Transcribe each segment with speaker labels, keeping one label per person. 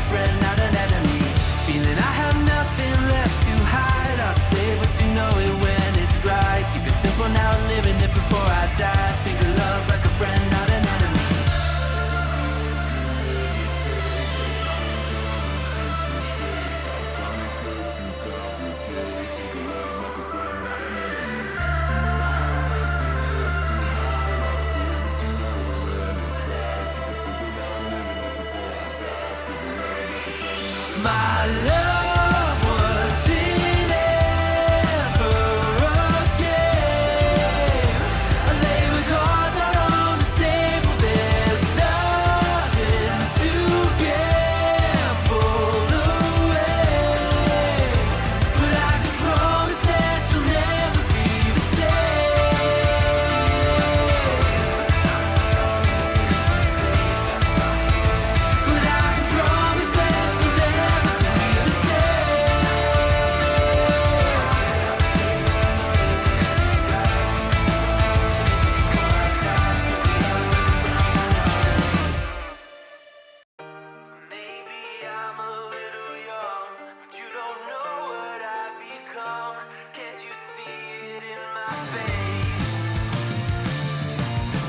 Speaker 1: friend, not an enemy. Feeling I have nothing left to hide. I'll say what you know it when it's right. Keep it simple now, living it before I die. Think of love like a friend, not an enemy. My love was in ever again. I lay my cards out on the table. There's nothing to gamble away. But I can promise that you'll never be the same. But I can promise that you'll never Maybe I'm a little young, but you don't know what I've become. Can't you see it in my face?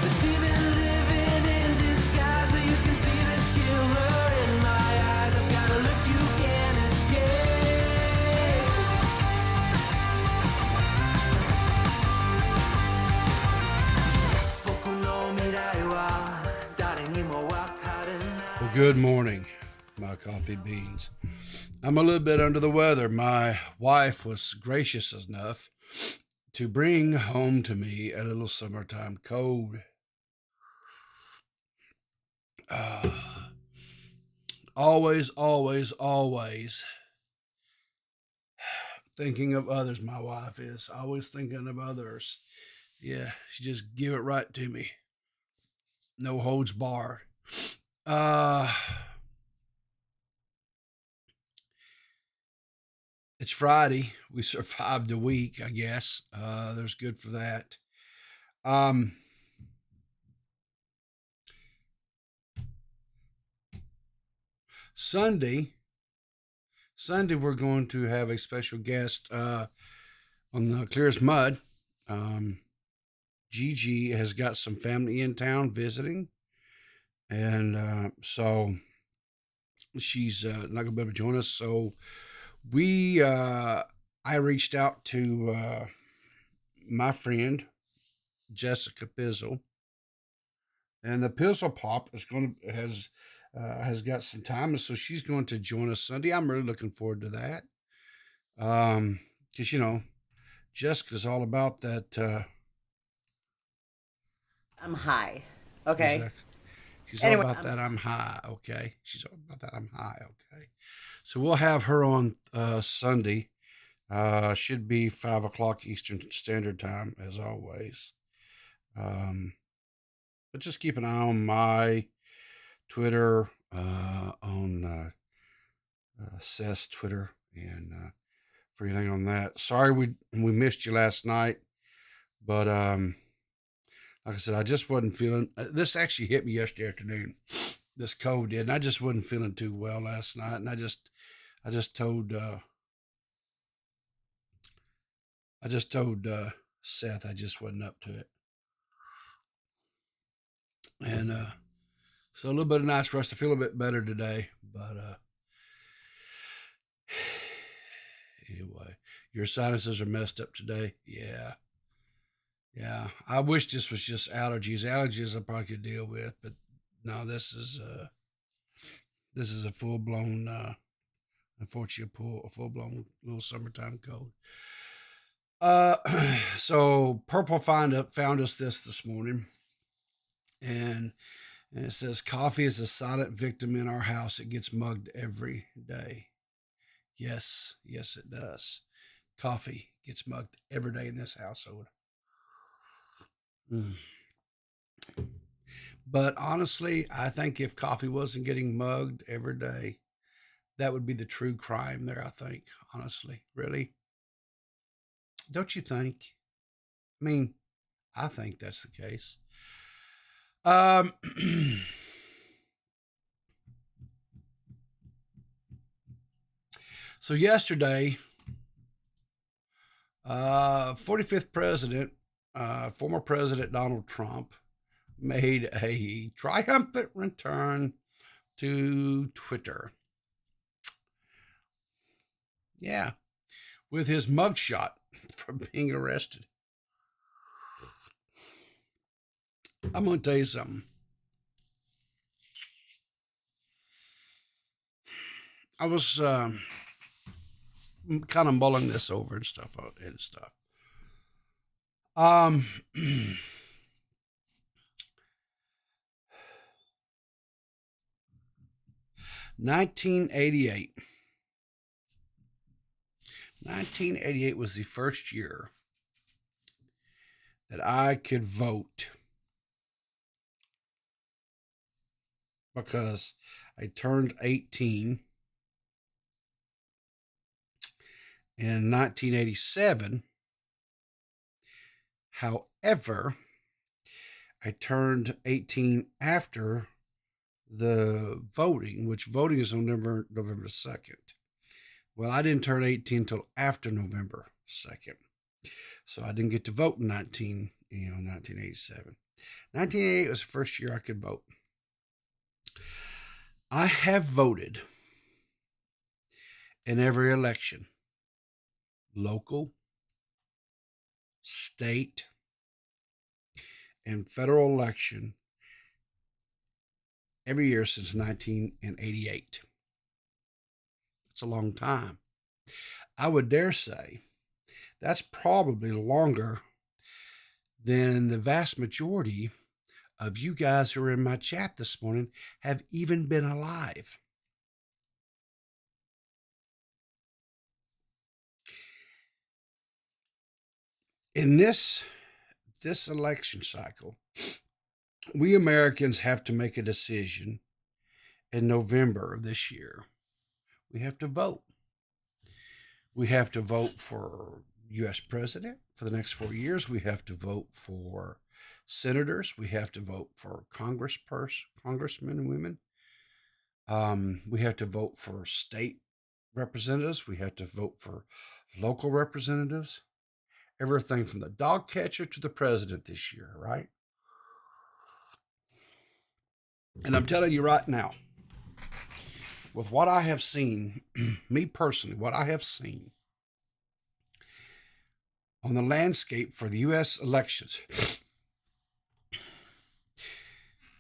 Speaker 1: The demon living in disguise, but you can see the killer in my eyes. I've got a look you can't escape. Poco no mirai wa, dare ni mo wakaru nai.
Speaker 2: Well, good morning, my coffee beans. I'm a little bit under the weather. My wife was gracious enough to bring home to me a little summertime cold. Always thinking of others. My wife is always thinking of others. Yeah, she just give it right to me. No holds barred. It's Friday. We survived a week, I guess. There's good for that. Sunday, we're going to have a special guest on the Clearest Mud. Gigi has got some family in town visiting, and so she's not going to be able to join us. So I reached out to my friend Jessica Pizzle, and the Pizzle Pop has got some time, and so she's going to join us Sunday. I'm really looking forward to that, because Jessica's all about that.
Speaker 3: I'm high. Okay.
Speaker 2: Exactly. She's
Speaker 3: Anyway,
Speaker 2: all about that. I'm high. Okay. She's all about that. I'm high. Okay. So we'll have her on Sunday. Should be 5:00 Eastern Standard Time, as always. But just keep an eye on my Twitter, on Seth's Twitter, and for anything on that. Sorry we missed you last night, but like I said, I just wasn't feeling. This actually hit me yesterday afternoon. This cold did, and I just wasn't feeling too well last night, and I just told Seth I just wasn't up to it, and so a little bit of nice for us to feel a bit better today. But anyway, your sinuses are messed up today. Yeah. I wish this was just allergies. Allergies I probably could deal with, but no, this is a full blown, unfortunately, a full blown little summertime cold. So Purple found us this morning, and it says coffee is a silent victim in our house. It gets mugged every day. Yes, it does. Coffee gets mugged every day in this household. But honestly, I think if coffee wasn't getting mugged every day, that would be the true crime there, I think. Honestly, really. Don't you think? I mean, I think that's the case. So yesterday, 45th president, former President Donald Trump, made a triumphant return to Twitter. Yeah, with his mugshot from being arrested. I'm going to tell you something. I was kind of mulling this over and stuff. 1988. 1988 was the first year that I could vote because I turned 18 in 1987. However, I turned 18 after the voting, which voting is on November 2nd. Well, I didn't turn 18 until after November 2nd. So I didn't get to vote in 1987. 1988 was the first year I could vote. I have voted in every election, local, state, and federal election every year since 1988. It's a long time. I would dare say that's probably longer than the vast majority of you guys who are in my chat this morning have even been alive. In this election cycle, we Americans have to make a decision in November of this year. We have to vote. We have to vote for U.S. president for the next 4 years. We have to vote for senators. We have to vote for congressmen and women. We have to vote for state representatives. We have to vote for local representatives. Everything from the dog catcher to the president this year, right? And I'm telling you right now, with what I have seen, me personally, what I have seen on the landscape for the U.S. elections,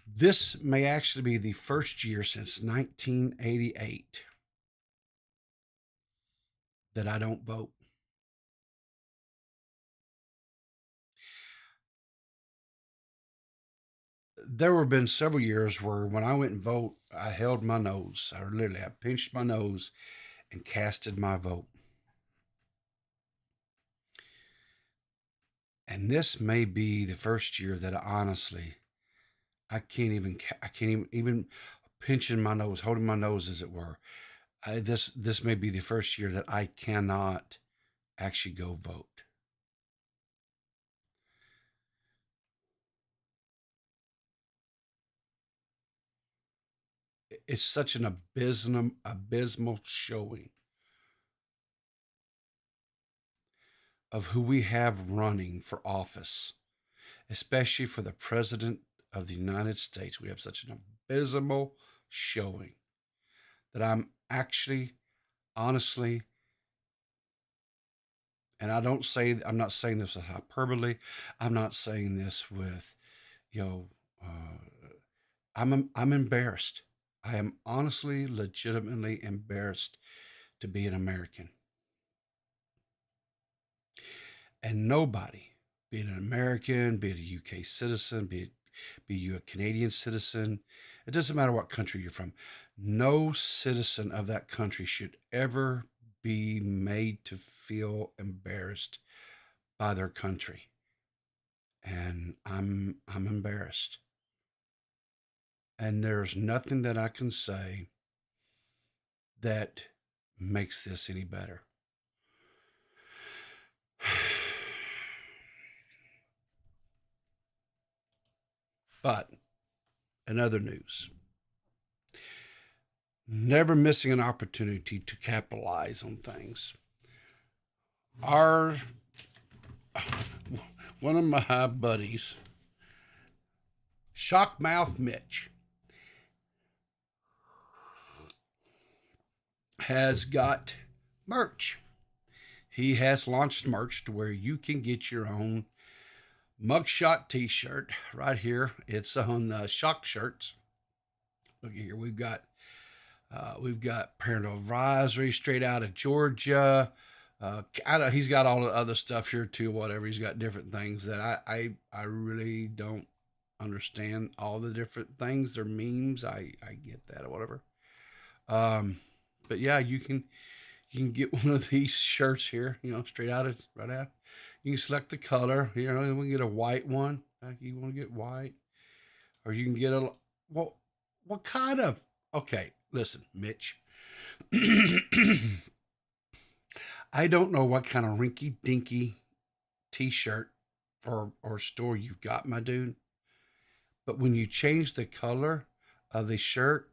Speaker 2: this may actually be the first year since 1988 that I don't vote. There have been several years where when I went and vote, I held my nose. I pinched my nose and casted my vote. And this may be the first year that I can't even pinching my nose, holding my nose as it were. This may be the first year that I cannot actually go vote. It's such an abysmal showing of who we have running for office, especially for the President of the United States. We have such an abysmal showing that I'm actually, honestly, and I'm not saying this with hyperbole. I'm not saying this with, I'm embarrassed. I am honestly, legitimately embarrassed to be an American. And nobody, be it an American, be it a UK citizen, be you a Canadian citizen, it doesn't matter what country you're from, no citizen of that country should ever be made to feel embarrassed by their country. And I'm embarrassed. And there's nothing that I can say that makes this any better. But in other news, never missing an opportunity to capitalize on things. Our one of my buddies, Shockmouth Mitch, has got merch. He has launched merch to where you can get your own mugshot t-shirt right here. It's on Shock Shirts. Look here, we've got parental advisory straight out of Georgia. He's got all the other stuff here too. Whatever, he's got different things that I really don't understand all the different things. They're memes. I get that or whatever. But yeah, you can get one of these shirts here. Straight out. You can select the color. We can get a white one. Like you want to get white, or you can get what kind of? Okay, listen, Mitch. I don't know what kind of rinky dinky t-shirt or store you've got, my dude. But when you change the color of the shirt,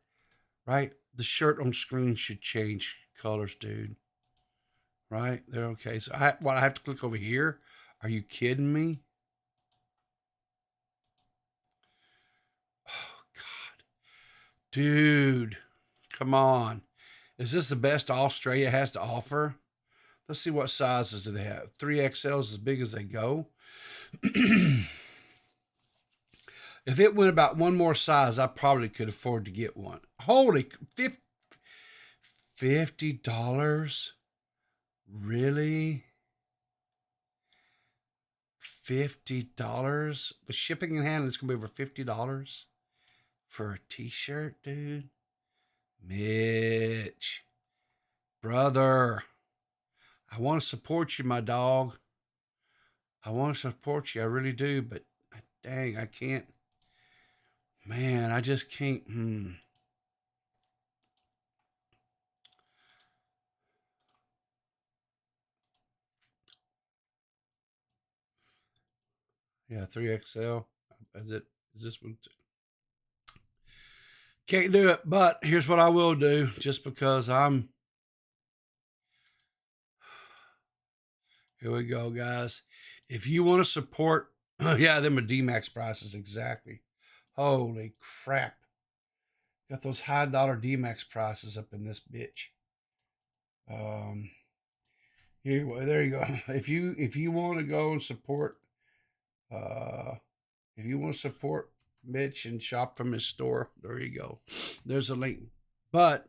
Speaker 2: right? The shirt on screen should change colors, dude. Right? They're okay. So I have to click over here? Are you kidding me? Oh God. Dude. Come on. Is this the best Australia has to offer? Let's see what sizes do they have. 3XL is as big as they go. If it went about one more size, I probably could afford to get one. Holy $50? Really? $50? The shipping and handling is going to be over $50 for a t-shirt, dude. Mitch. Brother. I want to support you, my dog. I want to support you. I really do. But dang, I can't. Man, I just can't. Yeah, 3XL. Is this one? Can't do it, but here's what I will do, just because I'm. Here we go, guys. If you want to support, yeah, them are D-Max prices, exactly. Holy crap. Got those high dollar D-Max prices up in this bitch. Here, well, there you go. If you want to go and support, if you want to support Mitch and shop from his store, there you go. There's a link. But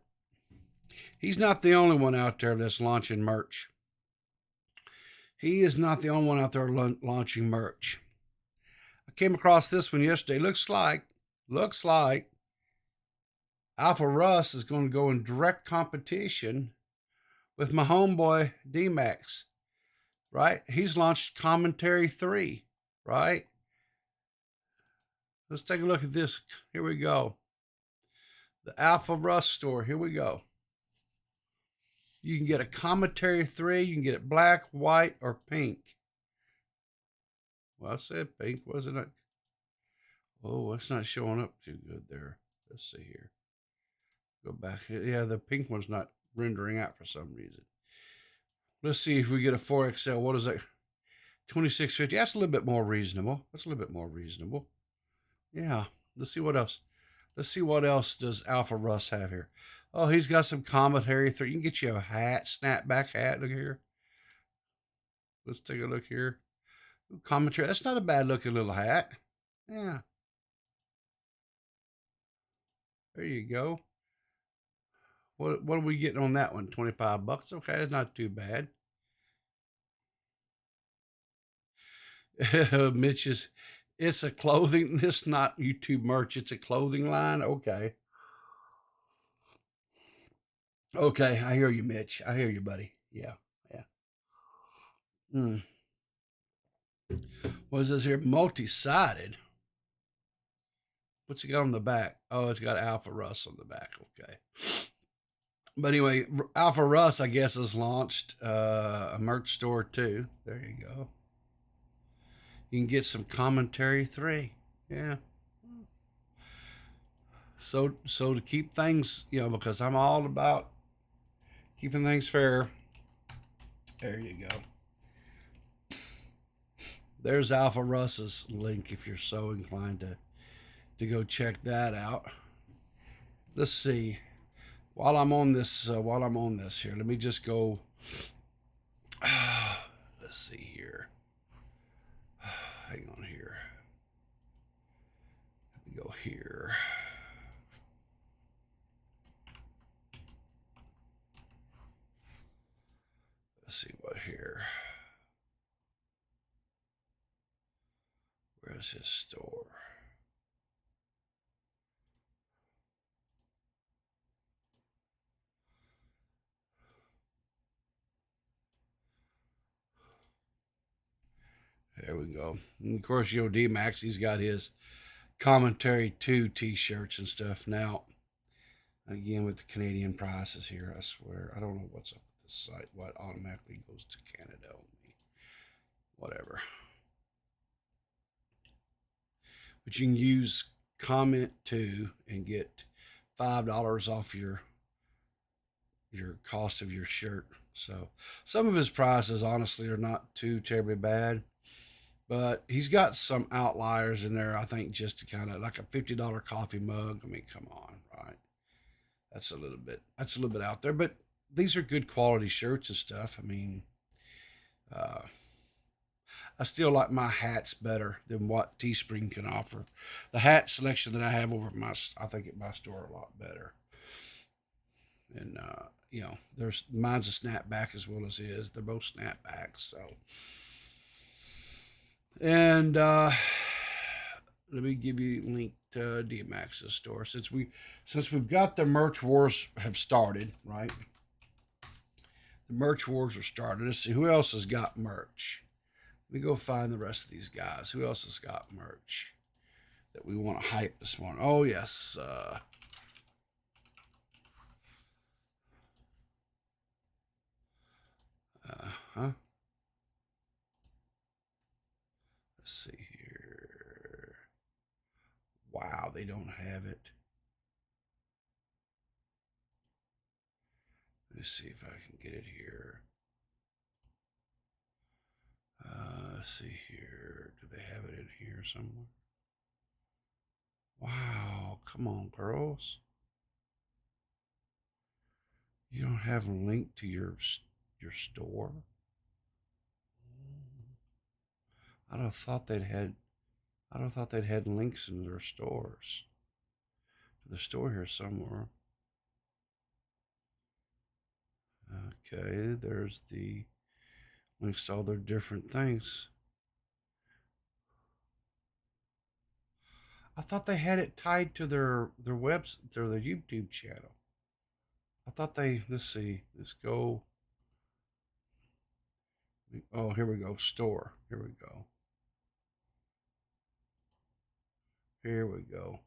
Speaker 2: he's not the only one out there that's launching merch. He is not the only one out there launching merch. I came across this one yesterday. Looks like Alpha Russ is going to go in direct competition with my homeboy D-Max, right? He's launched Commentary 3, right? Let's take a look at this. Here we go. The Alpha Russ store. Here we go. You can get a Commentary 3. You can get it black, white, or pink. Well, I said pink, wasn't it? Oh, it's not showing up too good there. Let's see here. Go back. Yeah, the pink one's not rendering out for some reason. Let's see if we get a 4XL. What is that? $26.50. That's a little bit more reasonable. Yeah. Let's see what else. Let's see what else does Alpha Russ have here. Oh, he's got some Commentary 3. You can get you a hat, snapback hat. Look here. Let's take a look here. Commentary. That's not a bad looking little hat. Yeah. There you go. What are we getting on that one? $25. Okay, it's not too bad. Mitch is, it's a clothing. It's not YouTube merch. It's a clothing line. Okay. Okay, I hear you, Mitch. I hear you, buddy. Yeah. What is this here? Multi-sided. What's it got on the back? Oh, it's got Alpha Russ on the back. Okay. But anyway, Alpha Russ, I guess, has launched a merch store too. There you go. You can get some Commentary 3. Yeah. So to keep things, because I'm all about keeping things fair. There you go. There's Alpha Russ's link if you're so inclined to go check that out. Let's see. While I'm on this here, let me just go. Let's see here. Hang on here. Let me go here. Let's see what here. Where's his store? There we go. And of course, D-Max, he's got his commentary 2 t-shirts and stuff. Now, again, with the Canadian prices here, I swear, I don't know what's up with this site. What automatically goes to Canada only. Whatever. But you can use comment 2 and get $5 off your cost of your shirt. So some of his prices honestly are not too terribly bad, but he's got some outliers in there. I think just to kind of like a $50 coffee mug. I mean, come on, right? That's a little bit out there, but these are good quality shirts and stuff. I mean, I still like my hats better than what Teespring can offer. The hat selection that I have over I think at my store, a lot better. And there's mine's a snapback as well as his. They're both snapbacks. So, and let me give you a link to D-Max's store since we've got the merch wars have started, right? The merch wars are started. Let's see who else has got merch. Let me go find the rest of these guys. Who else has got merch that we want to hype this morning? Oh yes. Let's see here. Wow, they don't have it. Let's see if I can get it here. Let's see here. Do they have it in here somewhere? Wow, come on, girls. You don't have a link to your store? I'd have thought they'd had links in their stores. The store here somewhere. Okay, there's the links to all their different things. I thought they had it tied to their website, their YouTube channel. I thought let's see, let's go. Oh, here we go, store. Here we go. Here we go.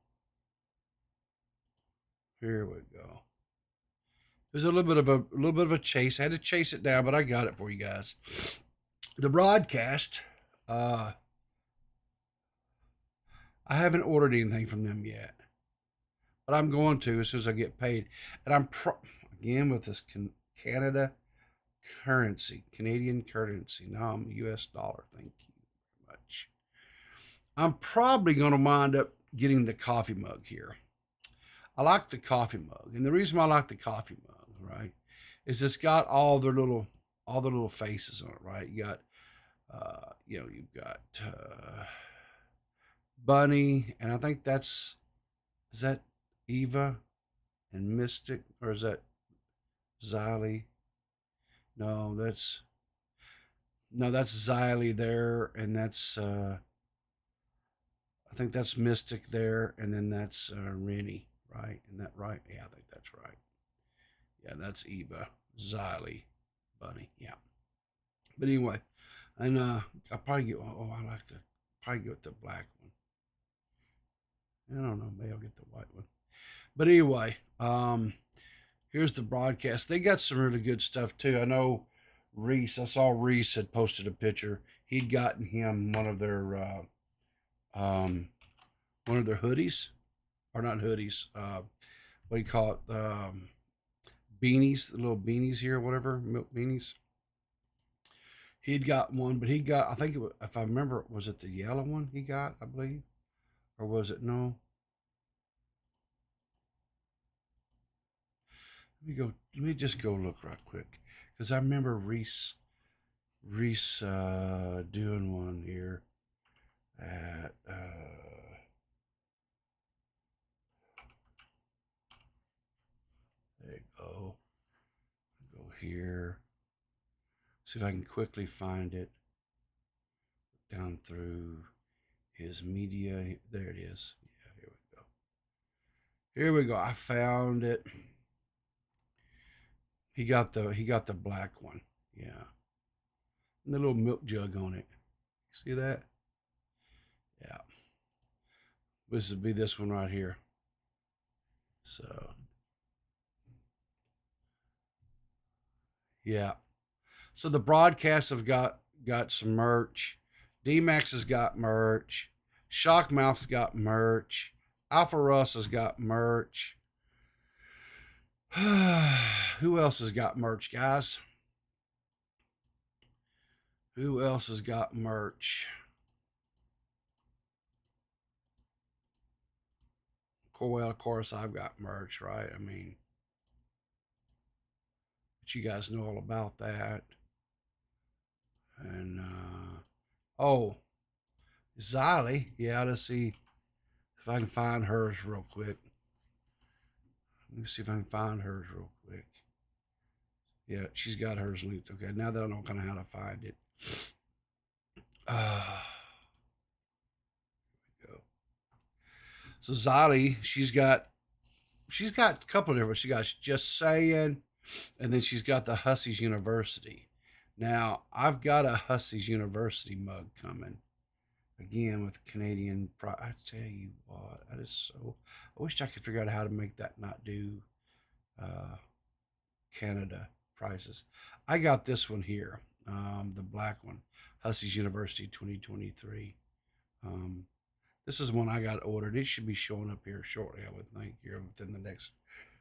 Speaker 2: Here we go. There's a little bit of a chase. I had to chase it down, but I got it for you guys. The broadcast, I haven't ordered anything from them yet, but I'm going to as soon as I get paid. And I'm again with this Canadian currency. Now I'm US dollar. Thank you very much. I'm probably going to wind up getting the coffee mug here. I like the coffee mug, and the reason why I like the coffee mug, right, is it's got all the little faces on it, right? You got, you've got Bunny, and I think is that Eva and Mystic, or is that Xylee? No, that's Xylee there, and that's I think that's Mystic there, and then that's Rennie, right? Isn't that right? Yeah, I think that's right. Yeah, that's Eva, Xylee, Bunny. Yeah. But anyway, and I'll probably get. Oh, I like probably get the black one. I don't know. Maybe I'll get the white one. But anyway, here's the broadcast. They got some really good stuff too. I know Reese. I saw Reese had posted a picture. He'd gotten him one of their hoodies, or not hoodies. What do you call it? Beanies, the little beanies here, whatever, milk beanies. He'd got one, but he got, I think, if I remember, was it the yellow one he got, I believe? Or was it, no? Let me just go look right quick. Because I remember Reese doing one here at, there you go. Go here. See if I can quickly find it. Down through his media. There it is. Yeah, here we go. Here we go. I found it. He got the black one. Yeah. And the little milk jug on it. See that? Yeah. This would be this one right here. So yeah. So the broadcasts have got some merch. D-Max has got merch. Shockmouth's got merch. Alpha Russ has got merch. Who else has got merch, guys? Who else has got merch? Well, of course, I've got merch, right? I mean, but you guys know all about that. And, oh, Xylee. Yeah, let's see if I can find hers real quick. Let me see if I can find hers real quick. Yeah, she's got hers linked. Okay, now that I know kind of how to find it. Go. So Xylee, she's got a couple of different. She got Just Saying, and then she's got the Hussey's University. Now I've got a Hussey's University mug coming. Again with Canadian pride. I tell you what, that is so. I wish I could figure out how to make that not do Canada prices. I got this one here, the black one, Hussey's University 2023. This is one I got ordered. It should be showing up here shortly, I would think, here within the next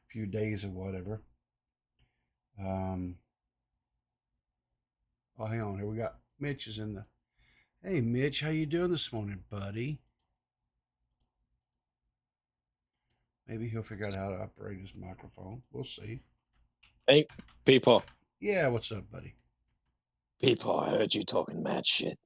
Speaker 2: few days or whatever. Oh, hang on. Here we got Mitch is in the. Hey, Mitch, how you doing this morning, buddy? Maybe he'll figure out how to operate his microphone. We'll see.
Speaker 4: Hey, people.
Speaker 2: Yeah, what's up, buddy?
Speaker 4: People, I heard you talking mad shit.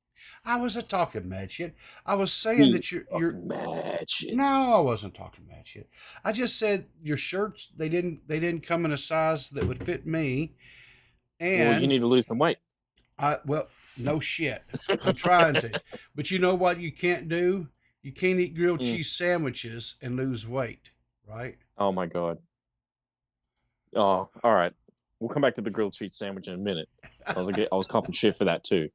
Speaker 2: I wasn't talking mad shit. I was saying that you're
Speaker 4: mad shit.
Speaker 2: No, I wasn't talking mad shit. I just said your shirts they didn't come in a size that would fit me. And
Speaker 4: well, you need to lose some weight.
Speaker 2: Well, no shit. I'm trying to. But you know what you can't do? You can't eat grilled cheese sandwiches and lose weight, right?
Speaker 4: Oh my God. Oh, all right. We'll come back to the grilled cheese sandwich in a minute. I was copping shit for that too.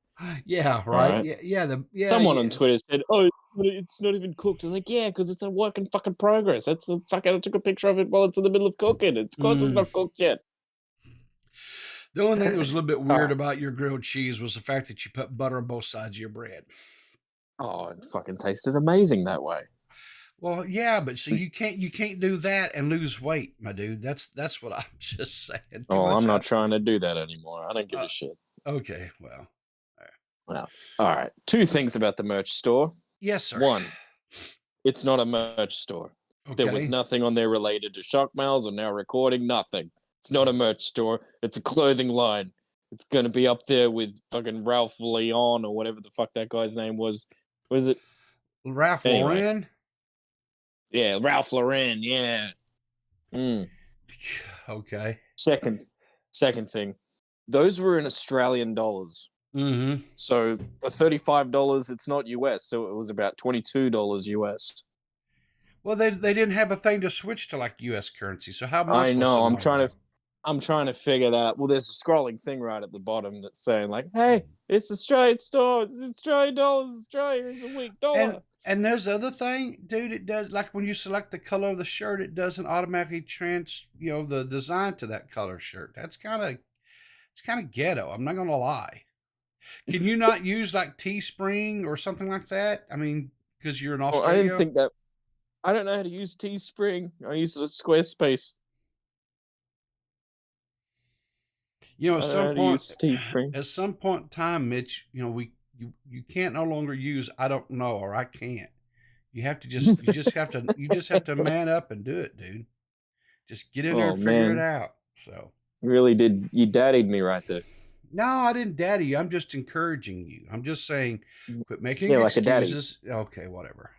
Speaker 2: Yeah, right.
Speaker 4: Right.
Speaker 2: Yeah.
Speaker 4: Someone on Twitter said, "Oh, it's not even cooked." I was like, "Yeah, because it's a work in fucking progress. That's the fucking. I took a picture of it while it's in the middle of cooking. It's because it's not cooked yet."
Speaker 2: The only thing that was a little bit weird about your grilled cheese was the fact that you put butter on both sides of your bread.
Speaker 4: Oh, it fucking tasted amazing that way.
Speaker 2: Well, yeah, but see, you can't do that and lose weight, my dude. That's what I'm just saying.
Speaker 4: Oh, I'm not trying to do that anymore. I don't give a shit.
Speaker 2: Okay, well.
Speaker 4: Well, all right. Two things about the merch store.
Speaker 2: Yes, sir.
Speaker 4: One, it's not a merch store.
Speaker 2: Okay.
Speaker 4: There was nothing on there related to Shockmails or Now Recording, nothing. It's not a merch store. It's a clothing line. It's going to be up there with fucking Ralph Leon or whatever the fuck that guy's name was. What is it?
Speaker 2: Ralph Lauren?
Speaker 4: Yeah, Ralph Lauren, yeah.
Speaker 2: Okay.
Speaker 4: Second thing, those were in Australian dollars.
Speaker 2: Mm-hmm.
Speaker 4: So for $35, it's not US, so it was about $22 US.
Speaker 2: Well, they didn't have a thing to switch to like US currency. So how much?
Speaker 4: I know. I'm trying to figure that out. Well, there's a scrolling thing right at the bottom that's saying like, "Hey, it's Australian store. It's Australian dollars. Australia is a weak dollar."
Speaker 2: And there's the other thing, dude. It does, like when you select the color of the shirt, it doesn't automatically the design to that color shirt. It's kind of ghetto. I'm not gonna lie. Can you not use like Teespring or something like that? I mean, because you're in Australia.
Speaker 4: Well, I didn't think that. I don't know how to use Teespring. I use Squarespace.
Speaker 2: You know,
Speaker 4: I don't know how to use Teespring.
Speaker 2: at some point in time, Mitch, you know, you can't no longer use I don't know or I can't. You just have to man up and do it, dude. Just get in there
Speaker 4: Oh
Speaker 2: and figure it
Speaker 4: man,
Speaker 2: out. So
Speaker 4: really did you daddied me right there?
Speaker 2: no, I didn't daddy you. I'm just encouraging you. I'm just saying, quit making
Speaker 4: Yeah, like a daddy.
Speaker 2: excuses. Okay, whatever.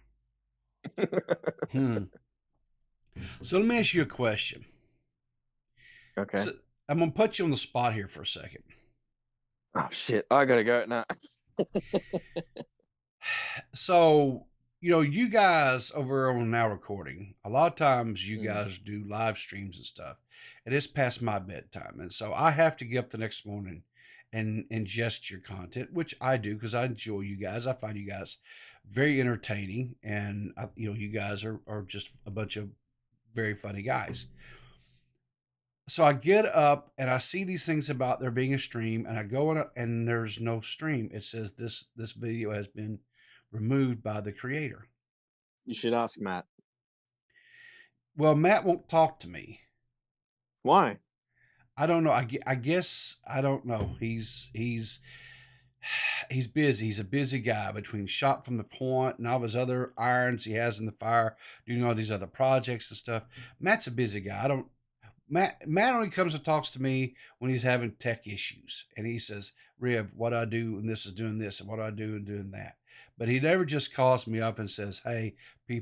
Speaker 2: Hmm. So let me ask you a question.
Speaker 4: Okay.
Speaker 2: So I'm gonna put you on the spot here for a second.
Speaker 4: Oh shit, I gotta go now.
Speaker 2: So, you know, you guys over on Now Recording, a lot of times you
Speaker 4: Mm.
Speaker 2: guys do live streams and stuff, and it's past my bedtime. And so I have to get up the next morning and ingest your content, which I do because I enjoy you guys. I find you guys very entertaining, and you know, you guys are just a bunch of very funny guys. So I get up and I see these things about there being a stream, and I go in and there's no stream. It says this video has been removed by the creator.
Speaker 4: You should ask Matt.
Speaker 2: Well, Matt won't talk to me.
Speaker 4: Why?
Speaker 2: I don't know. I guess I don't know. He's busy. He's a busy guy between Shot from the Point and all his other irons he has in the fire, doing all these other projects and stuff. Matt's a busy guy. I don't. Matt only comes and talks to me when he's having tech issues, and he says, "Riv, what I do and this is doing this, and what I do and doing that." But he never just calls me up and says, "Hey,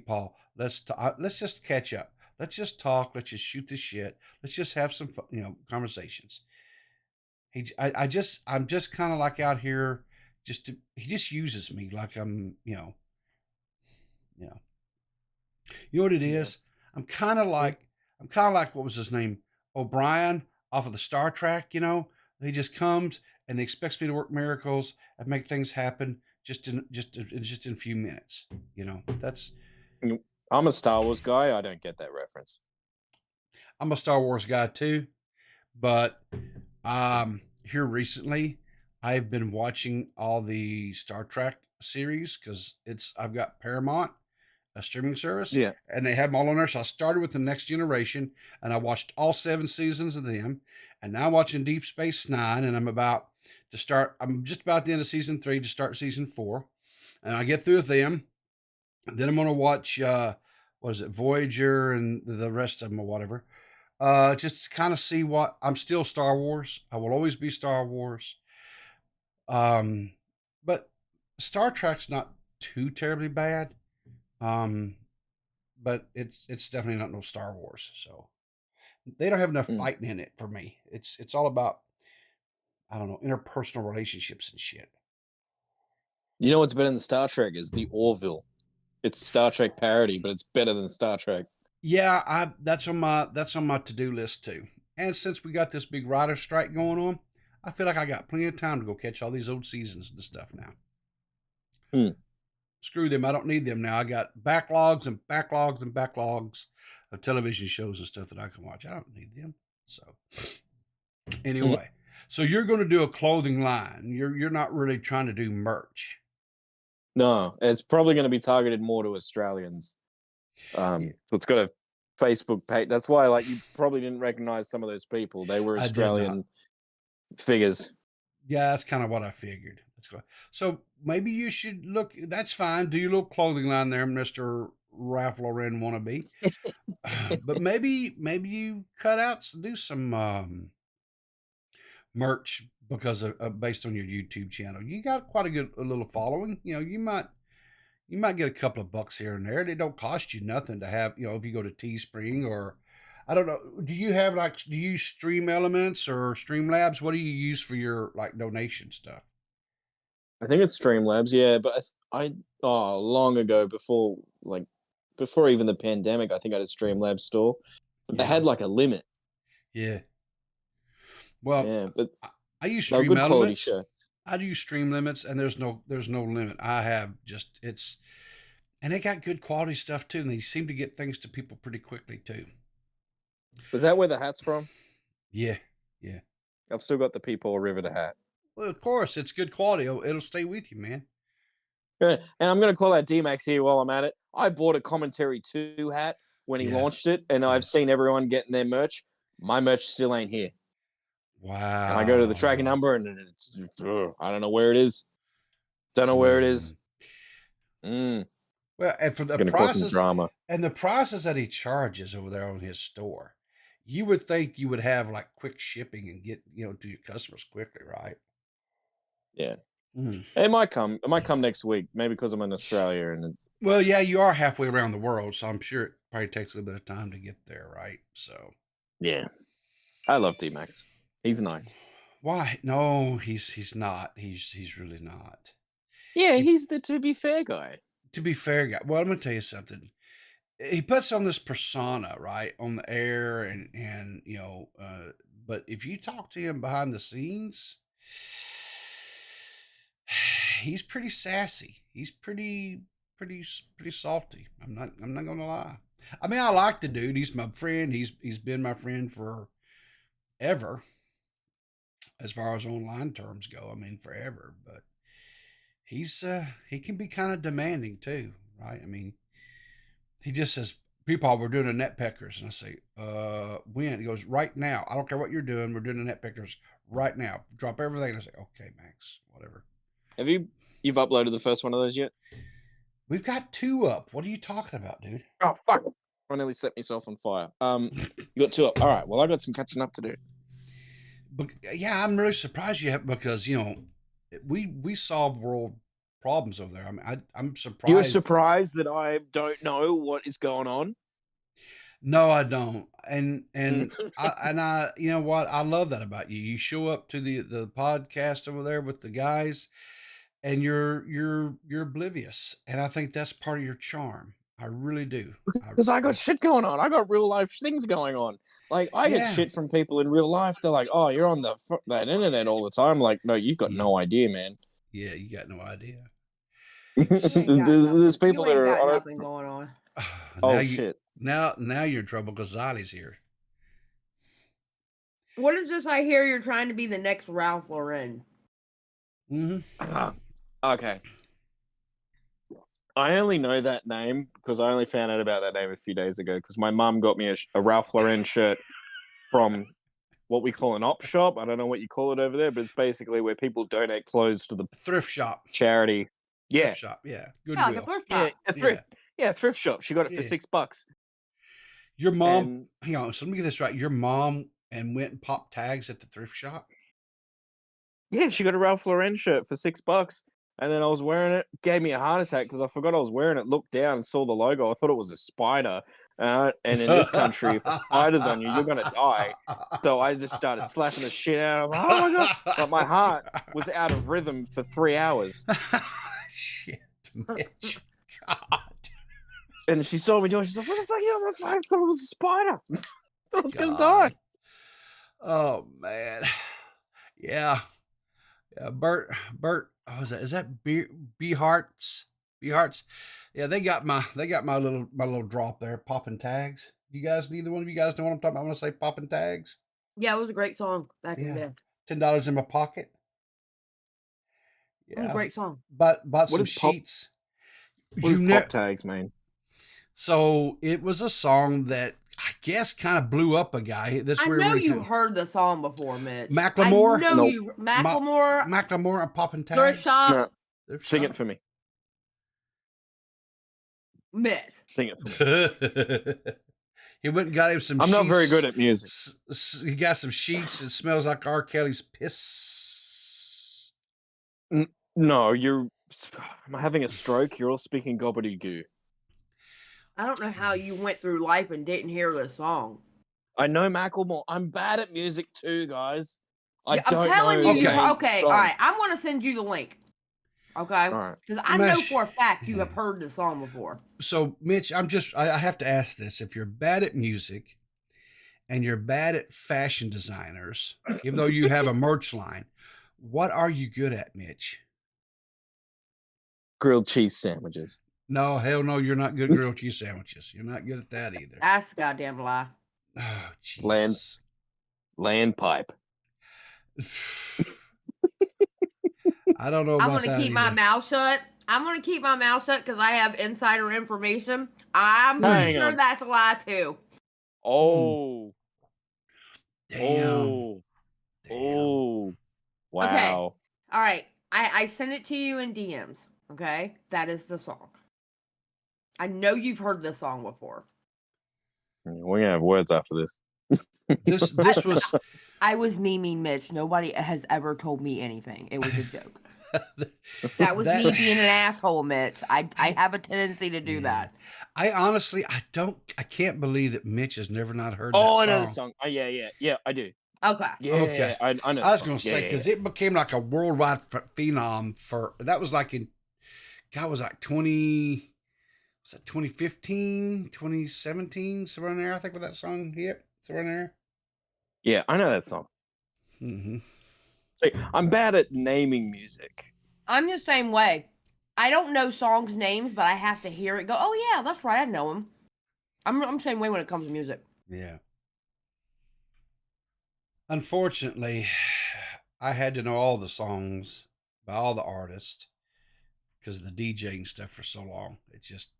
Speaker 2: Paul, let's just catch up. Let's just talk. Let's just shoot the shit. Let's just have some conversations." I'm just kind of like out here, he just uses me like I'm you know you know what it
Speaker 4: Yeah.
Speaker 2: is. I'm kind of like what was his name, O'Brien off of the Star Trek. You know, he just comes and he expects me to work miracles and make things happen just in a few minutes. You know, that's
Speaker 4: I'm a Star Wars guy. I don't get that reference.
Speaker 2: I'm a Star Wars guy too, but here recently I've been watching all the Star Trek series because I've got Paramount, a streaming service,
Speaker 4: Yeah.
Speaker 2: and they have them all on there. So I started with the Next Generation, and I watched all 7 seasons of them, and now I'm watching Deep Space Nine, and I'm just about the end of season 3 to start season 4, and I get through with them. Then I'm gonna watch what is it, Voyager and the rest of them or whatever. Just kind of see what I'm still Star Wars. I will always be Star Wars. Um, but Star Trek's not too terribly bad. Um, but it's definitely not no Star Wars. So they don't have enough
Speaker 4: Mm.
Speaker 2: fighting in it for me. It's all about, I don't know, interpersonal relationships and shit.
Speaker 4: You know what's better than Star Trek is the Orville. It's Star Trek parody, but it's better than Star Trek.
Speaker 2: Yeah, that's on my to-do list too. And since we got this big writer strike going on, I feel like I got plenty of time to go catch all these old seasons and stuff now. Screw them. I don't need them now. I got backlogs and backlogs and backlogs of television shows and stuff that I can watch. I don't need them. So anyway, so you're going to do a clothing line. You're not really trying to do merch.
Speaker 4: No, it's probably going to be targeted more to Australians. So it's got a Facebook page. That's why, like, you probably didn't recognize some of those people. They were Australian figures.
Speaker 2: Yeah, that's kind of what I figured. That's good. So maybe you should look. That's fine. Do your little clothing line there, Mister Ralph Lauren wannabe. But maybe you cut out do some merch because of based on your YouTube channel. You got quite a little following. You know, you might get a couple of bucks here and there. It don't cost you nothing to have. You know, if you go to Teespring or I don't know. Do you use Stream Elements or Streamlabs? What do you use for your like donation stuff?
Speaker 4: I think it's Streamlabs, yeah. But long ago, before even the pandemic, I think I had a Streamlabs store. But they had like a limit.
Speaker 2: Yeah. Well,
Speaker 4: yeah, but
Speaker 2: I use
Speaker 4: no,
Speaker 2: Stream
Speaker 4: good quality
Speaker 2: Elements.
Speaker 4: show.
Speaker 2: I do Stream Limits, and there's no limit. I have and they got good quality stuff too, and they seem to get things to people pretty quickly too.
Speaker 4: Is that where the hat's from?
Speaker 2: Yeah.
Speaker 4: I've still got the Riverter hat.
Speaker 2: Well, of course, it's good quality. It'll stay with you, man.
Speaker 4: And I'm going to call out D-Max here while I'm at it. I bought a Commentary 2 hat when he launched it, and I've seen everyone getting their merch. My merch still ain't here.
Speaker 2: Wow.
Speaker 4: And I go to the tracking number, and it's, I don't know where it is. Don't know where it is.
Speaker 2: Well, and for the process
Speaker 4: drama,
Speaker 2: and the prices that he charges over there on his store, you would think you would have like quick shipping and get to your customers quickly, right?
Speaker 4: Yeah. It might come. It might come next week. Maybe because I'm in Australia and.
Speaker 2: Well, yeah, you are halfway around the world, so I'm sure it probably takes a little bit of time to get there, right? So.
Speaker 4: Yeah, I love D-Max. He's nice.
Speaker 2: Why? No, he's not. He's really not.
Speaker 4: Yeah, he's the to be fair guy.
Speaker 2: To be fair guy. Well, I'm gonna tell you something. He puts on this persona, right, on the air, and but if you talk to him behind the scenes, he's pretty sassy. He's pretty salty. I'm not gonna lie. I mean, I like the dude. He's my friend. He's been my friend for ever, as far as online terms go. I mean, forever. But he can be kind of demanding too, right? I mean, he just says, "People, we're doing a net peckers," and I say, when?" He goes, "Right now. I don't care what you're doing. We're doing a net peckers right now. Drop everything." And I say, "Okay, Max, whatever."
Speaker 4: Have you've uploaded the first one of those yet?
Speaker 2: We've got 2 up. What are you talking about, dude?
Speaker 4: Oh fuck! I nearly set myself on fire. You got 2 up. All right. Well, I got some catching up to do.
Speaker 2: But yeah, I'm really surprised you have, because we solve world problems over there. I mean, I'm surprised.
Speaker 4: You're surprised that I don't know what is going on?
Speaker 2: No, I don't. And I you know what? I love that about you. You show up to the podcast over there with the guys, and you're oblivious. And I think that's part of your charm. I really do.
Speaker 4: Because I got shit going on. I got real life things going on. Like, I get shit from people in real life. They're like, "Oh, you're on that internet all the time." Like, no, you got no idea, man.
Speaker 2: Yeah, you got no idea.
Speaker 4: There's people that are
Speaker 3: got nothing going on.
Speaker 4: Oh shit!
Speaker 2: Now you're in trouble because Zolly's here.
Speaker 3: What is this I hear you're trying to be the next Ralph Lauren?
Speaker 4: Okay. I only know that name because I only found out about that name a few days ago because my mum got me a Ralph Lauren shirt from what we call an op shop. I don't know what you call it over there, but it's basically where people donate clothes to the
Speaker 2: thrift shop
Speaker 4: charity. Yeah.
Speaker 2: Thrift shop, yeah. Goodwill.
Speaker 3: Like a thrift shop.
Speaker 4: Yeah, thrift shop. She got it for $6.
Speaker 2: Your mom, hang on, so let me get this right. Your mom went and popped tags at the thrift shop?
Speaker 4: Yeah, she got a Ralph Lauren shirt for $6. And then I was wearing it, gave me a heart attack because I forgot I was wearing it, looked down and saw the logo. I thought it was a spider. And in this country, if a spider's on you, you're going to die. So I just started slapping the shit out of oh my God. But my heart was out of rhythm for 3 hours.
Speaker 2: Shit, Mitch. God.
Speaker 4: And she saw me doing it. She's like, "What the fuck are you on?" I thought it was a spider. I thought I was going to die.
Speaker 2: Oh, man. Yeah. Yeah, Bert, oh, is that B Hearts? B Hearts? Yeah, they got my little drop there, popping tags. You guys, neither one of you guys know what I'm talking about? I want to say popping tags.
Speaker 3: Yeah, it was a great song back in the day.
Speaker 2: $10 in my pocket.
Speaker 3: Yeah, it was a great song.
Speaker 2: Bought some sheets.
Speaker 4: What is pop tags, man?
Speaker 2: So it was a song that I guess kind of blew up a guy.
Speaker 3: I know you heard the song before, Mitch.
Speaker 2: Macklemore?
Speaker 3: I know you.
Speaker 2: Macklemore and popping tags.
Speaker 3: Thrift shop.
Speaker 4: No. Sing it for me.
Speaker 3: Mitch.
Speaker 4: Sing it for me.
Speaker 2: He went and got him some
Speaker 4: sheets. I'm not very good at music.
Speaker 2: He got some sheets. It smells like R. Kelly's piss.
Speaker 4: No, I'm having a stroke. You're all speaking gobbledygoo.
Speaker 3: I don't know how you went through life and didn't hear this song.
Speaker 4: I know Macklemore. I'm bad at music too, guys. I'm
Speaker 3: telling you. Okay, all right. I'm going to send you the link. Okay? Because I know for a fact you have heard the song before.
Speaker 2: So, Mitch, I have to ask this. If you're bad at music and you're bad at fashion designers, even though you have a merch line, what are you good at, Mitch?
Speaker 4: Grilled cheese sandwiches.
Speaker 2: No, hell no, you're not good at grilled cheese sandwiches. You're not good at that either.
Speaker 3: That's a goddamn lie.
Speaker 2: Oh, Jesus.
Speaker 4: Land pipe.
Speaker 2: I don't know about that.
Speaker 3: I'm going to keep my mouth shut I'm gonna keep my mouth shut because I have insider information. I'm pretty sure that's a lie too.
Speaker 4: Oh.
Speaker 2: Damn.
Speaker 4: Oh. Wow.
Speaker 3: Okay. All right. I sent it to you in DMs. Okay, that is the song. I know you've heard this song before.
Speaker 4: We're gonna have words after this.
Speaker 2: This was.
Speaker 3: I was memeing Mitch. Nobody has ever told me anything. It was a joke. That was me being an asshole, Mitch. I have a tendency to do that.
Speaker 2: I honestly, I can't believe that Mitch has never not heard that
Speaker 4: Oh,
Speaker 2: song.
Speaker 4: I know the song. Oh, yeah, I do.
Speaker 3: Okay.
Speaker 4: Yeah,
Speaker 2: Okay.
Speaker 4: I know.
Speaker 2: I was going to say, because it became like a worldwide phenom that was like in, God, was like 2015, 2017, somewhere in there, I think, with that song hit, somewhere in there.
Speaker 4: Yeah, I know that song.
Speaker 2: Mm-hmm.
Speaker 4: See, I'm bad at naming music.
Speaker 3: I'm the same way. I don't know songs' names, but I have to hear it go, oh, yeah, that's right, I know them. I'm the same way when it comes to music.
Speaker 2: Yeah. Unfortunately, I had to know all the songs by all the artists because of the DJing stuff for so long. It's just,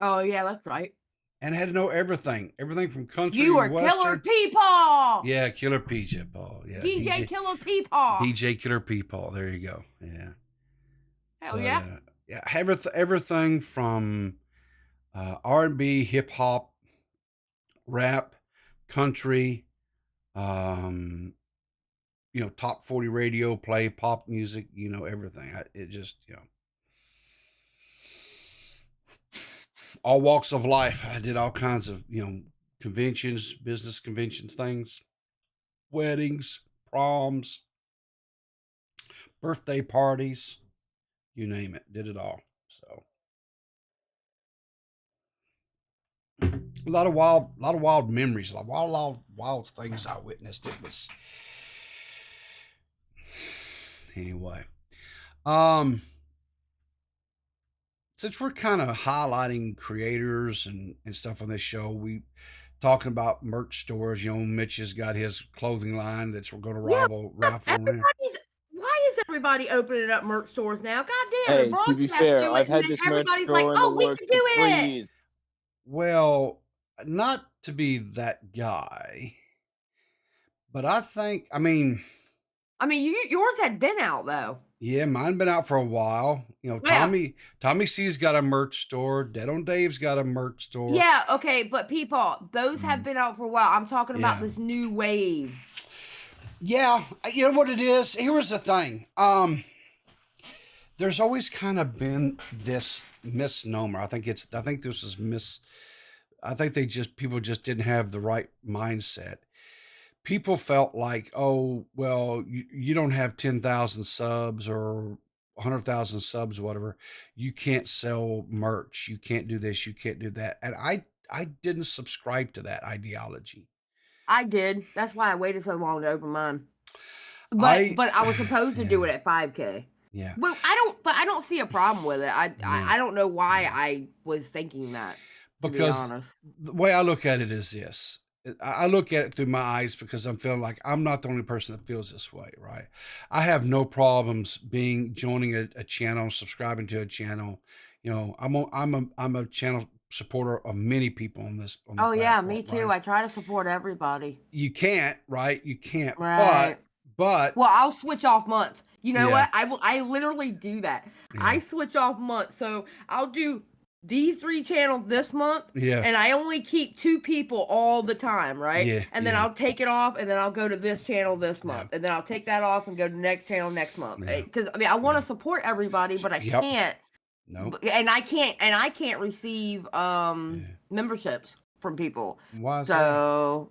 Speaker 3: Oh, yeah, that's right.
Speaker 2: And I had to know everything from country
Speaker 3: You
Speaker 2: to
Speaker 3: were
Speaker 2: western.
Speaker 3: Killer Peepaw!
Speaker 2: Yeah, Killer Peepaw. Yeah,
Speaker 3: DJ Killer Peepaw.
Speaker 2: DJ Killer Peepaw. There you go. Yeah.
Speaker 3: Hell yeah.
Speaker 2: Yeah, everything from R&B, hip hop, rap, country, top 40 radio play, pop music, everything. It just, all walks of life. I did all kinds of, conventions, business conventions, things, weddings, proms, birthday parties, you name it, did it all. So a lot of wild memories, a lot of wild things I witnessed. It was anyway. Since we're kind of highlighting creators and stuff on this show, we talking about merch stores. Mitch has got his clothing line that's we're going to raffle.
Speaker 3: Why is everybody opening up merch stores now? God damn.
Speaker 4: Hey, to be fair, I've had this merch store in the works for 3 years.
Speaker 2: Well, not to be that guy, but I think, yours
Speaker 3: had been out though.
Speaker 2: Yeah, mine been out for a while. Tommy C's got a merch store. DeadOnDave's got a merch store.
Speaker 3: Yeah, okay, but people, those have been out for a while. I'm talking about this new wave.
Speaker 2: Yeah, you know what it is? Here's the thing. There's always kind of been this misnomer. I think people just didn't have the right mindset. People felt like, oh, well, you don't have 10,000 subs or 100,000 subs, whatever. You can't sell merch. You can't do this. You can't do that. And I didn't subscribe to that ideology.
Speaker 3: I did. That's why I waited so long to open mine. But I was supposed to do it at 5K.
Speaker 2: Yeah.
Speaker 3: Well, I don't see a problem with it. I don't know why I was thinking that.
Speaker 2: Because the way I look at it is this. I look at it through my eyes because I'm feeling like I'm not the only person that feels this way, right? I have no problems joining a channel, subscribing to a channel. I'm a channel supporter of many people on this.
Speaker 3: Oh yeah, me too. Right? I try to support everybody.
Speaker 2: You can't, right? You can't.
Speaker 3: Right.
Speaker 2: But
Speaker 3: well, I'll switch off months. You know what? I literally do that. Yeah. I switch off months, so I'll do these 3 channels this month, and I only keep 2 people all the time, right? Yeah, and then I'll take it off, and then I'll go to this channel this month, and then I'll take that off and go to the next channel next month. Because I want to support everybody, but I can't. No. And I can't receive memberships from people.
Speaker 2: Why is
Speaker 3: that?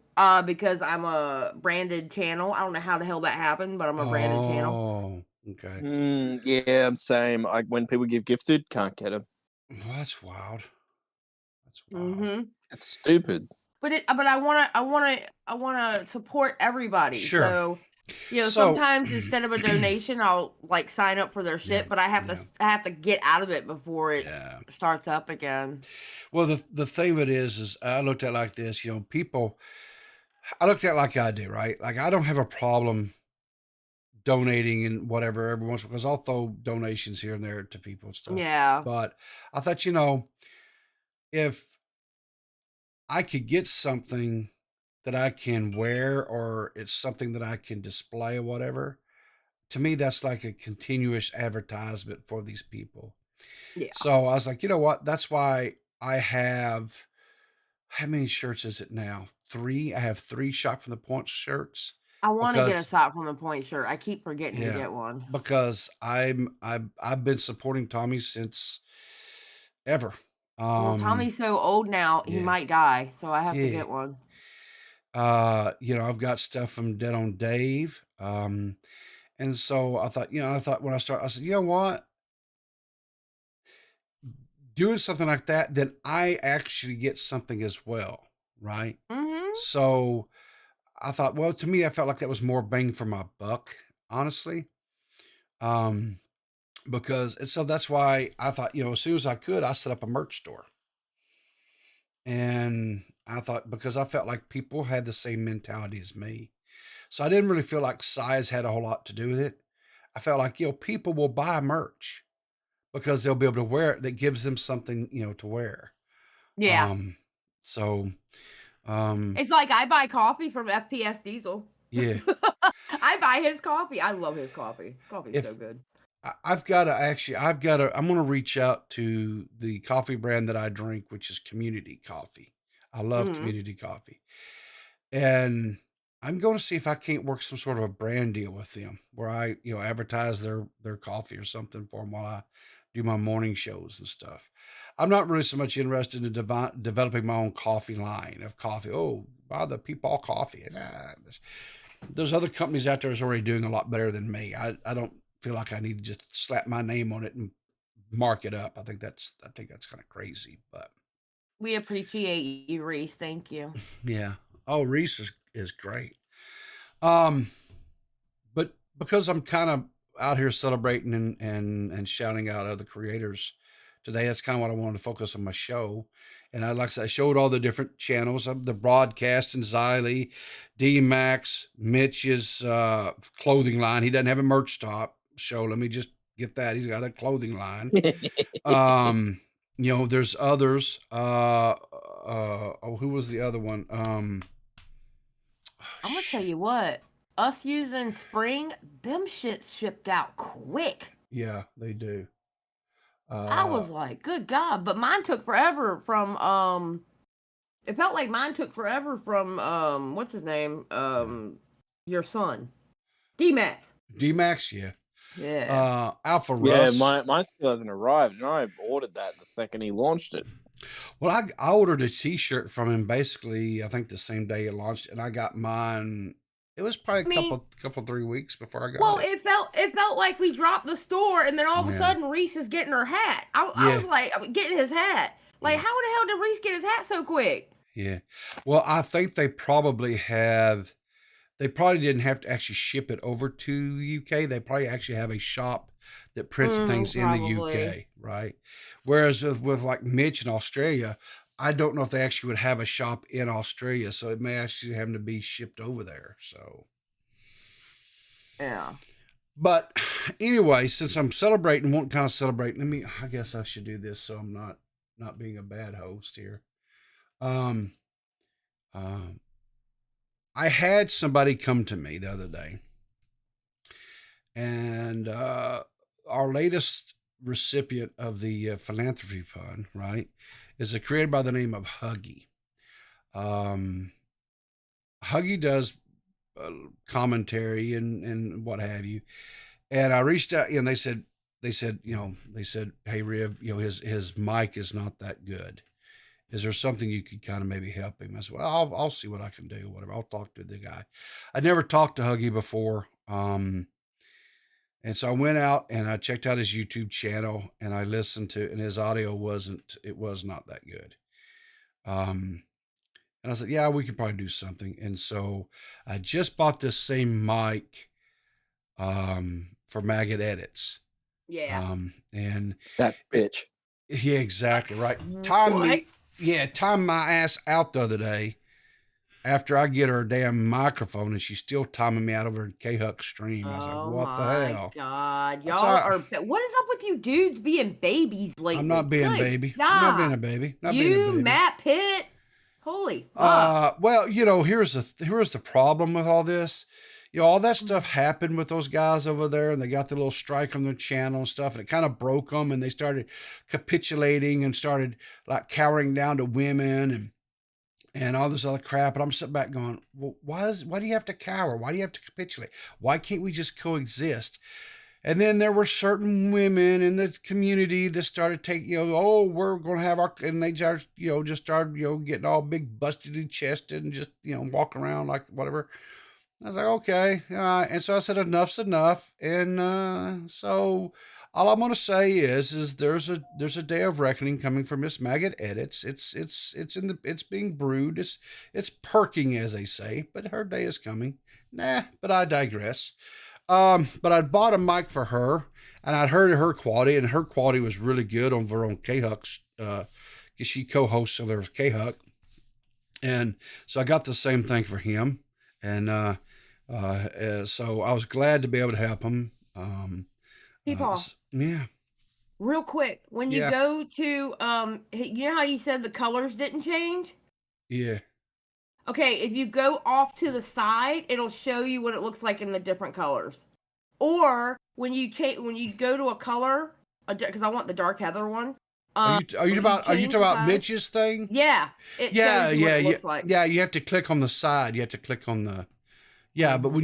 Speaker 3: Because I'm a branded channel. I don't know how the hell that happened, but I'm a branded channel.
Speaker 2: Oh, okay.
Speaker 4: Yeah, same. When people give gifted, can't get them.
Speaker 2: Well, that's wild.
Speaker 3: Mm-hmm.
Speaker 4: It's stupid.
Speaker 3: But I wanna support everybody.
Speaker 2: Sure.
Speaker 3: So, sometimes instead of a donation, I'll like sign up for their shit, but I have to get out of it before it starts up again.
Speaker 2: Well, the thing of it is I looked at it like this, people. I looked at it like I do, right? Like I don't have a problem donating and whatever every once in a while, because I'll throw donations here and there to people and stuff.
Speaker 3: Yeah.
Speaker 2: But I thought, if I could get something that I can wear, or it's something that I can display or whatever, to me, that's like a continuous advertisement for these people.
Speaker 3: Yeah.
Speaker 2: So I was like, you know what? That's why I have, how many shirts is it now? 3. I have 3 Shot from the Point shirts.
Speaker 3: I want to get a Shot from the Point shirt. I keep forgetting to get one.
Speaker 2: Because I've been supporting Tommy since ever.
Speaker 3: Well, Tommy's so old now, he might die, so I have to get one.
Speaker 2: I've got stuff from DeadOnDave. And so I thought, when I started, I said, you know what? Doing something like that, then I actually get something as well, right?
Speaker 3: Mm-hmm.
Speaker 2: So I thought, well, to me, I felt like that was more bang for my buck, honestly. So that's why I thought, as soon as I could, I set up a merch store. And I thought, because I felt like people had the same mentality as me. So I didn't really feel like size had a whole lot to do with it. I felt like, people will buy merch because they'll be able to wear it. That gives them something, to wear.
Speaker 3: Yeah.
Speaker 2: It's
Speaker 3: like I buy coffee from FPS Diesel.
Speaker 2: Yeah.
Speaker 3: I buy his coffee. I love his coffee. His coffee is so good. I'm
Speaker 2: going to reach out to the coffee brand that I drink, which is Community Coffee. I love Community Coffee. And I'm going to see if I can't work some sort of a brand deal with them where I, advertise their coffee or something for them while I do my morning shows and stuff. I'm not really so much interested in developing my own coffee line of coffee. Oh, buy the Peepaw coffee. There's other companies out there that's already doing a lot better than me. I don't feel like I need to just slap my name on it and mark it up. I think that's kind of crazy, but
Speaker 3: we appreciate you, Reese. Thank you.
Speaker 2: Yeah. Oh, Reese is great. But because I'm kind of out here celebrating and shouting out other creators today, that's kind of what I wanted to focus on my show. And like I said, I showed all the different channels of the broadcast and Xylee, D-Max, Mitch's clothing line. He doesn't have a merch shop show. Let me just get that. He's got a clothing line. There's others. Who was the other one? I'm
Speaker 3: gonna tell you what. Us using Spring, them shits shipped out quick.
Speaker 2: Yeah, they do.
Speaker 3: I was like, good God. But mine took forever from, it felt like mine took forever from, what's his name? Your son. D-Max.
Speaker 2: D-Max, yeah.
Speaker 3: Yeah.
Speaker 2: Alpha Russ.
Speaker 4: Yeah, mine still hasn't arrived, and I ordered that the second he launched it.
Speaker 2: Well, I ordered a t-shirt from him basically, I think the same day it launched, and I got mine. It was probably a couple 3 weeks before I got it.
Speaker 3: Well, it felt like we dropped the store, and then all of a sudden Reese is getting her hat. I was like, getting his hat. Like, how the hell did Reese get his hat so quick?
Speaker 2: Yeah. Well, I think they probably didn't have to actually ship it over to UK. They probably actually have a shop that prints things in the UK, right? Whereas with like Mitch in Australia, I don't know if they actually would have a shop in Australia, so it may actually have to be shipped over there. So,
Speaker 3: yeah.
Speaker 2: But anyway, since I'm celebrating, won't kind of celebrate. I guess I should do this so I'm not being a bad host here. I had somebody come to me the other day, and our latest recipient of the philanthropy fund, right, is a creator by the name of Huggy. Huggy does commentary and what have you. And I reached out, and they said, hey, Riv, his mic is not that good. Is there something you could kind of maybe help him? I said, well, I'll see what I can do, whatever. I'll talk to the guy. I'd never talked to Huggy before. And so I went out and I checked out his YouTube channel, and I listened to, and his audio was not that good. And I said, yeah, we could probably do something. And so I just bought this same mic, for Maggot Edits.
Speaker 3: Yeah.
Speaker 2: And
Speaker 4: that bitch.
Speaker 2: Yeah, exactly. Right. Time my ass out the other day. after I get her damn microphone and she's still timing me out over K-Huck's stream. I was like, what the hell?
Speaker 3: God. Y'all are... What is up with you dudes being babies lately?
Speaker 2: I'm not being baby.
Speaker 3: God.
Speaker 2: I'm not being a baby. Not being a baby.
Speaker 3: Matt Pitt. Holy fuck.
Speaker 2: Well, here's the problem with all this. All that stuff happened with those guys over there, and they got the little strike on their channel and stuff, and it kind of broke them, and they started capitulating and started like cowering down to women and all this other crap. And I'm sitting back going, well, why do you have to cower? Why do you have to capitulate? Why can't we just coexist? And then there were certain women in the community that started taking, we're going to have and they just started, getting all big busted chested and just, walking around like whatever. I was like, okay. And so I said, enough's enough. And so all I'm going to say is there's a day of reckoning coming for Miss Maggot Edits. It's being brewed. It's perking, as they say, but her day is coming. But I digress. But I bought a mic for her, and I'd heard her quality, and her quality was really good over on K-Huck's, because she co-hosts over with K-Huck. And so I got the same thing for him. And so I was glad to be able to help him.
Speaker 3: Hey, Paul.
Speaker 2: Yeah.
Speaker 3: Real quick, when you go to, you know how you said the colors didn't change?
Speaker 2: Yeah.
Speaker 3: Okay, if you go off to the side, it'll show you what it looks like in the different colors. Or when you go to a color, because I want the dark heather one.
Speaker 2: Are you talking about Mitch's thing?
Speaker 3: Yeah. It looks like.
Speaker 2: Yeah, you have to click on the side. You have to click on the. Yeah, but when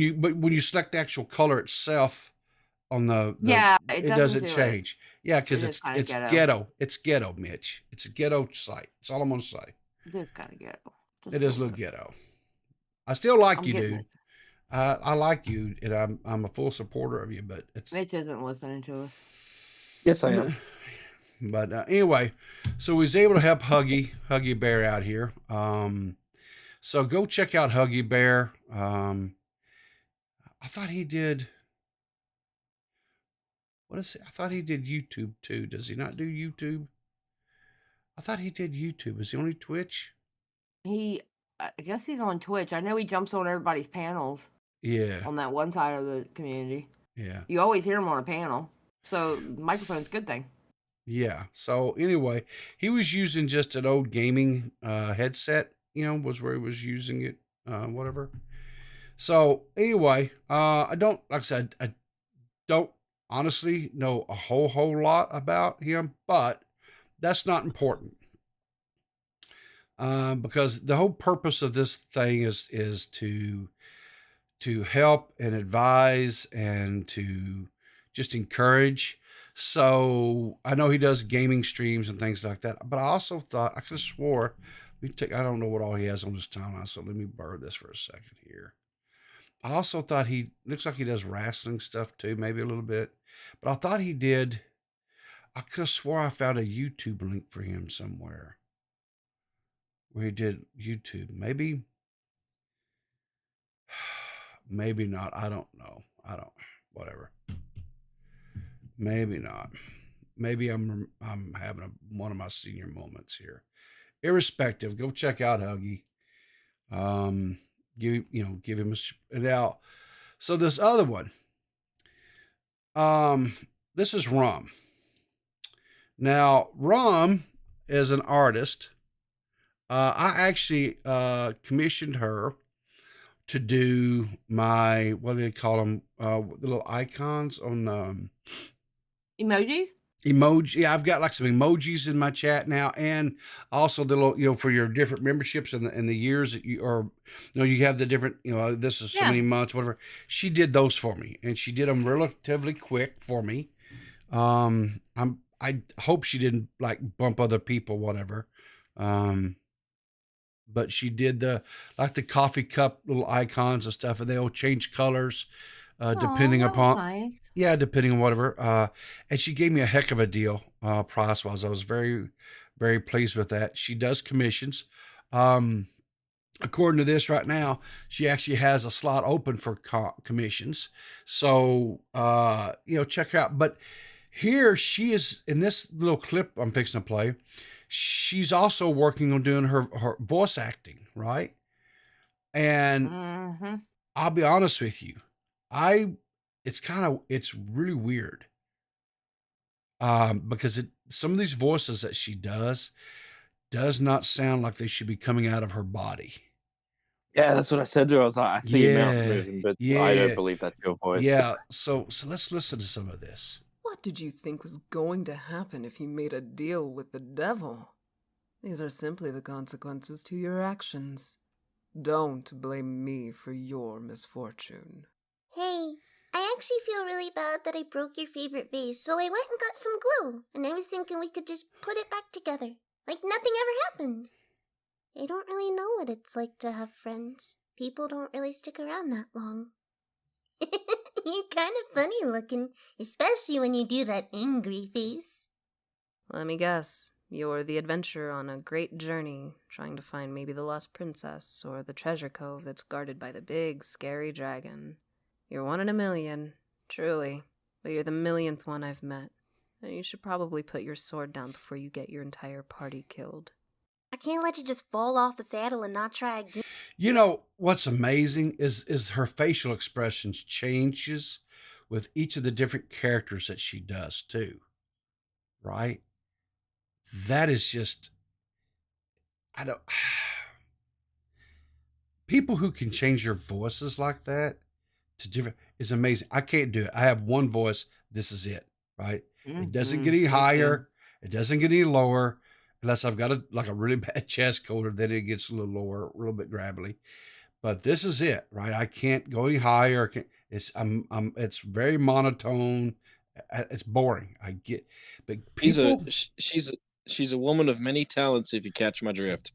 Speaker 2: you select the actual color itself on the it doesn't change. Yeah, because it's ghetto. It's ghetto, Mitch. It's a ghetto site. That's all I'm gonna say.
Speaker 3: It is kind of ghetto.
Speaker 2: It is a little ghetto. I still like you, dude. I like you, and I'm a full supporter of you, but
Speaker 3: Mitch isn't listening to us.
Speaker 4: Yes, I am.
Speaker 2: But anyway, so we was able to help Huggy Bear out here. So go check out Huggy Bear. I thought he did. What is it? I thought he did YouTube too. Does he not do YouTube? I thought he did YouTube. Is he only Twitch?
Speaker 3: I guess he's on Twitch. I know he jumps on everybody's panels.
Speaker 2: Yeah.
Speaker 3: On that one side of the community.
Speaker 2: Yeah.
Speaker 3: You always hear him on a panel. So microphone's a good thing.
Speaker 2: Yeah. So anyway, he was using just an old gaming headset, was where he was using it, whatever. So anyway, I don't honestly know a whole lot about him, but that's not important. Because the whole purpose of this thing is to help and advise and to just encourage. So I know he does gaming streams and things like that, but I also thought, I could have swore, I don't know what all he has on his timeline, so let me blur this for a second here. I also thought he looks like he does wrestling stuff too, maybe a little bit, but I thought he did. I could have swore I found a YouTube link for him somewhere where he did YouTube. Maybe not. I don't know. Whatever. Maybe not. Maybe I'm having one of my senior moments here. Irrespective, go check out Huggy. Give him a now. So this other one, this is Rum. Now Rum is an artist. I actually commissioned her to do my, what do they call them? The little icons on
Speaker 3: emojis.
Speaker 2: Emoji. Yeah, I've got like some emojis in my chat now, and also the little, for your different memberships and the years that you have the different, this is so many months, whatever. She did those for me, and she did them relatively quick for me. I hope she didn't like bump other people, whatever. But she did the coffee cup little icons and stuff, and they all change colors. Depending upon,
Speaker 3: nice.
Speaker 2: Yeah, depending on whatever. And she gave me a heck of a deal, price wise. I was very, very pleased with that. She does commissions. According to this right now, she actually has a slot open for commissions. So, check her out. But here she is in this little clip I'm fixing to play. She's also working on doing her voice acting, right? And I'll be honest with you, it's really weird. Because some of these voices that she does not sound like they should be coming out of her body.
Speaker 4: Yeah, that's what I said to her. I was like, I see your mouth moving, but I don't believe that's your voice.
Speaker 2: Yeah, so let's listen to some of this.
Speaker 5: What did you think was going to happen if you made a deal with the devil? These are simply the consequences to your actions. Don't blame me for your misfortune.
Speaker 6: Hey, I actually feel really bad that I broke your favorite vase, so I went and got some glue, and I was thinking we could just put it back together, like nothing ever happened. I don't really know what it's like to have friends. People don't really stick around that long. You're kind of funny looking, especially when you do that angry face.
Speaker 5: Let me guess. You're the adventurer on a great journey, trying to find maybe the lost princess or the treasure cove that's guarded by the big, scary dragon. You're 1 in a million, truly, but you're the millionth one I've met. And you should probably put your sword down before you get your entire party killed.
Speaker 6: I can't let you just fall off the saddle and not try again.
Speaker 2: You know, what's amazing is her facial expressions changes with each of the different characters that she does too. Right? That is just, people who can change their voices like that to different is amazing. I can't do it. I have one voice. This is it. Right? It doesn't get any higher. It doesn't get any lower. Unless I've got a really bad chest cold, then it gets a little lower, a little bit gravelly. But this is it, right? I can't go any higher. It's very monotone. It's boring. I get, but people,
Speaker 4: she's a woman of many talents. If you catch my drift,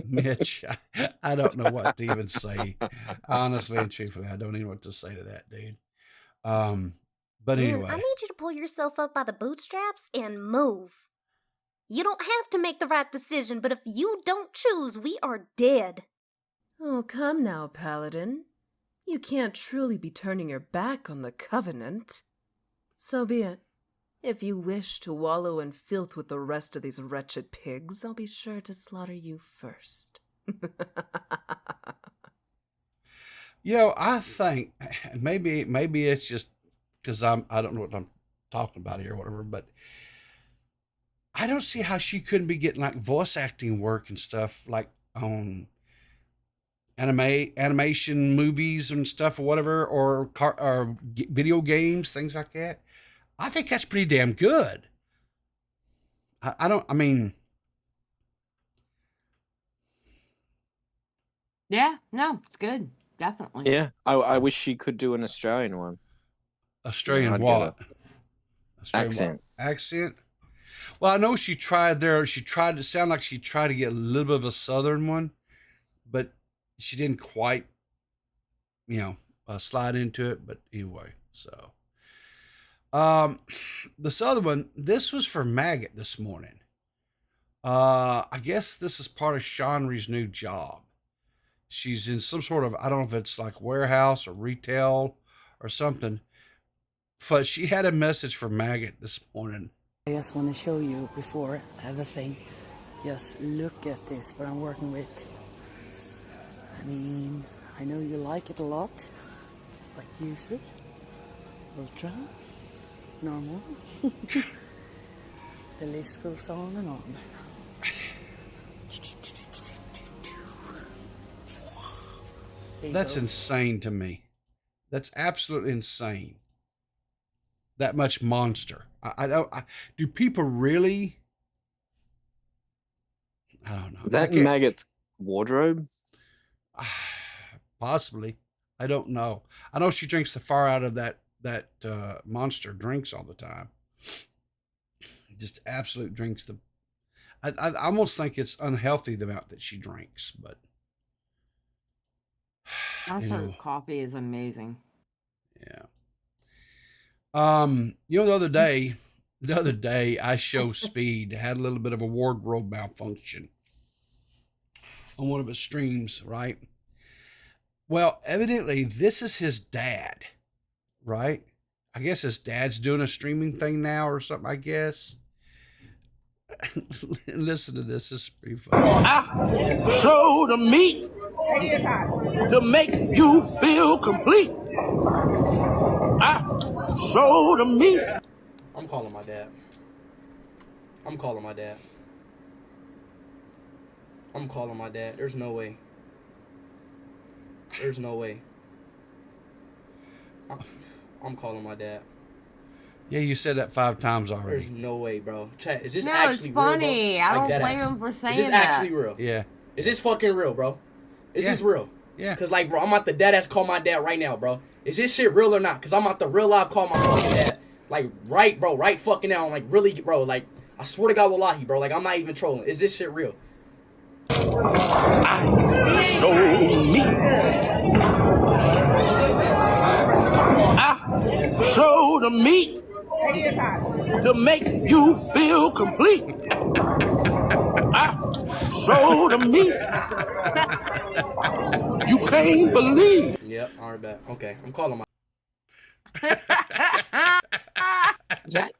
Speaker 2: Mitch, I don't know what to even say. Honestly and truthfully, I don't even know what to say to that, dude. But
Speaker 6: Man,
Speaker 2: anyway,
Speaker 6: I need you to pull yourself up by the bootstraps and move. You don't have to make the right decision, but if you don't choose, we are dead.
Speaker 5: Oh, come now, Paladin. You can't truly be turning your back on the Covenant. So be it. If you wish to wallow in filth with the rest of these wretched pigs, I'll be sure to slaughter you first.
Speaker 2: you know, I think maybe it's just because I don't know what I'm talking about here or whatever, but I don't see how she couldn't be getting like voice acting work and stuff like on animation movies and stuff or whatever, or video games, things like that. I think that's pretty damn good.
Speaker 3: Yeah, no, it's good. Definitely.
Speaker 4: yeah, I wish she could do an Australian one.
Speaker 2: Australian what?
Speaker 4: Accent.
Speaker 2: Accent? Well, I know she tried there. She tried to sound like she tried to get a little bit of a southern one, but she didn't quite, slide into it. But anyway, so this other one, this was for Maggot this morning. I guess this is part of Shanri's new job. She's in some sort of, I don't know if it's like warehouse or retail or something, but she had a message for Maggot this morning.
Speaker 7: I just want to show you before everything. Just look at this, what I'm working with. I mean, I know you like it a lot, but use it. Ultra, normal. The list goes on and on.
Speaker 2: That's insane to me. That's absolutely insane. That much monster. Do people really? I don't know.
Speaker 4: Is that Maggot's wardrobe?
Speaker 2: Possibly. I don't know. I know she drinks the far out of that monster drinks all the time. Just absolute drinks the. I almost think it's unhealthy the amount that she drinks, but.
Speaker 3: Monster coffee is amazing.
Speaker 2: Yeah. The other day I show Speed had a little bit of a wardrobe malfunction on one of his streams, right? Well, evidently this is his dad, right? I guess his dad's doing a streaming thing now or something, I guess. Listen to this. This is pretty funny.
Speaker 8: I show the meat to make you feel complete. I show the meat.
Speaker 9: I'm calling my dad. I'm calling my dad. I'm calling my dad. There's no way. There's no way. I'm calling my dad.
Speaker 2: Yeah, you said that 5 times already.
Speaker 9: There's no way, bro. Chat, is this
Speaker 3: No,
Speaker 9: actually
Speaker 3: it's funny.
Speaker 9: real, bro?
Speaker 3: I don't
Speaker 9: Like,
Speaker 3: blame
Speaker 9: deadass.
Speaker 3: him for saying
Speaker 9: Is this
Speaker 3: that.
Speaker 9: actually real?
Speaker 2: Yeah.
Speaker 9: Is this fucking real, bro? Is
Speaker 2: Yeah.
Speaker 9: this real?
Speaker 2: Yeah.
Speaker 9: Cause like, bro, I'm about to deadass call my dad right now, bro. Is this shit real or not? Cause I'm about to real live call my fucking dad. Like, right, bro, right fucking now. I'm like, really, bro, like, I swear to God, wallahi, bro. Like, I'm not even trolling. Is this shit real?
Speaker 8: I show me. I show the meat to make you feel complete. I show the meat. You can't believe.
Speaker 9: Yep, alright, back. Okay, I'm calling my.
Speaker 4: Is that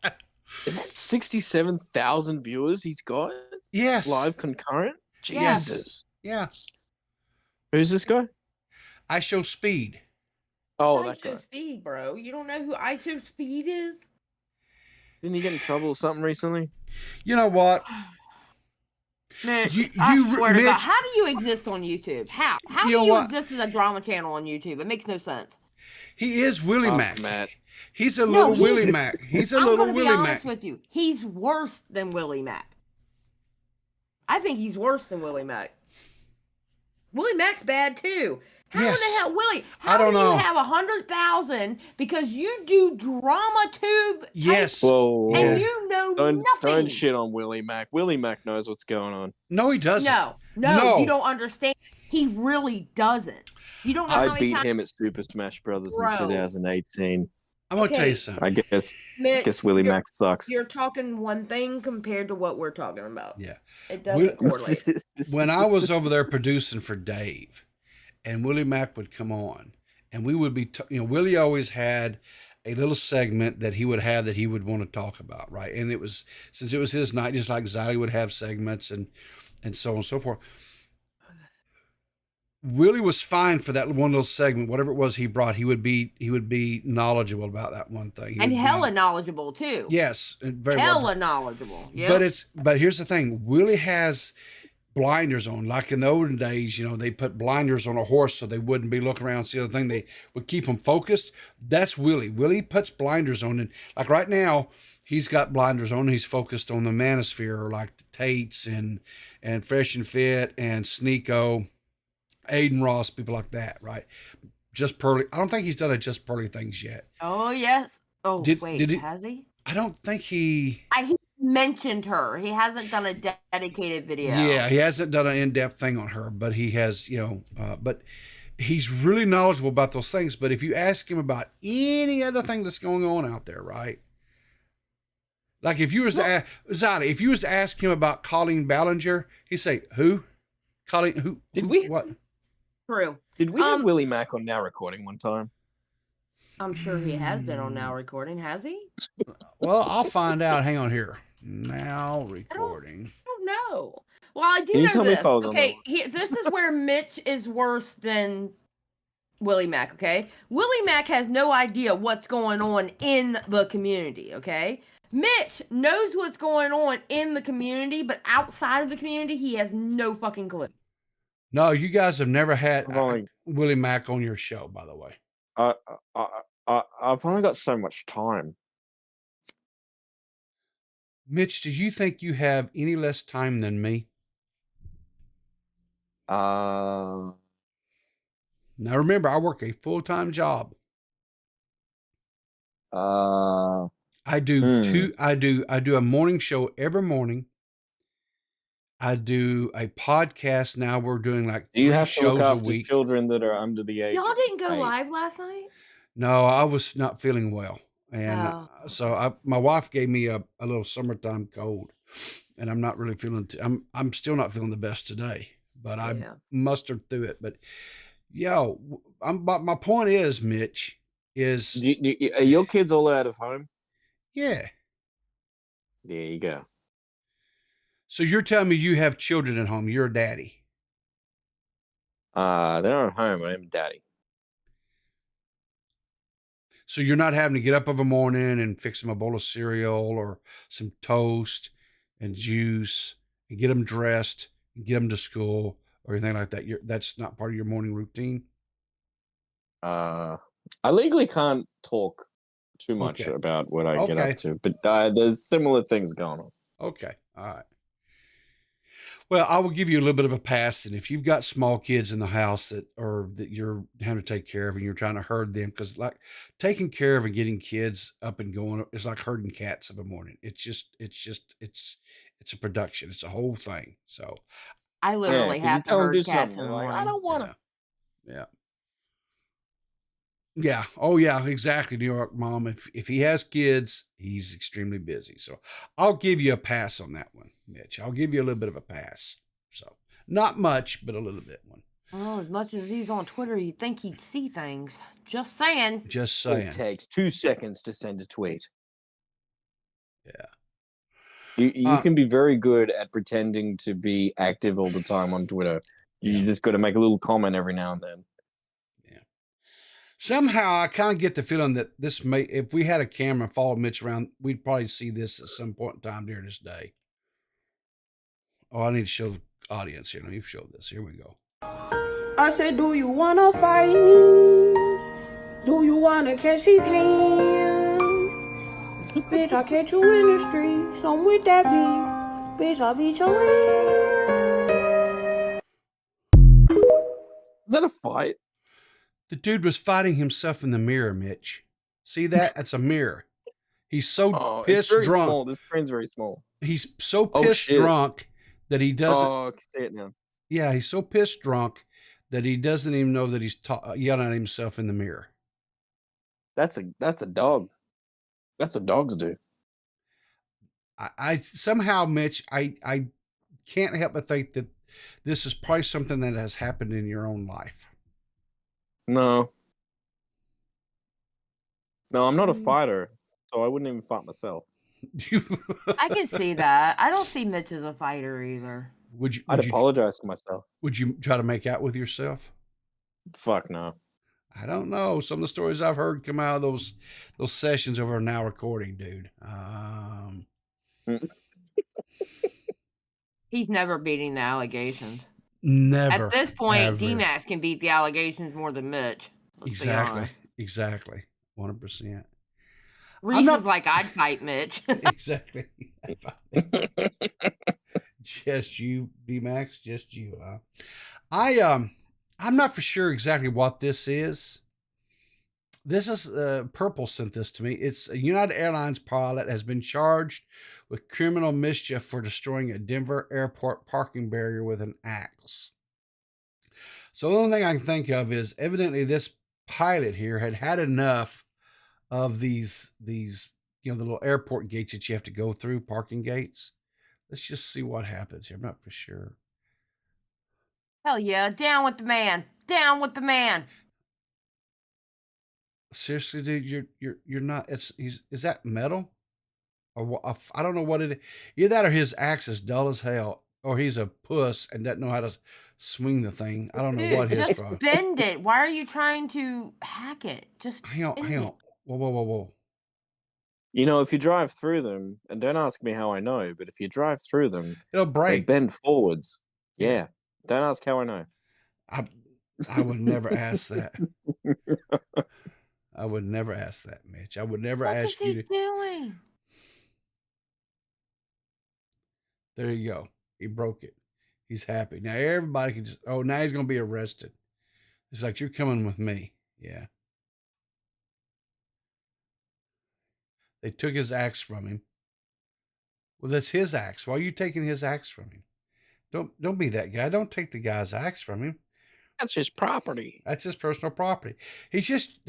Speaker 4: 67,000 viewers he's got?
Speaker 2: Yes.
Speaker 4: Live concurrent?
Speaker 3: Yes.
Speaker 4: Jesus.
Speaker 2: Yeah.
Speaker 4: Who's this guy?
Speaker 2: I show speed.
Speaker 4: Oh,
Speaker 3: I
Speaker 4: that
Speaker 3: Show
Speaker 4: guy.
Speaker 3: Speed, bro. You don't know who I Show Speed is?
Speaker 4: Didn't he get in trouble or something recently?
Speaker 2: You know what?
Speaker 3: Man,
Speaker 2: You-
Speaker 3: I
Speaker 2: you-
Speaker 3: swear to God,
Speaker 2: Mitch-
Speaker 3: how do you exist on YouTube? How
Speaker 2: You
Speaker 3: do
Speaker 2: know
Speaker 3: you
Speaker 2: what?
Speaker 3: exist as a drama channel on YouTube? It makes no sense.
Speaker 2: He is Willie
Speaker 4: Ask
Speaker 2: Mac.
Speaker 4: Matt.
Speaker 2: He's a
Speaker 3: No,
Speaker 2: little
Speaker 3: he's-
Speaker 2: Willie Mac. He's a
Speaker 3: I'm
Speaker 2: little
Speaker 3: gonna be
Speaker 2: Willie
Speaker 3: honest
Speaker 2: Mac.
Speaker 3: with you. He's worse than Willie Mac. I think he's worse than Willie Mac. Willie Mac's bad too. How
Speaker 2: Yes.
Speaker 3: in the hell, Willie?
Speaker 2: I
Speaker 3: How
Speaker 2: don't
Speaker 3: do you
Speaker 2: know.
Speaker 3: have 100,000 because you do drama tube? type-
Speaker 2: Yes.
Speaker 4: Whoa,
Speaker 3: and
Speaker 2: Yeah.
Speaker 3: you know
Speaker 4: don't
Speaker 3: nothing.
Speaker 4: shit on Willie Mac. Willie Mac knows what's going on.
Speaker 2: No, he doesn't.
Speaker 3: No,
Speaker 2: No.
Speaker 3: you don't understand. He really doesn't. You don't know how
Speaker 4: I
Speaker 3: many
Speaker 4: beat
Speaker 3: times.
Speaker 4: him at Super Smash Brothers
Speaker 3: Bro.
Speaker 4: in 2018.
Speaker 2: I'm going to tell
Speaker 3: Okay.
Speaker 2: you something.
Speaker 4: I guess Willie
Speaker 3: you're-
Speaker 4: Mac sucks.
Speaker 3: You're talking one thing compared to what we're talking about.
Speaker 2: Yeah.
Speaker 3: It doesn't correlate.
Speaker 2: When I was over there producing for Dave, and Willie Mac would come on, and we would be, Willie always had a little segment that he would have that he would want to talk about, right? And it was, since it was his night, just like Xylee would have segments and so on and so forth. Willie was fine for that one little segment, whatever it was he brought. He would be knowledgeable about that one thing. He
Speaker 3: And
Speaker 2: would be-
Speaker 3: hella knowledgeable too.
Speaker 2: yes, very well.
Speaker 3: Hella knowledgeable. Yeah.
Speaker 2: But here's the thing: Willie has blinders on. Like in the olden days, they put blinders on a horse so they wouldn't be looking around and see the thing. They would keep them focused. That's Willie. Willie puts blinders on, and like right now, he's got blinders on. He's focused on the Manosphere, like the Tates and Fresh and Fit and Sneeko, Aiden Ross, people like that, right? Just Pearly. I don't think he's done a Just Pearly things yet.
Speaker 3: Oh yes. Oh
Speaker 2: Did he-
Speaker 3: has he?
Speaker 2: I don't think he.
Speaker 3: He mentioned her. He hasn't done a dedicated video.
Speaker 2: Yeah, he hasn't done an in-depth thing on her, but he has, but he's really knowledgeable about those things. But if you ask him about any other thing that's going on out there, right? Like if you was to ask, Zali, if you was to ask him about Colleen Ballinger, he'd say, "Who? Colleen? Who?
Speaker 4: Did we-
Speaker 2: What?
Speaker 3: True.
Speaker 4: Did we have Willie Mac on Now Recording one time?
Speaker 3: I'm sure he has been on Now Recording, has he?
Speaker 2: Well, I'll find out. Hang on here. Now recording.
Speaker 3: I don't know. Well, I do
Speaker 4: Can you
Speaker 3: know
Speaker 4: tell me
Speaker 3: this.
Speaker 4: if I was on
Speaker 3: Okay, this is where Mitch is worse than Willie Mac, okay? Willie Mac has no idea what's going on in the community, okay? Mitch knows what's going on in the community, but outside of the community, he has no fucking clue.
Speaker 2: No, you guys have never had
Speaker 4: I've only,
Speaker 2: Willie Mac on your show, by the way.
Speaker 4: I've only got so much time.
Speaker 2: Mitch, do you think you have any less time than me?
Speaker 4: Uh,
Speaker 2: Now remember, I work a full-time job. I do I do a morning show every morning. I do a podcast now. We're doing like
Speaker 4: do you
Speaker 2: 3
Speaker 4: have to
Speaker 2: shows
Speaker 4: look
Speaker 2: a
Speaker 4: after
Speaker 2: week.
Speaker 4: children that are under the age?
Speaker 3: Y'all
Speaker 4: of
Speaker 3: didn't go
Speaker 4: 8?
Speaker 3: live last night?
Speaker 2: No, I was not feeling well. And
Speaker 3: Oh.
Speaker 2: so my wife gave me a little summertime cold, and I'm not really feeling, I'm still not feeling the best today, but I
Speaker 3: Yeah.
Speaker 2: mustered through it. But but my point is, Mitch, is
Speaker 4: Are your kids all out of home?
Speaker 2: yeah.
Speaker 4: There you go.
Speaker 2: So you're telling me you have children at home. You're a daddy.
Speaker 4: They're not at home. I'm daddy.
Speaker 2: So you're not having to get up of a morning and fix them a bowl of cereal or some toast and juice and get them dressed and get them to school or anything like that. That's not part of your morning routine.
Speaker 4: I legally can't talk too much about what I get up to, but there's similar things going on.
Speaker 2: Okay. All right. Well, I will give you a little bit of a pass. And if you've got small kids in the house that you're having to take care of and you're trying to herd them, because like taking care of and getting kids up and going is like herding cats in the morning. It's a production. It's a whole thing. So
Speaker 3: I literally have to herd cats in the morning.
Speaker 4: I don't want to.
Speaker 2: Yeah. Yeah. Oh yeah, exactly. New York mom. If he has kids, he's extremely busy. So I'll give you a pass on that one, Mitch. I'll give you a little bit of a pass. So not much, but a little bit one.
Speaker 3: Well, as much as he's on Twitter, you'd think he'd see things. Just saying.
Speaker 2: Just saying.
Speaker 4: It takes 2 seconds to send a tweet.
Speaker 2: Yeah.
Speaker 4: You can be very good at pretending to be active all the time on Twitter. You just got to make a little comment every now and then.
Speaker 2: Somehow I kind of get the feeling that if we had a camera and followed Mitch around, we'd probably see this at some point in time during this day. Oh, I need to show the audience here. Let me show this. Here we go.
Speaker 10: I said, do you want to fight me? Do you want to catch these hands? Bitch, I'll catch you in the streets. I'm with that beef. Bitch, I'll beat your ass.
Speaker 4: Is that a fight?
Speaker 2: The dude was fighting himself in the mirror, Mitch. See that? That's a mirror. He's so pissed drunk.
Speaker 4: Small. This screen's very small.
Speaker 2: He's so pissed drunk that he doesn't.
Speaker 4: Oh, I can see it now.
Speaker 2: Yeah, he's so pissed drunk that he doesn't even know that he's yelling at himself in the mirror.
Speaker 4: That's a dog. That's what dogs do.
Speaker 2: I somehow, Mitch, I can't help but think that this is probably something that has happened in your own life.
Speaker 4: No, I'm not a fighter, so I wouldn't even fight myself.
Speaker 3: I can see that. I don't see Mitch as a fighter either.
Speaker 4: I'd apologize to myself.
Speaker 2: Would you try to make out with yourself?
Speaker 4: Fuck no.
Speaker 2: I don't know. Some of the stories I've heard come out of those sessions over now recording, dude.
Speaker 3: He's never beating the allegations.
Speaker 2: Never.
Speaker 3: At this point,
Speaker 2: ever.
Speaker 3: D-Max can beat the allegations more than Mitch.
Speaker 2: Exactly. 100%.
Speaker 3: Reese is like, I'd fight Mitch.
Speaker 2: Exactly. Just you, D-Max, just you. I'm not for sure exactly what this is. This is Purple sent this to me. It's a United Airlines pilot has been charged with criminal mischief for destroying a Denver airport parking barrier with an axe. So the only thing I can think of is evidently this pilot here had enough of these the little airport gates that you have to go through, parking gates. Let's just see what happens here. I'm not for sure.
Speaker 3: Hell yeah, down with the man. Down with the man.
Speaker 2: Seriously, dude, you're not. Is that metal? Or I don't know what it is. Either that or his axe is dull as hell, or he's a puss and doesn't know how to swing the thing. I don't know what his
Speaker 3: just
Speaker 2: from.
Speaker 3: Bend it. Why are you trying to hack it? Just
Speaker 2: hang on. Whoa.
Speaker 4: If you drive through them, and don't ask me how I know, but if you drive through them,
Speaker 2: it'll break.
Speaker 4: They bend forwards. Yeah. Don't ask how I know.
Speaker 2: I would never ask that. I would never ask that, Mitch. I would never ask you to.
Speaker 3: What is he doing?
Speaker 2: There you go. He broke it. He's happy. Now everybody can just, now he's going to be arrested. It's like, you're coming with me. Yeah. They took his axe from him. Well, that's his axe. Why are you taking his axe from him? Don't be that guy. Don't take the guy's axe from him.
Speaker 4: That's his property.
Speaker 2: That's his personal property. He just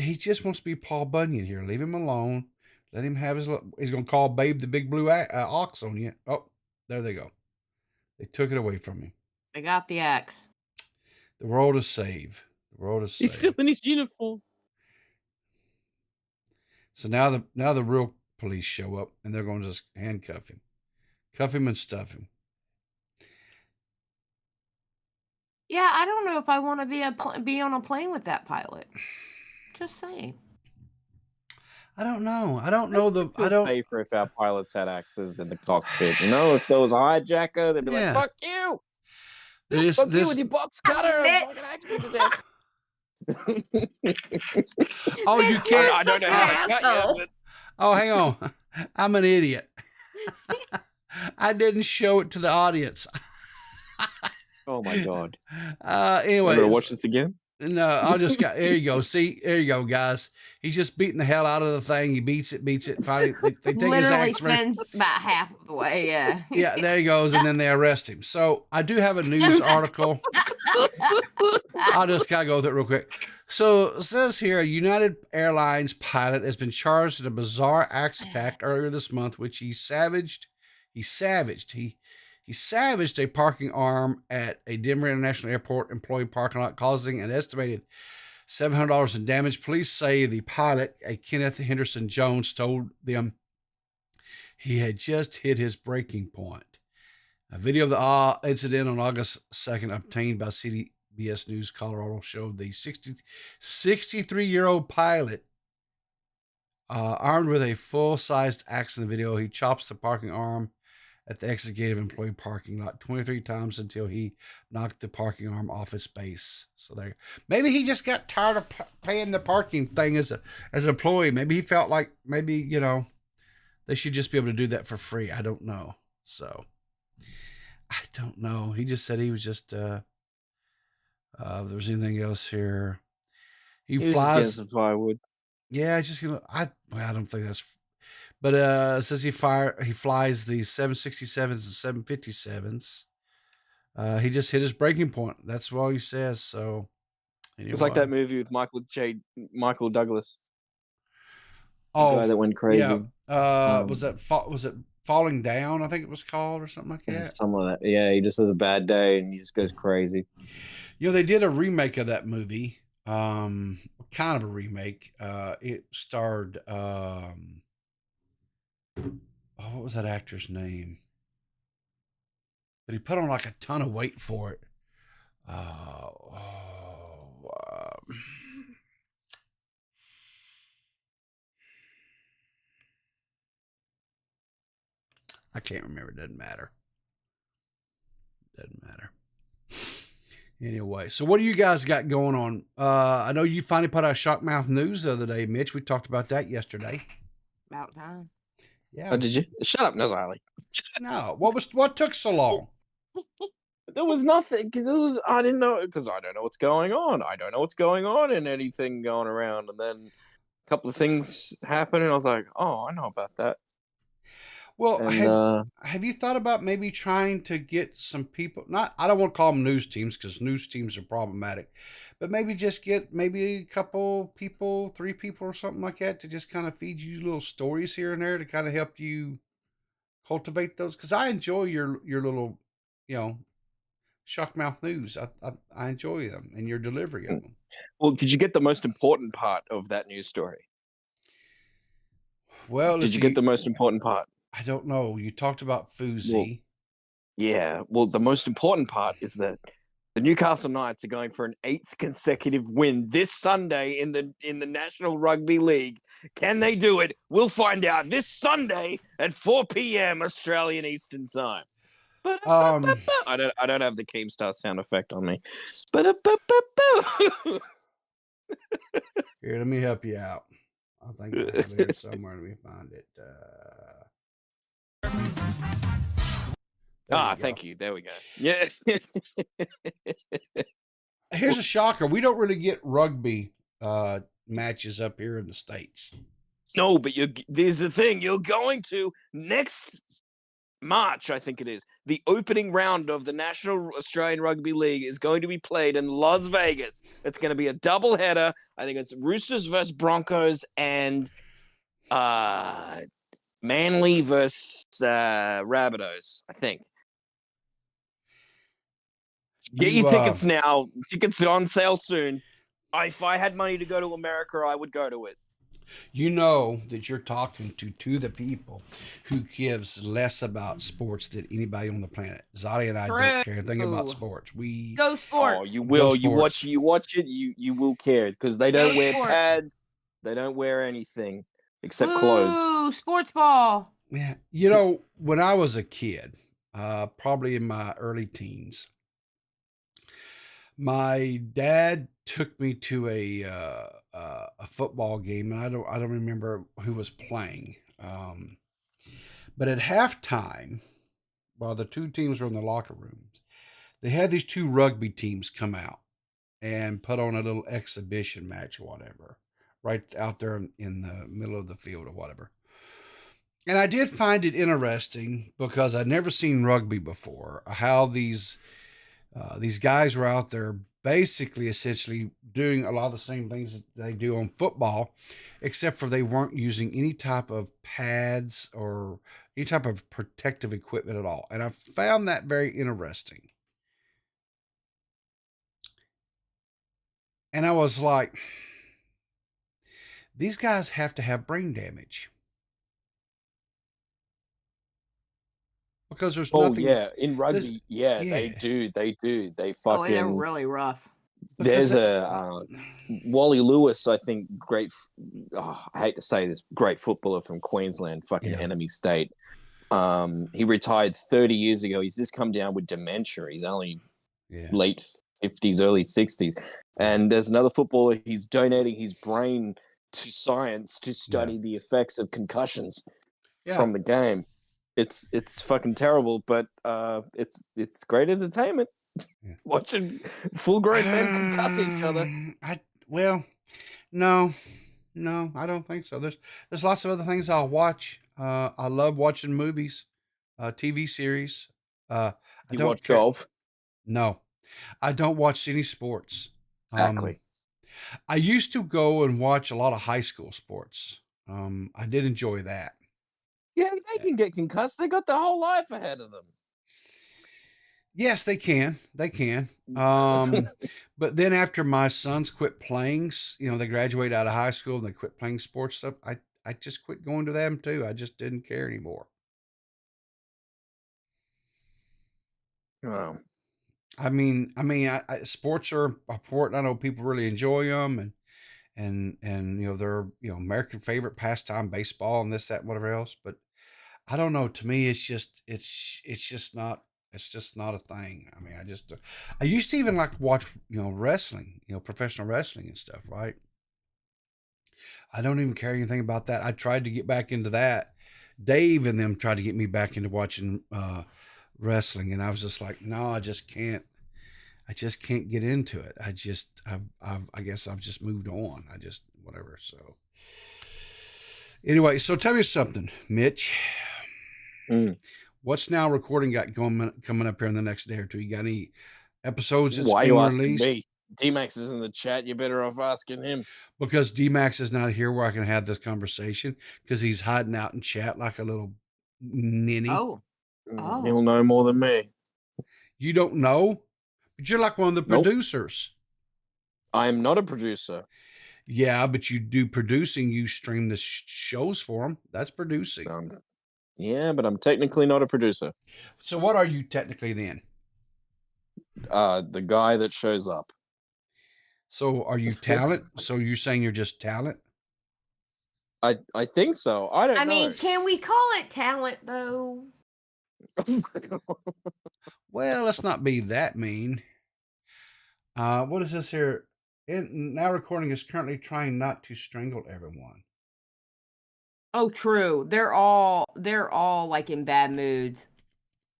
Speaker 2: wants to be Paul Bunyan here. Leave him alone. Let him have his. He's going to call Babe the big blue ox on you. Oh, there they go. They took it away from him.
Speaker 3: They got the axe.
Speaker 2: The world is saved. The world is saved.
Speaker 4: He's still in his uniform.
Speaker 2: So now the real police show up and they're going to just handcuff him, cuff him and stuff him.
Speaker 3: Yeah, I don't know if I want to be on a plane with that pilot. Just saying.
Speaker 2: I don't know. I don't know the. I don't.
Speaker 4: Safer if our pilots had access in the cockpit. You know, if there was a hijacker, they'd be like, "Fuck you! Fuck you with your box cutter! I'm fucking actually to death."
Speaker 2: Oh, you can't.
Speaker 4: I don't know how to cut you. But...
Speaker 2: Oh, hang on. I'm an idiot. I didn't show it to the audience.
Speaker 4: Oh my god.
Speaker 2: Anyway,
Speaker 4: I'm gonna watch this again.
Speaker 2: No, I'll just got. There you go. See, there you go, guys. He's just beating the hell out of the thing. He beats it. Finally, they take his axe.
Speaker 3: Spends about half of the way. Yeah.
Speaker 2: Yeah, there he goes, and then they arrest him. So I do have a news article. I'll just gotta go with it real quick. So it says here, a United Airlines pilot has been charged in a bizarre axe attack earlier this month, which he savaged a parking arm at a Denver International Airport employee parking lot, causing an estimated $700 in damage. Police say the pilot, a Kenneth Henderson Jones, told them he had just hit his breaking point. A video of the incident on August 2nd, obtained by CBS News Colorado, showed the 63-year-old pilot armed with a full-sized axe. In the video, he chops the parking arm at the exit gate of employee parking lot 23 times until he knocked the parking arm off its base. So there, maybe he just got tired of paying the parking thing as an employee. Maybe he felt like maybe they should just be able to do that for free. I don't know. So I don't know. He just said he was just. If there's anything else here, he flies
Speaker 4: some firewood.
Speaker 2: Yeah, it's just gonna. I don't think that's. But it says he flies the 767s and 757s. He just hit his breaking point. That's all he says. So anyway.
Speaker 4: It's like that movie with Michael Douglas.
Speaker 2: Oh,
Speaker 4: the guy that went crazy.
Speaker 2: Yeah. Was it Falling Down? I think it was called, or something like that.
Speaker 4: Yeah, something like that. Yeah, he just has a bad day and he just goes crazy.
Speaker 2: They did a remake of that movie. Kind of a remake. It starred. What was that actor's name? But he put on like a ton of weight for it. I can't remember. Doesn't matter. Anyway, so what do you guys got going on? I know you finally put out Shockmouth News the other day, Mitch. We talked about that yesterday.
Speaker 3: About time.
Speaker 2: Yeah.
Speaker 4: Oh, did you? Shut up, Nazali.
Speaker 2: No. What took so long?
Speaker 4: There was nothing because I didn't know because I don't know what's going on. I don't know what's going on in anything going around, and then a couple of things happened, and I was like, "Oh, I know about that."
Speaker 2: Well, have you thought about maybe trying to get some people? I don't want to call them news teams because news teams are problematic, but maybe just get maybe a couple people, 3 people or something like that to just kind of feed you little stories here and there to kind of help you cultivate those. Because I enjoy your little, Shockmouth News. I enjoy them and your delivery of them.
Speaker 4: Well, did you get the most important part of that news story?
Speaker 2: Well,
Speaker 4: did you get the most important part?
Speaker 2: I don't know. You talked about Fousey.
Speaker 4: Well, yeah. Well, the most important part is that the Newcastle Knights are going for an 8th consecutive win this Sunday in the National Rugby League. Can they do it? We'll find out this Sunday at 4 p.m. Australian Eastern Time. I don't have the Keemstar sound effect on me.
Speaker 2: Here, let me help you out. I think I have it here somewhere. Let me find it.
Speaker 4: Thank you. There we go. Yeah.
Speaker 2: Here's a shocker. We don't really get rugby matches up here in the States.
Speaker 4: No, but there's the thing. You're going to next March, I think it is. The opening round of the National Australian Rugby League is going to be played in Las Vegas. It's going to be a doubleheader. I think it's Roosters versus Broncos and Manly versus Rabbitohs, I think. Get your tickets now. Tickets are on sale soon. If I had money to go to America, I would go to it.
Speaker 2: You know that you're talking to the people who gives less about sports than anybody on the planet. Zali and I don't care anything about sports. We
Speaker 3: go sports.
Speaker 4: Oh, you will. You watch it. You will care because they don't wear pads. They don't wear anything except clothes.
Speaker 3: Ooh, sports ball.
Speaker 2: Yeah, you know, when I was a kid, probably in my early teens, my dad took me to a football game, and I don't remember who was playing. But at halftime, while the two teams were in the locker rooms, they had these two rugby teams come out and put on a little exhibition match or whatever, right out there in the middle of the field or whatever. And I did find it interesting because I'd never seen rugby before. How these guys were out there basically essentially doing a lot of the same things that they do on football, except for they weren't using any type of pads or any type of protective equipment at all. And I found that very interesting. And I was like, these guys have to have brain damage. Because there's nothing.
Speaker 4: Oh yeah, in rugby, they do. They fucking.
Speaker 3: Oh, they're really rough.
Speaker 4: There's Wally Lewis, I think, great. I hate to say this, great footballer from Queensland, fucking enemy state. He retired 30 years ago. He's just come down with dementia. He's only late 50s, early 60s. And there's another footballer. He's donating his brain to science to study the effects of concussions from the game. It's fucking terrible, but it's great entertainment. Watching full-grown men concuss each other.
Speaker 2: No, I don't think so. There's lots of other things I'll watch. I love watching movies, TV series.
Speaker 4: You don't watch golf?
Speaker 2: No, I don't watch any sports.
Speaker 4: Exactly.
Speaker 2: I used to go and watch a lot of high school sports. I did enjoy that.
Speaker 4: Yeah, they can get concussed. They got their whole life ahead of them.
Speaker 2: Yes, they can. They can. But then after my sons quit playing, they graduate out of high school and they quit playing sports stuff. I just quit going to them too. I just didn't care anymore.
Speaker 4: Wow.
Speaker 2: I mean, sports are important. I know people really enjoy them, and they're American favorite pastime, baseball, and this, that, and whatever else. But I don't know. To me, it's just not. It's just not a thing. I mean, I used to even like watch wrestling, professional wrestling and stuff. Right. I don't even care anything about that. I tried to get back into that. Dave and them tried to get me back into watching wrestling, and I was just like, no, I just can't get into it. I guess I've just moved on. Whatever. So anyway, so tell me something, Mitch. What's now recording got coming up here in the next day or two? You got any episodes that's been released? Why are you asking me?
Speaker 4: D-Max is in the chat. You're better off asking him.
Speaker 2: Because D-Max is not here where I can have this conversation because he's hiding out in chat like a little ninny.
Speaker 3: Oh.
Speaker 4: He'll know more than me.
Speaker 2: You don't know? But you're like one of the producers.
Speaker 4: I am not a producer.
Speaker 2: Yeah, but you do producing. You stream the shows for them. That's producing.
Speaker 4: Yeah, but I'm technically not a producer.
Speaker 2: So what are you technically then?
Speaker 4: The guy that shows up.
Speaker 2: So are you talent? So you're saying you're just talent?
Speaker 4: I think so. I don't know.
Speaker 3: I mean, can we call it talent though?
Speaker 2: Well, let's not be that mean. What is this here? Now recording is currently trying not to strangle everyone.
Speaker 3: Oh, true. They're all like in bad moods.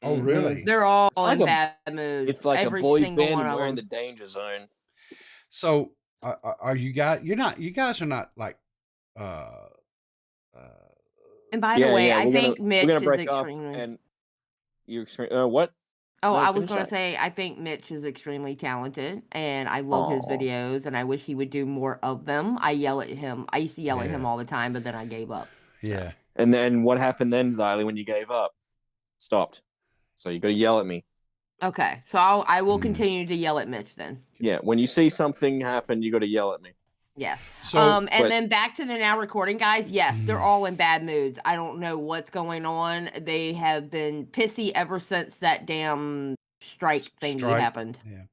Speaker 2: Oh, really?
Speaker 3: They're all in bad moods.
Speaker 4: It's like a boy band wearing the danger zone.
Speaker 2: So, are you guys? You guys are not like.
Speaker 3: And by the way, I think Mitch is extremely.
Speaker 4: And you what?
Speaker 3: Oh, I was going to say, I think Mitch is extremely talented, and I love his videos, and I wish he would do more of them. I yell at him. I used to yell at him all the time, but then I gave up.
Speaker 2: Yeah.
Speaker 4: And then what happened then, Xylee, when you gave up? Stopped. So you got to yell at me.
Speaker 3: Okay, so I will continue to yell at Mitch then.
Speaker 4: Yeah, when you see something happen, you got to yell at me.
Speaker 3: Yes.
Speaker 2: So,
Speaker 3: and then back to the now recording guys. Yes, they're all in bad moods. I don't know what's going on. They have been pissy ever since that damn strike thingy happened.
Speaker 2: Yeah.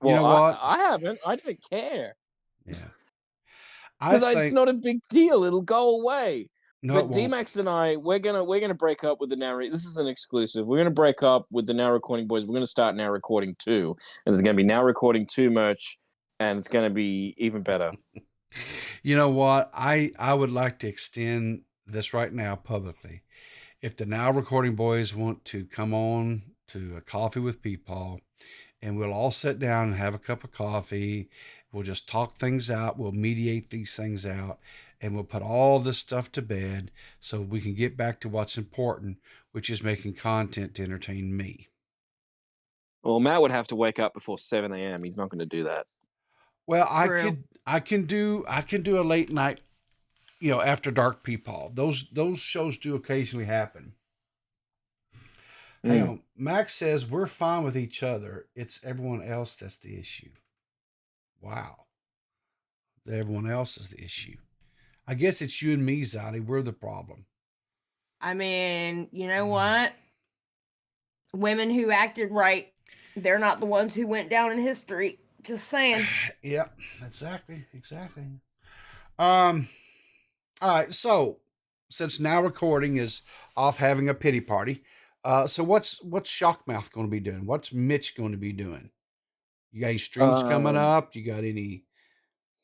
Speaker 4: Well,
Speaker 2: You know what?
Speaker 4: I haven't. I don't care.
Speaker 2: Yeah.
Speaker 4: Because it's not a big deal. It'll go away.
Speaker 2: No,
Speaker 4: but
Speaker 2: it won't.
Speaker 4: D-Max and I, we're gonna break up with the now. This is an exclusive. We're gonna break up with the Now Recording boys. We're gonna start Now Recording 2, and there's gonna be Now Recording 2 merch, and it's gonna be even better.
Speaker 2: You know what? I would like to extend this right now publicly. If the Now Recording boys want to come on to a coffee with Peepaw, and we'll all sit down and have a cup of coffee. We'll just talk things out. We'll mediate these things out, and we'll put all this stuff to bed so we can get back to what's important, which is making content to entertain me.
Speaker 4: Well, Matt would have to wake up before 7 a.m. He's not going to do that.
Speaker 2: Well, I can do a late night, after dark Peepaw. Those shows do occasionally happen. Hang on. Max says we're fine with each other. It's everyone else that's the issue. Wow. Everyone else is the issue. I guess it's you and me, Zali. We're the problem.
Speaker 3: I mean, you know what? Women who acted right, they're not the ones who went down in history. Just saying.
Speaker 2: Yep, exactly. All right, so since Now Recording is off having a pity party, so what's Shockmouth going to be doing? What's Mitch going to be doing? You got any streams coming up? You got any?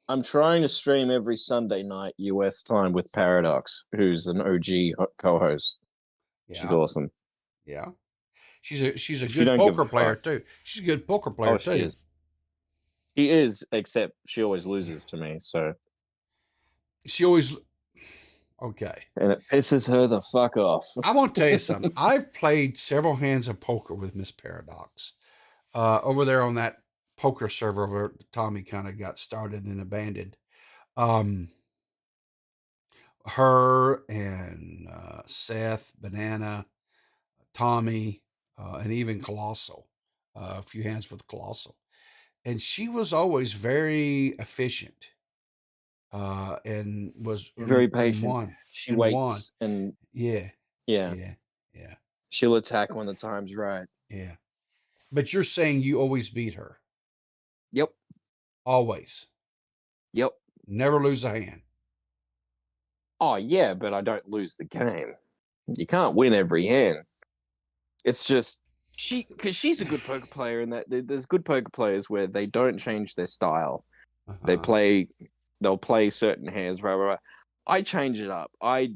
Speaker 4: I'm trying to stream every Sunday night US time with Paradox, who's an OG co-host. Yeah. She's awesome.
Speaker 2: Yeah, she's a good poker player too. She's a good poker player too.
Speaker 4: She is, except she always loses to me. So
Speaker 2: she always. Okay.
Speaker 4: And it pisses her the fuck off.
Speaker 2: I want to tell you something. I've played several hands of poker with Miss Paradox. Over there on that poker server where Tommy kind of got started and abandoned. Her and Seth, Banana, Tommy, and even Colossal. A few hands with Colossal. And she was always very efficient. And was
Speaker 4: very patient. She waits and
Speaker 2: yeah.
Speaker 4: She'll attack when the time's right.
Speaker 2: Yeah. But you're saying you always beat her.
Speaker 4: Yep.
Speaker 2: Always.
Speaker 4: Yep.
Speaker 2: Never lose a hand.
Speaker 4: Oh yeah, but I lose the game. You can't win every hand. It's just because she's a good poker player, and that there's good poker players where they don't change their style. They'll play certain hands, blah. I change it up. I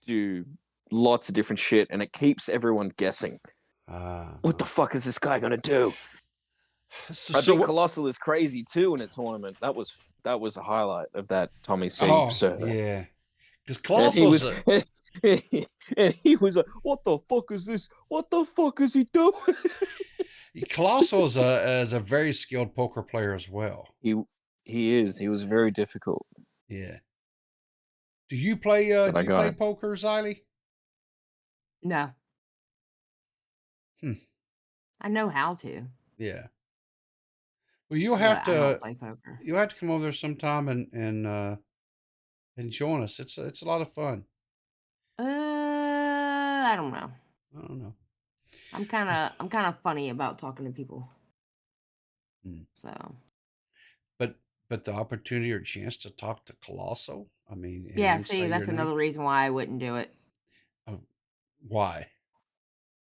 Speaker 4: do lots of different shit, and it keeps everyone guessing. What the fuck is this guy gonna do? I think Colossal is crazy too in a tournament. That was a highlight of that Tommy C.
Speaker 2: Yeah, because Colossal
Speaker 4: and he was like, "What the fuck is this? What the fuck is he doing?"
Speaker 2: Colossal is a very skilled poker player as well.
Speaker 4: He is. He was very difficult.
Speaker 2: Yeah. Do you play? Do you play poker, Ziley?
Speaker 3: No. I know how to.
Speaker 2: Yeah. Well, you'll have to play poker. You'll have to come over there sometime and join us. It's a lot of fun.
Speaker 3: I don't know.
Speaker 2: I don't know.
Speaker 3: I'm kind of funny about talking to people. So.
Speaker 2: But the opportunity or chance to talk to Colossal, I mean,
Speaker 3: yeah. See, that's another reason why I wouldn't do it.
Speaker 2: Why?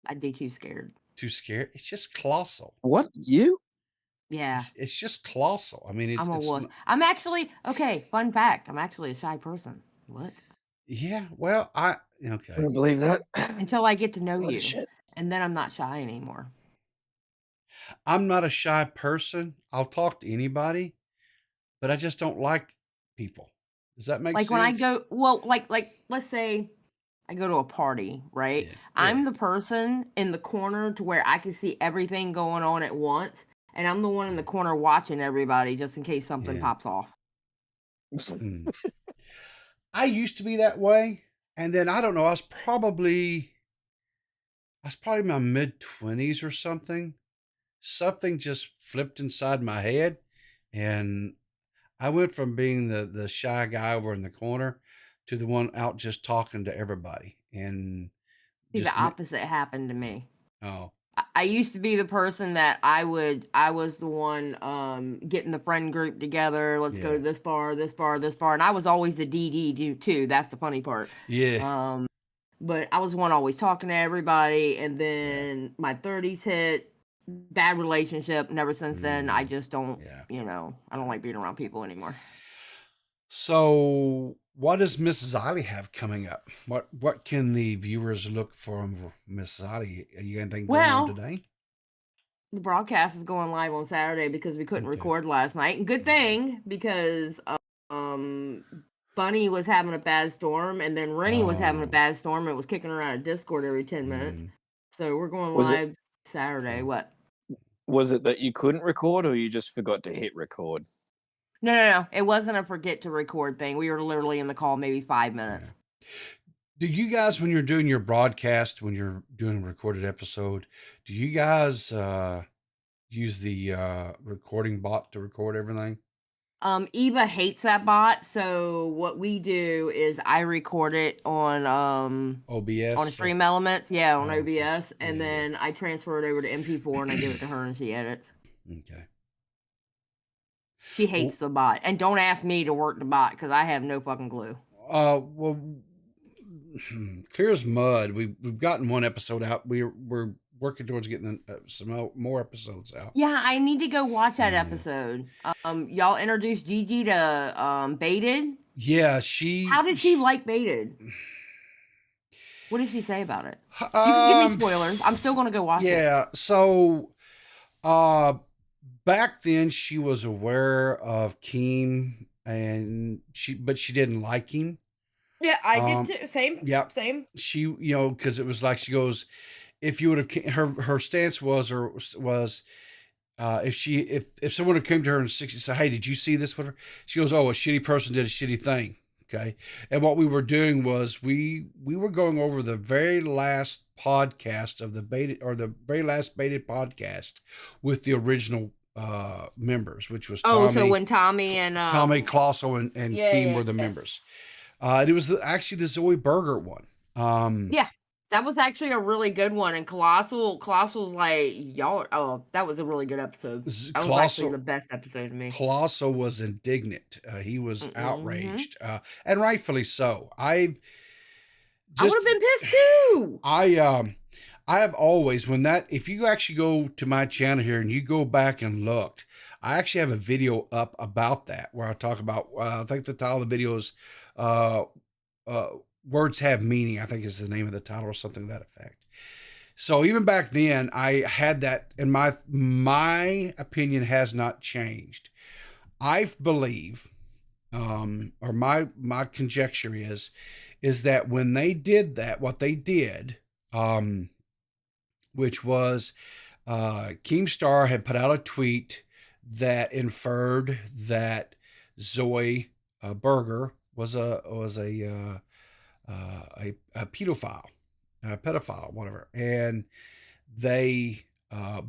Speaker 3: I'd be too scared.
Speaker 2: Too scared? It's just Colossal.
Speaker 4: What, you?
Speaker 3: Yeah.
Speaker 2: It's just Colossal. I mean,
Speaker 3: I'm a wolf. I'm actually fun fact. I'm actually a shy person. What?
Speaker 2: Yeah. Well, okay.
Speaker 4: I don't believe that
Speaker 3: until I get to know you, and then I'm not shy anymore.
Speaker 2: I'm not a shy person. I'll talk to anybody, but I just don't like people. Does that make sense?
Speaker 3: Like when I go, well, like let's say I go to a party, right? Yeah. I'm the person in the corner to where I can see everything going on at once, and I'm the one in the corner watching everybody just in case something pops off.
Speaker 2: I used to be that way, and then I don't know. I was probably in my mid-20s or something. Something just flipped inside my head, and I went from being the shy guy over in the corner to the one out just talking to everybody. And
Speaker 3: See,
Speaker 2: just
Speaker 3: the opposite happened to me.
Speaker 2: Oh.
Speaker 3: I used to be the person that I was the one getting the friend group together. Let's go this bar, this bar, this bar. And I was always the DD too. That's the funny part.
Speaker 2: Yeah.
Speaker 3: But I was one always talking to everybody. And then my 30s hit, bad relationship. And ever since then, I just don't, I don't like being around people anymore.
Speaker 2: So what does Mrs. Ollie have coming up? What can the viewers look for Mrs. Ollie? Are you got anything going on today?
Speaker 3: The broadcast is going live on Saturday because we couldn't record last night. And good thing, because Bunny was having a bad storm, and then Rennie was having a bad storm and was kicking her out of Discord every 10 minutes. So we're going live Saturday. What?
Speaker 4: Was it that you couldn't record, or you just forgot to hit record?
Speaker 3: No. It wasn't a forget to record thing. We were literally in the call maybe 5 minutes.
Speaker 2: Do you guys, when you're doing your broadcast, when you're doing a recorded episode, do you guys use the recording bot to record everything?
Speaker 3: Eva hates that bot, so what we do is I record it on
Speaker 2: OBS,
Speaker 3: on Stream Elements, on OBS, and then I transfer it over to MP4 and I give it to her and she edits.
Speaker 2: Okay.
Speaker 3: She hates the bot, and don't ask me to work the bot because I have no fucking clue.
Speaker 2: Well, clear as mud. We've gotten one episode out. We're working towards getting some more episodes out.
Speaker 3: Yeah, I need to go watch that episode. Y'all introduced Gigi to Baited.
Speaker 2: Yeah,
Speaker 3: How did she like Baited? What did she say about it? You can give me spoilers. I'm still going to go watch it.
Speaker 2: Yeah, so back then she was aware of Keem, but she didn't like him.
Speaker 3: Yeah, I did too. Same.
Speaker 2: Yep.
Speaker 3: Same.
Speaker 2: She, because it was like, she goes, if you would have, her stance was if someone had come to her in 60 and said, hey, did you see this with her? She goes, oh, a shitty person did a shitty thing. Okay. And what we were doing was we were going over the very last podcast of the Baited, or the very last Baited podcast with the original members, which was Tommy.
Speaker 3: So when Tommy and
Speaker 2: Tommy Colossal and Keem were the members. It was actually the Zoe Berger one.
Speaker 3: That was actually a really good one. And Colossal's like, y'all, that was a really good episode. That was actually the best episode to me.
Speaker 2: Colossal was indignant. He was outraged, and rightfully so. I
Speaker 3: would have been pissed too.
Speaker 2: I have always, if you actually go to my channel here and you go back and look, I actually have a video up about that where I talk about, I think the title of the video is, Words Have Meaning, I think is the name of the title, or something to that effect. So even back then I had that, and my opinion has not changed. I believe, or my conjecture is that when they did that, what they did, which was, Keemstar had put out a tweet that inferred that Zoe Berger was a pedophile, whatever. And they,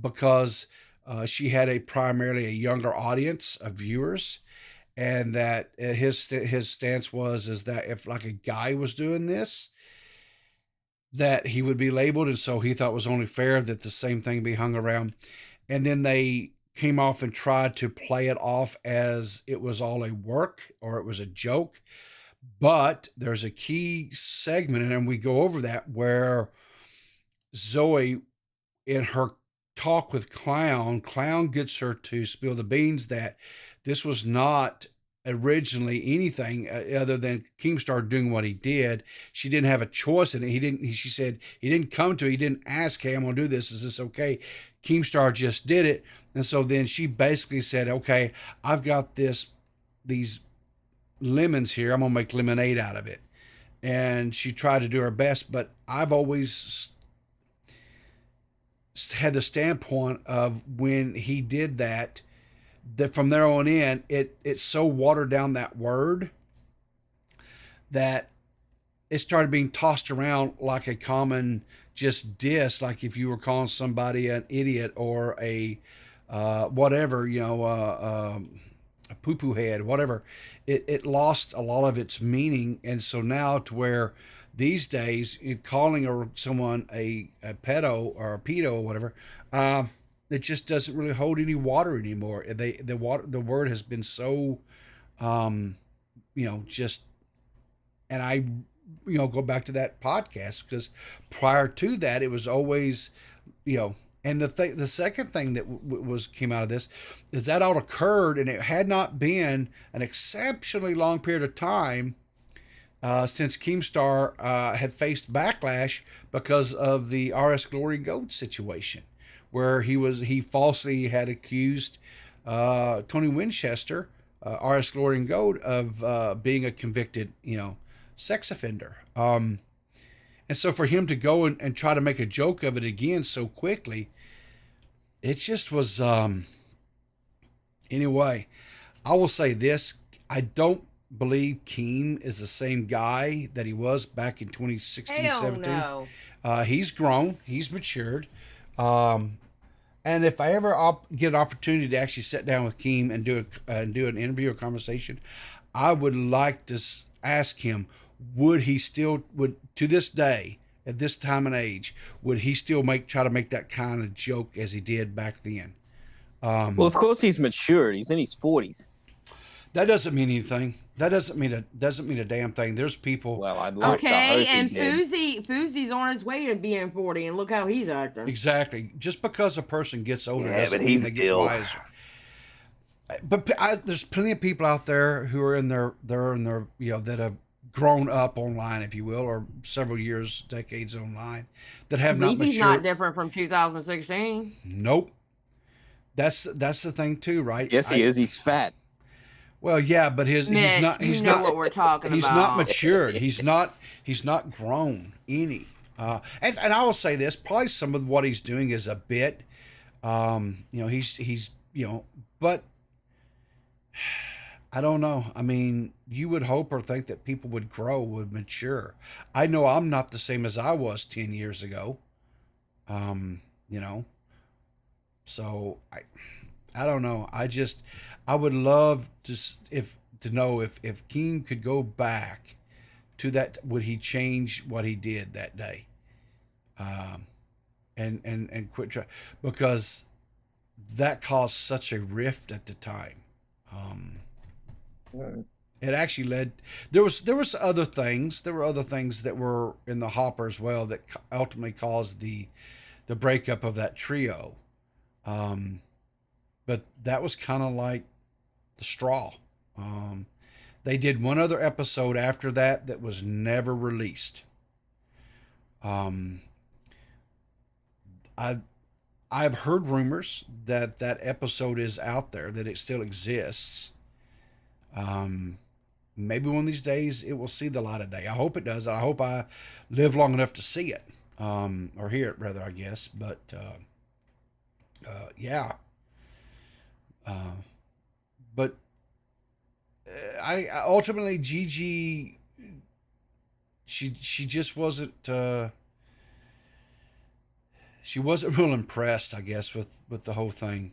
Speaker 2: because she had primarily a younger audience of viewers, and that his stance is that if like a guy was doing this, that he would be labeled, and so he thought it was only fair that the same thing be hung around. And then they came off and tried to play it off as it was all a work, or it was a joke. But there's a key segment, and we go over that, where Zoe, in her talk with Clown gets her to spill the beans that this was not originally anything other than Keemstar doing what he did. She didn't have a choice in it. She said he didn't come to her. He didn't ask, hey, I'm going to do this. Is this okay? Keemstar just did it. And so then she basically said, okay, I've got these lemons here. I'm going to make lemonade out of it. And she tried to do her best, but I've always had the standpoint of when he did that from there on in, it so watered down that word that it started being tossed around like a common just diss, like if you were calling somebody an idiot or a whatever, a poo-poo head, whatever, it lost a lot of its meaning. And so now to where these days, calling someone a pedo or a pedo or whatever, it just doesn't really hold any water anymore. The word has been so, just, and I, go back to that podcast, because prior to that, it was always, and the second thing that came out of this is that all occurred, and it had not been an exceptionally long period of time since Keemstar had faced backlash because of the RS Glory Gold situation, where he falsely had accused Tony Winchester, RS Glory and Gold, of being a convicted, sex offender. And so for him to go and try to make a joke of it again so quickly, it just was, anyway, I will say this. I don't believe Keem is the same guy that he was back in 2016,
Speaker 3: Hell
Speaker 2: 17.
Speaker 3: no.
Speaker 2: He's grown. He's matured. And if I ever get an opportunity to actually sit down with Keem and do an interview or conversation, I would like to ask him, would to this day, at this time and age, would he still try to make that kind of joke as he did back then?
Speaker 4: Well, of course he's matured. He's in his 40s.
Speaker 2: That doesn't mean anything. That doesn't mean a damn thing. There's people.
Speaker 4: Well, I'd like to hope
Speaker 3: and
Speaker 4: he did.
Speaker 3: Fousey's on his way to being 40, and look how he's acting.
Speaker 2: Exactly. Just because a person gets older doesn't
Speaker 4: but
Speaker 2: mean
Speaker 4: he's
Speaker 2: they get
Speaker 4: ill.
Speaker 2: wiser. But there's plenty of people out there who are in their that have grown up online, if you will, or several years, decades online, that have not matured.
Speaker 3: He's not different from 2016.
Speaker 2: Nope. That's the thing too, right?
Speaker 4: Yes, he is. He's fat.
Speaker 2: Well, yeah, but he's not. He's
Speaker 3: know
Speaker 2: not
Speaker 3: what we're talking
Speaker 2: he's
Speaker 3: about.
Speaker 2: not matured. He's not grown any. And I will say this: probably some of what he's doing is a bit. He's but I don't know. I mean, you would hope or think that people would grow, would mature. I know I'm not the same as I was 10 years ago. So I don't know. I would love to know if Keem could go back to that, would he change what he did that day? And quit trying, because that caused such a rift at the time. It actually led. There was other things. There were other things that were in the hopper as well that ultimately caused the breakup of that trio. But that was kind of like the straw. They did one other episode after that was never released. I've heard rumors that episode is out there, that it still exists. Maybe one of these days it will see the light of day. I hope it does. I hope I live long enough to see it, or hear it rather, I guess. But yeah. But I ultimately, Gigi, she just wasn't. She wasn't real impressed, I guess, with the whole thing.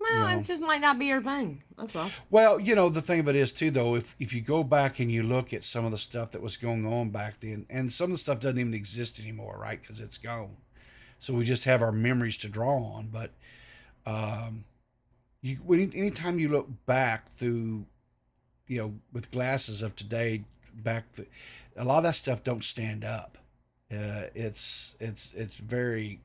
Speaker 3: Well, it just might not be her thing. That's all.
Speaker 2: Well, the thing of it is too, though, if you go back and you look at some of the stuff that was going on back then, and some of the stuff doesn't even exist anymore, right? Because it's gone. So we just have our memories to draw on. But anytime you look back through, with glasses of today, a lot of that stuff don't stand up. It's very,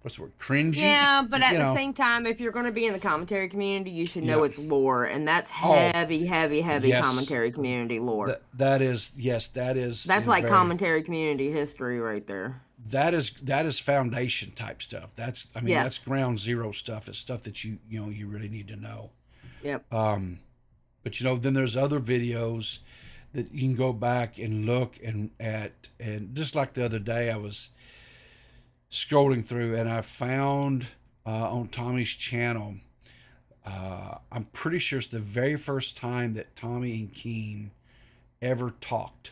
Speaker 2: what's the word, cringy.
Speaker 3: Yeah, but at the same time, if you're going to be in the commentary community, you should know it's lore, and that's heavy commentary community lore.
Speaker 2: That is, yes, that is.
Speaker 3: That's like commentary community history right there.
Speaker 2: That is foundation type stuff. That's ground zero stuff. It's stuff that you really need to know.
Speaker 3: Yep.
Speaker 2: But then there's other videos that you can go back and look at, and just like the other day, I was scrolling through and I found on Tommy's channel, I'm pretty sure it's the very first time that Tommy and Keem ever talked.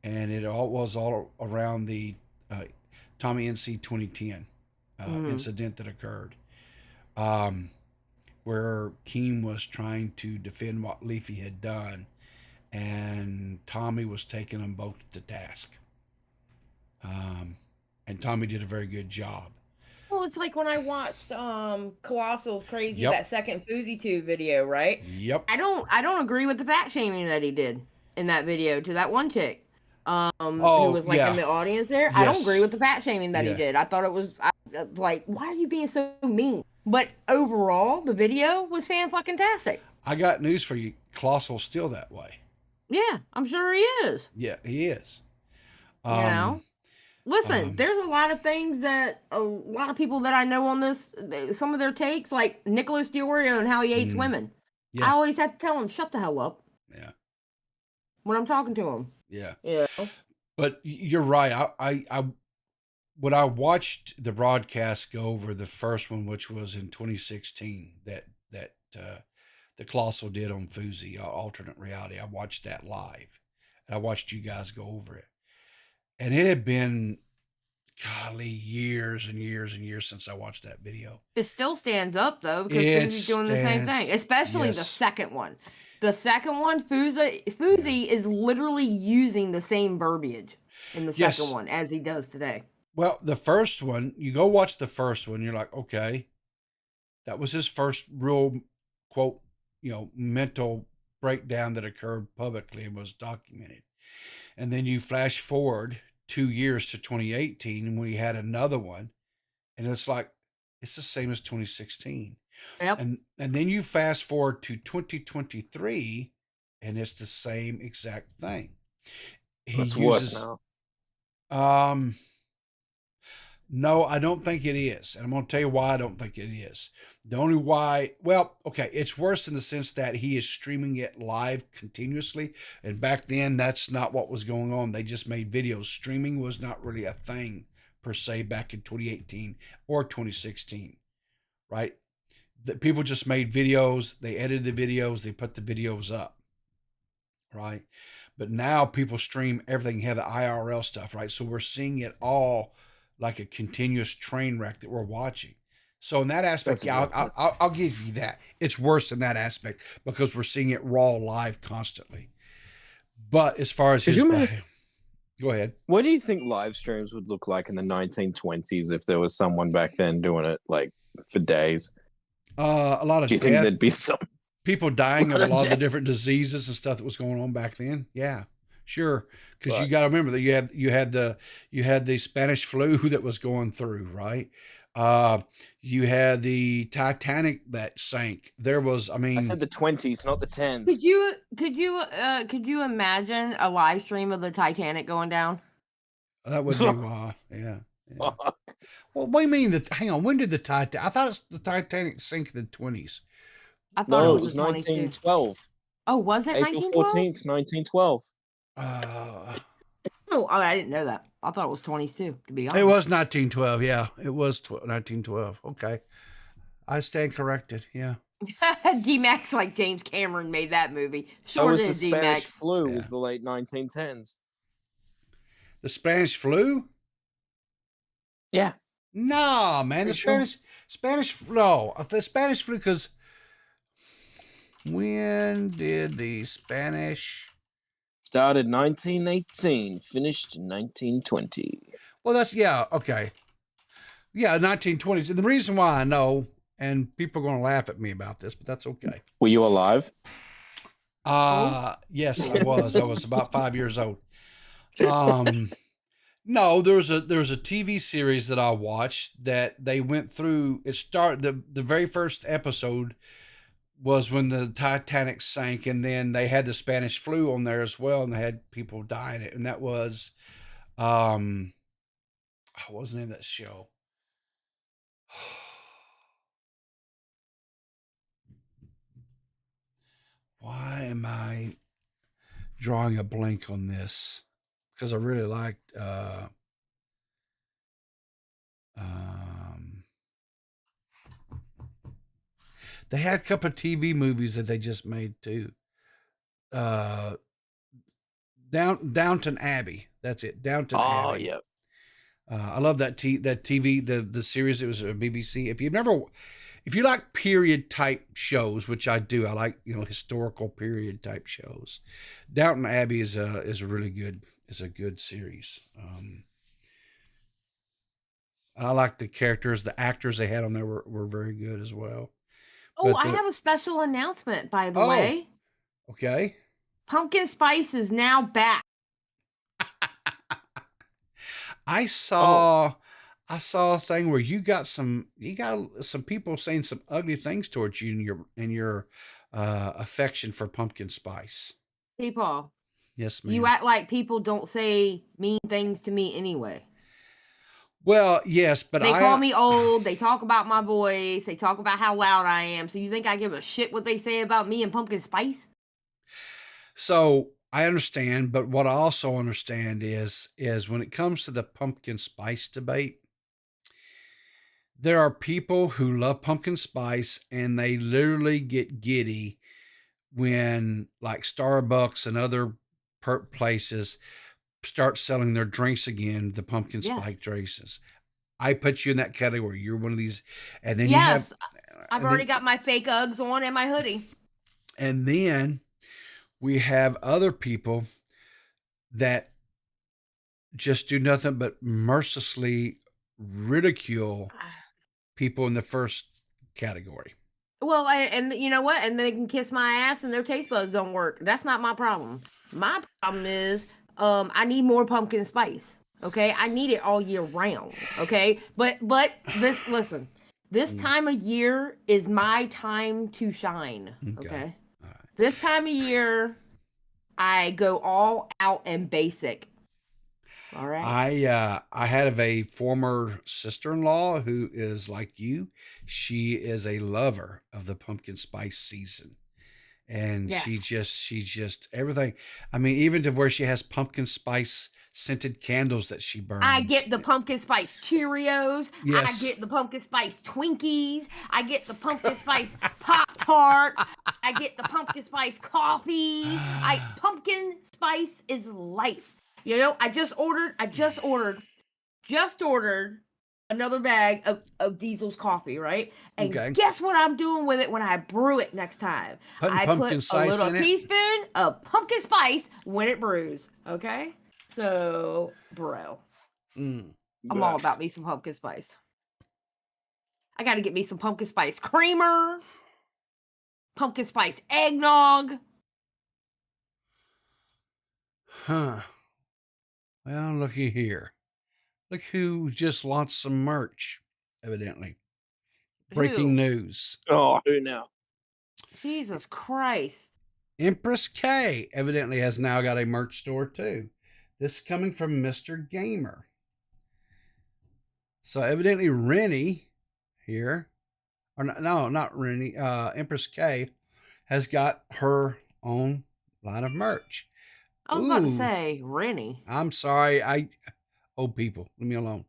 Speaker 2: And it was all around the Tommy NC 2010 incident that occurred, where Keem was trying to defend what Leafy had done, and Tommy was taking them both to task. And Tommy did a very good job.
Speaker 3: Well, it's like when I watched Colossal's Crazy,
Speaker 2: Yep.
Speaker 3: that second FouseyTube video, right?
Speaker 2: Yep.
Speaker 3: I don't agree with the fat shaming that he did in that video to that one chick. Who was like in the audience there. Yes. I don't agree with the fat shaming that he did. I thought it was like, why are you being so mean? But overall, the video was fan-fucking-tastic.
Speaker 2: I got news for you. Colossal's still that way.
Speaker 3: Yeah, I'm sure he is.
Speaker 2: Yeah, he is.
Speaker 3: You know? Listen, there's a lot of things that a lot of people that I know on this, some of their takes, like Nicholas DiOrio and how he hates women. Yeah. I always have to tell him, shut the hell up.
Speaker 2: Yeah.
Speaker 3: When I'm talking to him.
Speaker 2: Yeah.
Speaker 3: Yeah.
Speaker 2: But you're right. I when I watched the broadcast go over the first one, which was in 2016, that the Colossal did on Fousey, alternate reality, I watched that live, and I watched you guys go over it, and it had been, golly, years and years and years since I watched that video.
Speaker 3: It still stands up though, because Fousey's doing the same thing, especially the second one. The second one, Fousey is literally using the same verbiage in the second one as he does today.
Speaker 2: Well, the first one, you go watch the first one, you're like, okay, that was his first real, quote, mental breakdown that occurred publicly and was documented. And then you flash forward 2 years to 2018 when he had another one, and it's like, it's the same as 2016.
Speaker 3: Yep.
Speaker 2: And then you fast forward to 2023, and it's the same exact thing.
Speaker 4: It's worse now.
Speaker 2: No, I don't think it is. And I'm going to tell you why I don't think it is. The only why, well, okay, it's worse in the sense that he is streaming it live continuously. And back then, that's not what was going on. They just made videos. Streaming was not really a thing, per se, back in 2018 or 2016, right? The people just made videos. They edited the videos. They put the videos up, right? But now people stream everything, have the IRL stuff, right? So we're seeing it all like a continuous train wreck that we're watching. So in that aspect, I'll give you that. It's worse in that aspect because we're seeing it raw live constantly. But as far as go ahead.
Speaker 4: What do you think live streams would look like in the 1920s if there was someone back then doing it like for days?
Speaker 2: A lot of.
Speaker 4: Do you think there'd be some
Speaker 2: people dying of a lot of the different diseases and stuff that was going on back then? Yeah. Sure, because you got to remember that you had the Spanish flu that was going through, right? You had the Titanic that sank. There was, I
Speaker 4: said the 20s, not the 10s.
Speaker 3: Could you imagine a live stream of the Titanic going down?
Speaker 2: That would be yeah. Well, what do you mean hang on, when did the Titanic? I thought the Titanic sank in the 20s.
Speaker 3: I thought
Speaker 4: it was 1912.
Speaker 3: Oh, was it
Speaker 4: April 14th, 1912?
Speaker 3: I didn't know that. I thought it was 22, to be honest.
Speaker 2: It was 1912, yeah. It was 1912. Okay. I stand corrected, yeah.
Speaker 3: D-Max, like James Cameron made that movie.
Speaker 4: So was the Spanish flu, was the late 1910s.
Speaker 2: The Spanish flu?
Speaker 4: Yeah.
Speaker 2: No, man. The Spanish flu, because when did the Spanish...
Speaker 4: Started 1918, finished 1920.
Speaker 2: Well, okay. Yeah, 1920s. And the reason why I know, and people are going to laugh at me about this, but that's okay.
Speaker 4: Were you alive?
Speaker 2: Yes, I was. I was about 5 years old. No, there was a TV series that I watched that they went through. It started the very first episode was when the Titanic sank, and then they had the Spanish flu on there as well, and they had people die in it. And that was, what was the name of that show? Why am I drawing a blank on this? Because I really liked, they had a couple of TV movies that they just made too. Downton Abbey. That's it. Downton Abbey.
Speaker 4: Oh, yeah.
Speaker 2: I love that TV, the series. It was a BBC. If if you like period type shows, which I do, I like, historical period type shows. Downton Abbey is a really good, a good series. I like the characters, the actors they had on there were very good as well.
Speaker 3: Oh, I have a special announcement, by the way.
Speaker 2: Okay.
Speaker 3: Pumpkin spice is now back.
Speaker 2: I saw a thing where you got some people saying some ugly things towards you in your affection for pumpkin spice.
Speaker 3: People.
Speaker 2: Yes, ma'am.
Speaker 3: You act like people don't say mean things to me anyway.
Speaker 2: Well, yes, but
Speaker 3: they call me old. They talk about my voice. They talk about how loud I am. So you think I give a shit what they say about me and pumpkin spice?
Speaker 2: So I understand, but what I also understand is when it comes to the pumpkin spice debate, there are people who love pumpkin spice and they literally get giddy when like Starbucks and other places start selling their drinks again, the pumpkin spice drinks. I put you in that category. You're one of these. And then
Speaker 3: I've already got my fake Uggs on and my hoodie.
Speaker 2: And then we have other people that just do nothing but mercilessly ridicule people in the first category.
Speaker 3: Well, and you know what? And they can kiss my ass and their taste buds don't work. That's not my problem. My problem is I need more pumpkin spice. Okay, I need it all year round. Okay, but listen, this time of year is my time to shine. Okay, right. This time of year, I go all out and basic. All right.
Speaker 2: I had a former sister-in-law who is like you. She is a lover of the pumpkin spice season. And she just everything. I mean, even to where she has pumpkin spice scented candles that she burns.
Speaker 3: I get the pumpkin spice Cheerios.
Speaker 2: Yes.
Speaker 3: I get the pumpkin spice Twinkies. I get the pumpkin spice Pop-Tarts. I get the pumpkin spice coffee. Pumpkin spice is life. You know, I just ordered another bag of Diesel's coffee, right? And guess what I'm doing with it when I brew it next time? I put a little teaspoon of pumpkin spice when it brews, okay? So, bro, I'm all about me some pumpkin spice. I got to get me some pumpkin spice creamer, pumpkin spice eggnog.
Speaker 2: Huh. Well, looky here. Look who just launched some merch, evidently. Breaking news.
Speaker 4: Oh, who now?
Speaker 3: Jesus Christ.
Speaker 2: Empress K evidently has now got a merch store too. This is coming from Mr. Gamer. So evidently Rennie here, or no, not Rennie, Empress K has got her own line of merch.
Speaker 3: I was about to say Rennie.
Speaker 2: I'm sorry. Old people, leave me alone.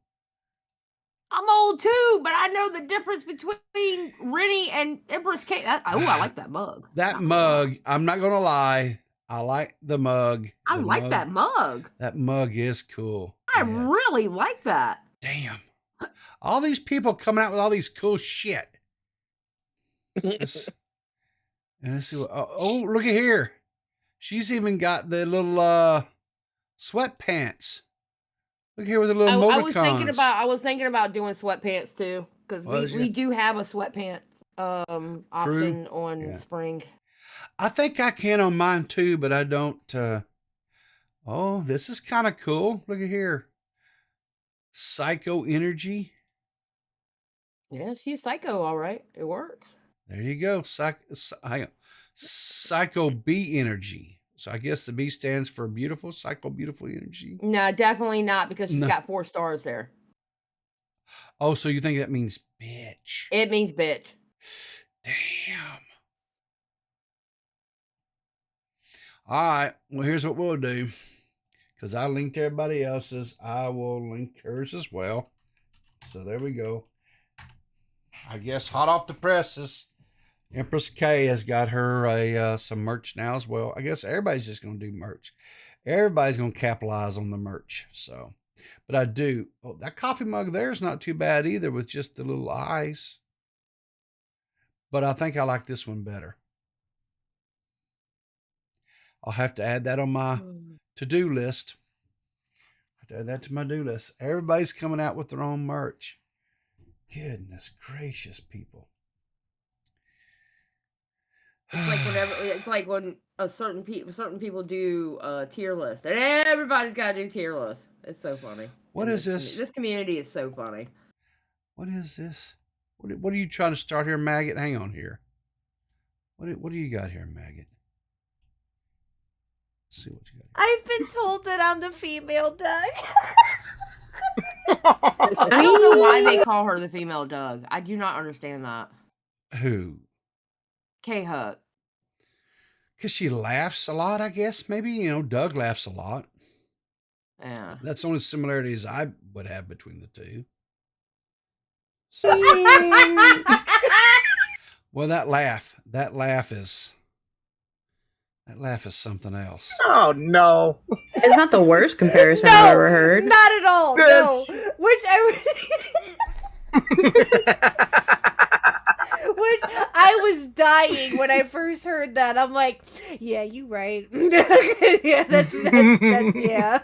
Speaker 3: I'm old too, but I know the difference between Rennie and Empress K. I like that mug.
Speaker 2: That mug, I'm not going to lie. I like the mug.
Speaker 3: I like that mug.
Speaker 2: That mug is cool.
Speaker 3: I really like that.
Speaker 2: Damn. All these people coming out with all these cool shit. Let's see what, look at here. She's even got the little sweatpants. Look here with the little emoticons.
Speaker 3: I was thinking about doing sweatpants too, because we do have a sweatpants option on spring.
Speaker 2: I think I can on mine too, but I don't. This is kind of cool. Look at here. Psycho Energy.
Speaker 3: Yeah, she's psycho, all right. It works.
Speaker 2: There you go. Psycho B Energy. So I guess the B stands for beautiful, psycho beautiful energy.
Speaker 3: No, definitely not, because she's got 4 stars there.
Speaker 2: Oh, so you think that means bitch?
Speaker 3: It means bitch.
Speaker 2: Damn. All right. Well, here's what we'll do. Because I linked everybody else's, I will link hers as well. So there we go. I guess hot off the presses, Empress K has got her some merch now as well. I guess everybody's just going to do merch. Everybody's going to capitalize on the merch. So, but I do. Oh, that coffee mug there is not too bad either, with just the little eyes. but I think I like this one better. I'll have to add that on my to-do list. I have to add that to my do list. Everybody's coming out with their own merch. Goodness gracious, people.
Speaker 3: It's like when certain people do tier lists, and everybody's got to do tier lists. It's so funny.
Speaker 2: What is this?
Speaker 3: This community is so funny.
Speaker 2: What is this? What are you trying to start here, Maggot? Hang on here. What do you got here, Maggot? Let's see what you got here.
Speaker 11: I've been told that I'm the female Doug.
Speaker 3: I don't know why they call her the female Doug. I do not understand that.
Speaker 2: Who?
Speaker 3: K-Huck.
Speaker 2: Because she laughs a lot, I guess. Maybe, Doug laughs a lot.
Speaker 3: Yeah.
Speaker 2: That's the only similarities I would have between the two. So, well, that laugh is something else.
Speaker 12: Oh no.
Speaker 5: It's not the worst comparison I've ever heard.
Speaker 11: Not at all. No. Which I was dying when I first heard that. I'm like, yeah, you right. Yeah, that's yeah.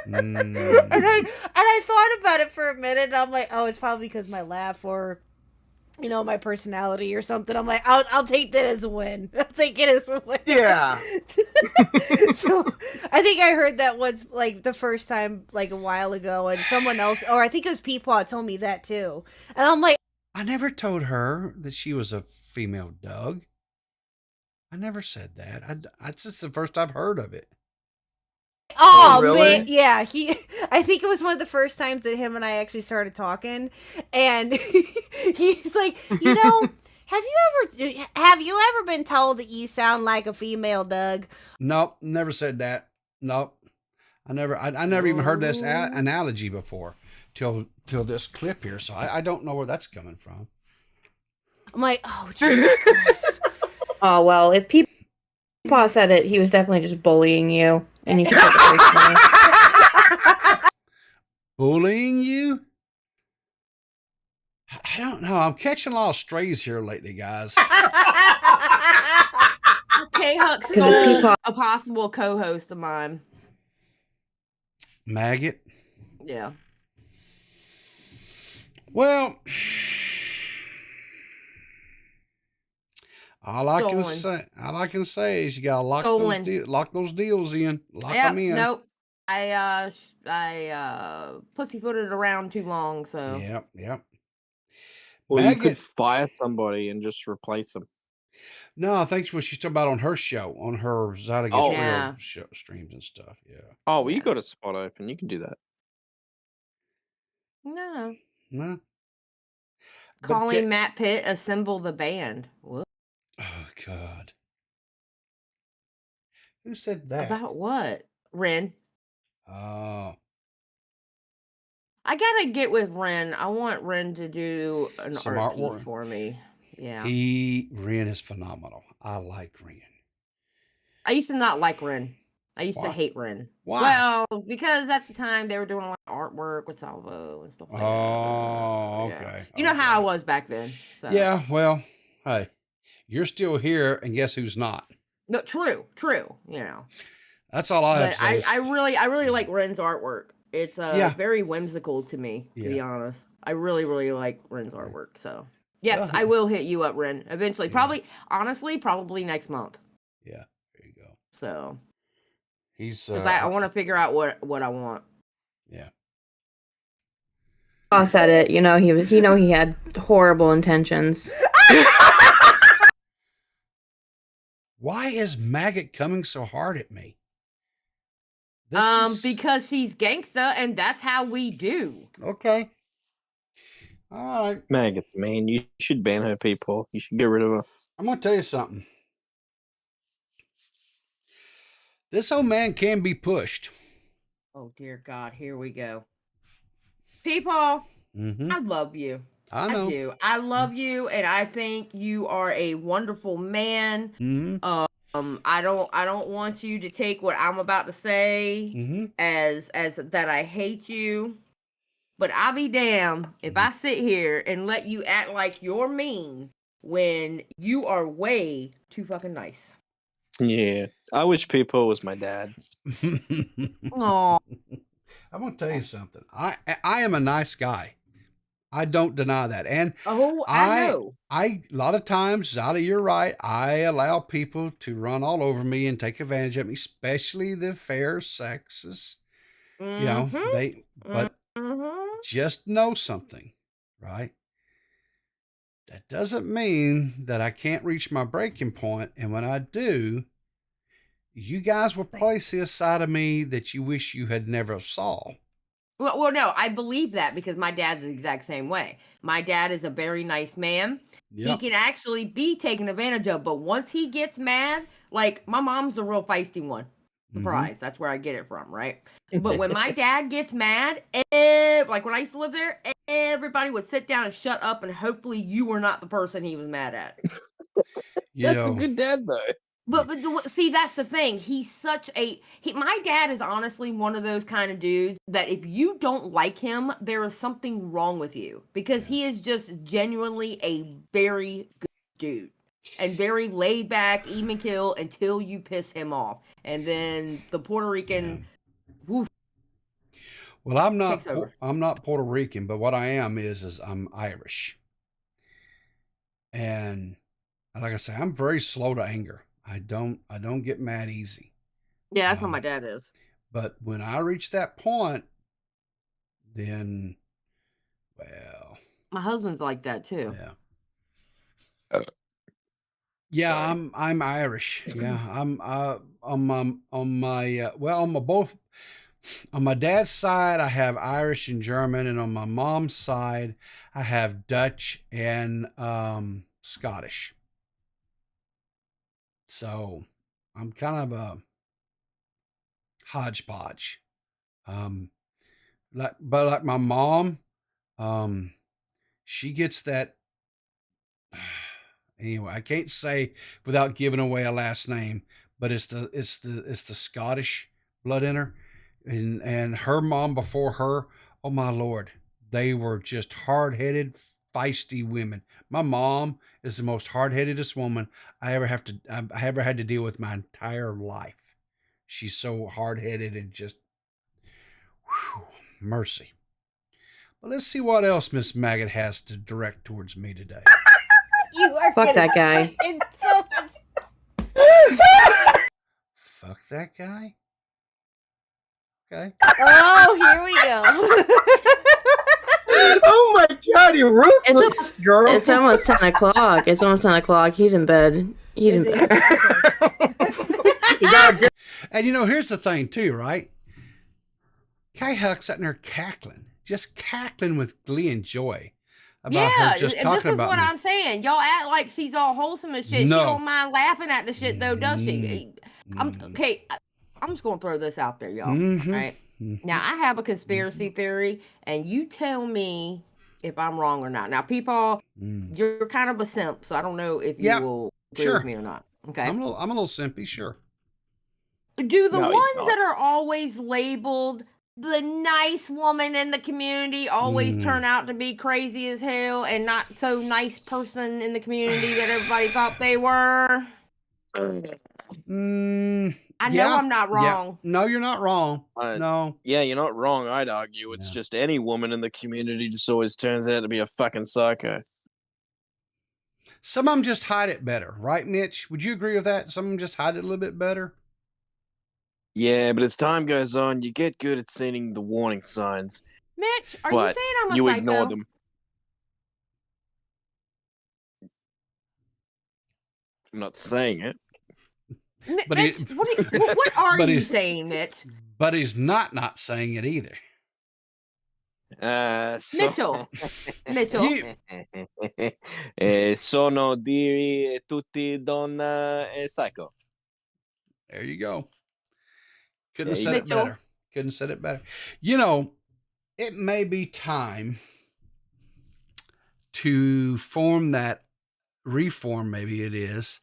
Speaker 11: And I thought about it for a minute, and I'm like, oh, it's probably because my laugh or my personality or something. I'm like, I'll take that as a win. I'll take it as a win.
Speaker 12: Yeah.
Speaker 11: So I think I heard that was like the first time like a while ago, and someone else, or I think it was Peepaw, told me that too. And I'm like,
Speaker 2: I never told her that she was a female Doug. I never said that. It's just the first I've heard of it.
Speaker 11: oh
Speaker 12: really?
Speaker 11: man, yeah. I think it was one of the first times that him and I actually started talking, and he's like, have you ever been told that you sound like a female Doug?
Speaker 2: Nope, never said that. Nope. I never even heard this analogy before till this clip here, so I don't know where that's coming from.
Speaker 11: I'm like, oh, Jesus Christ.
Speaker 5: Oh, well, if Peepaw said it, he was definitely just bullying you, and you should take it personally.
Speaker 2: Bullying you? I don't know. I'm catching a lot of strays here lately, guys.
Speaker 3: K-Huck stole a possible co-host of mine.
Speaker 2: Maggot?
Speaker 3: Yeah.
Speaker 2: Well, all I can say is you gotta lock those deals in. Lock them in.
Speaker 3: Nope. I pussyfooted around too long, so.
Speaker 2: Yep.
Speaker 4: Well, you could fire somebody and just replace them.
Speaker 2: No, I think what she's talking about on her show, on her Zydeco Real show, streams and stuff. Yeah.
Speaker 4: Oh, well, you got a spot open. You can do that.
Speaker 3: No.
Speaker 2: No.
Speaker 3: Calling Matt Pitt assemble the band. What?
Speaker 2: Oh God. Who said that?
Speaker 3: About what? Ren.
Speaker 2: Oh.
Speaker 3: I gotta get with Ren. I want Ren to do an
Speaker 2: Some
Speaker 3: art
Speaker 2: artwork.
Speaker 3: piece for me. Yeah.
Speaker 2: Ren is phenomenal. I like Ren.
Speaker 3: I used to not like Ren. I used to hate Ren.
Speaker 2: Why?
Speaker 3: Well, because at the time they were doing a lot of artwork with Salvo and stuff like that.
Speaker 2: Oh,
Speaker 3: Yeah.
Speaker 2: okay.
Speaker 3: You know how I was back then. So.
Speaker 2: Yeah, well, hey, you're still here, and guess who's not?
Speaker 3: No, true.
Speaker 2: That's all I have to say.
Speaker 3: I really like Ren's artwork. It's very whimsical to me, to be honest. I really, really like Ren's artwork. So yes, I will hit you up, Ren, eventually. Probably next month.
Speaker 2: Yeah, there you go.
Speaker 3: So
Speaker 2: he's
Speaker 3: because I want to figure out what I want.
Speaker 2: Yeah.
Speaker 5: Paul said it. He had horrible intentions.
Speaker 2: Why is Maggot coming so hard at me?
Speaker 3: Because she's gangsta, and that's how we do.
Speaker 2: Okay. All right.
Speaker 4: Maggots, man. You should ban her, people. You should get rid of her.
Speaker 2: I'm going to tell you something. This old man can be pushed.
Speaker 3: Oh, dear God. Here we go. People,
Speaker 2: Mm-hmm.
Speaker 3: I love you.
Speaker 2: I know.
Speaker 3: I do. I love you, and I think you are a wonderful man.
Speaker 2: Mm-hmm.
Speaker 3: I don't want you to take what I'm about to say as that I hate you. But I'll be damned if I sit here and let you act like you're mean when you are way too fucking nice.
Speaker 4: Yeah, I wish people was my dad.
Speaker 3: Aw.
Speaker 2: I'm gonna tell you something. I am a nice guy. I don't deny that. And
Speaker 3: I know.
Speaker 2: a lot of times, Zolly, you're right. I allow people to run all over me and take advantage of me, especially the fair sexes. You know, but just know something, right? That doesn't mean that I can't reach my breaking point. And when I do, you guys will probably see a side of me that you wish you had never saw.
Speaker 3: Well, no, I believe that because my dad's the exact same way. My dad is a very nice man. Yep. He can actually be taken advantage of, but once he gets mad, like my mom's a real feisty one. Surprise, that's where I get it from, right? But when my dad gets mad, like when I used to live there, everybody would sit down and shut up, and hopefully you were not the person he was mad at.
Speaker 4: That's a good dad, though.
Speaker 3: But see, that's the thing. He's such my dad is honestly one of those kind of dudes that if you don't like him, there is something wrong with you because he is just genuinely a very good dude and very laid back, even kill until you piss him off. And then the Puerto Rican, woof.
Speaker 2: Well, I'm not Puerto Rican, but what I am is I'm Irish. And like I say, I'm very slow to anger. I don't get mad easy.
Speaker 3: Yeah, that's what my dad is.
Speaker 2: But when I reach that point, then, well,
Speaker 3: my husband's like that too.
Speaker 2: Yeah. Yeah, I'm Irish. Yeah, I'm on my dad's side I have Irish and German, and on my mom's side I have Dutch and Scottish. So I'm kind of a hodgepodge. Like my mom, she gets that. Anyway, I can't say without giving away a last name, but it's the Scottish blood in her, and her mom before her. Oh my Lord, they were just hard-headed, feisty women. My mom is the most hard-headedest woman I ever had to deal with my entire life. She's so hard-headed and just, whew, mercy. But let's see what else Miss Maggot has to direct towards me today.
Speaker 11: You are
Speaker 5: Fuck that guy.
Speaker 11: So much.
Speaker 2: Fuck that guy? Okay.
Speaker 11: Oh, here we go.
Speaker 12: Oh my God, you're ruthless, girl.
Speaker 5: It's almost 10 o'clock. It's almost 10 o'clock. He's in bed. He's in bed.
Speaker 2: And here's the thing too, right? Kai Huck's sitting there cackling, just cackling with glee and joy about her just talking
Speaker 3: this is
Speaker 2: about
Speaker 3: what
Speaker 2: me.
Speaker 3: I'm saying. Y'all act like she's all wholesome and shit.
Speaker 2: No.
Speaker 3: She don't mind laughing at the shit though, does she? I'm just gonna throw this out there, y'all. Right? Now I have a conspiracy theory, and you tell me if I'm wrong or not. Now, people, you're kind of a simp, so I don't know if you will agree with me or not. Okay,
Speaker 2: I'm a little simpy, sure.
Speaker 3: Do the ones that are always labeled the nice woman in the community always turn out to be crazy as hell and not so nice person in the community that everybody thought they were? I know I'm not wrong.
Speaker 2: Yeah. No, you're not wrong. No.
Speaker 4: Yeah, you're not wrong, I'd argue. It's just any woman in the community just always turns out to be a fucking psycho.
Speaker 2: Some of them just hide it better, right, Mitch? Would you agree with that? Some of them just hide it a little bit better?
Speaker 4: Yeah, but as time goes on, you get good at seeing the warning signs.
Speaker 3: Mitch, are you saying I'm a
Speaker 4: you
Speaker 3: psycho?
Speaker 4: ignore them. I'm not saying it.
Speaker 2: But
Speaker 3: Mitch, what are you saying, Mitch?
Speaker 2: But he's not saying it either.
Speaker 3: Mitchell.
Speaker 4: Sono dire tutti donna e psycho.
Speaker 2: There you go. Couldn't have said it better. Couldn't have said it better. It may be time to reform, maybe it is,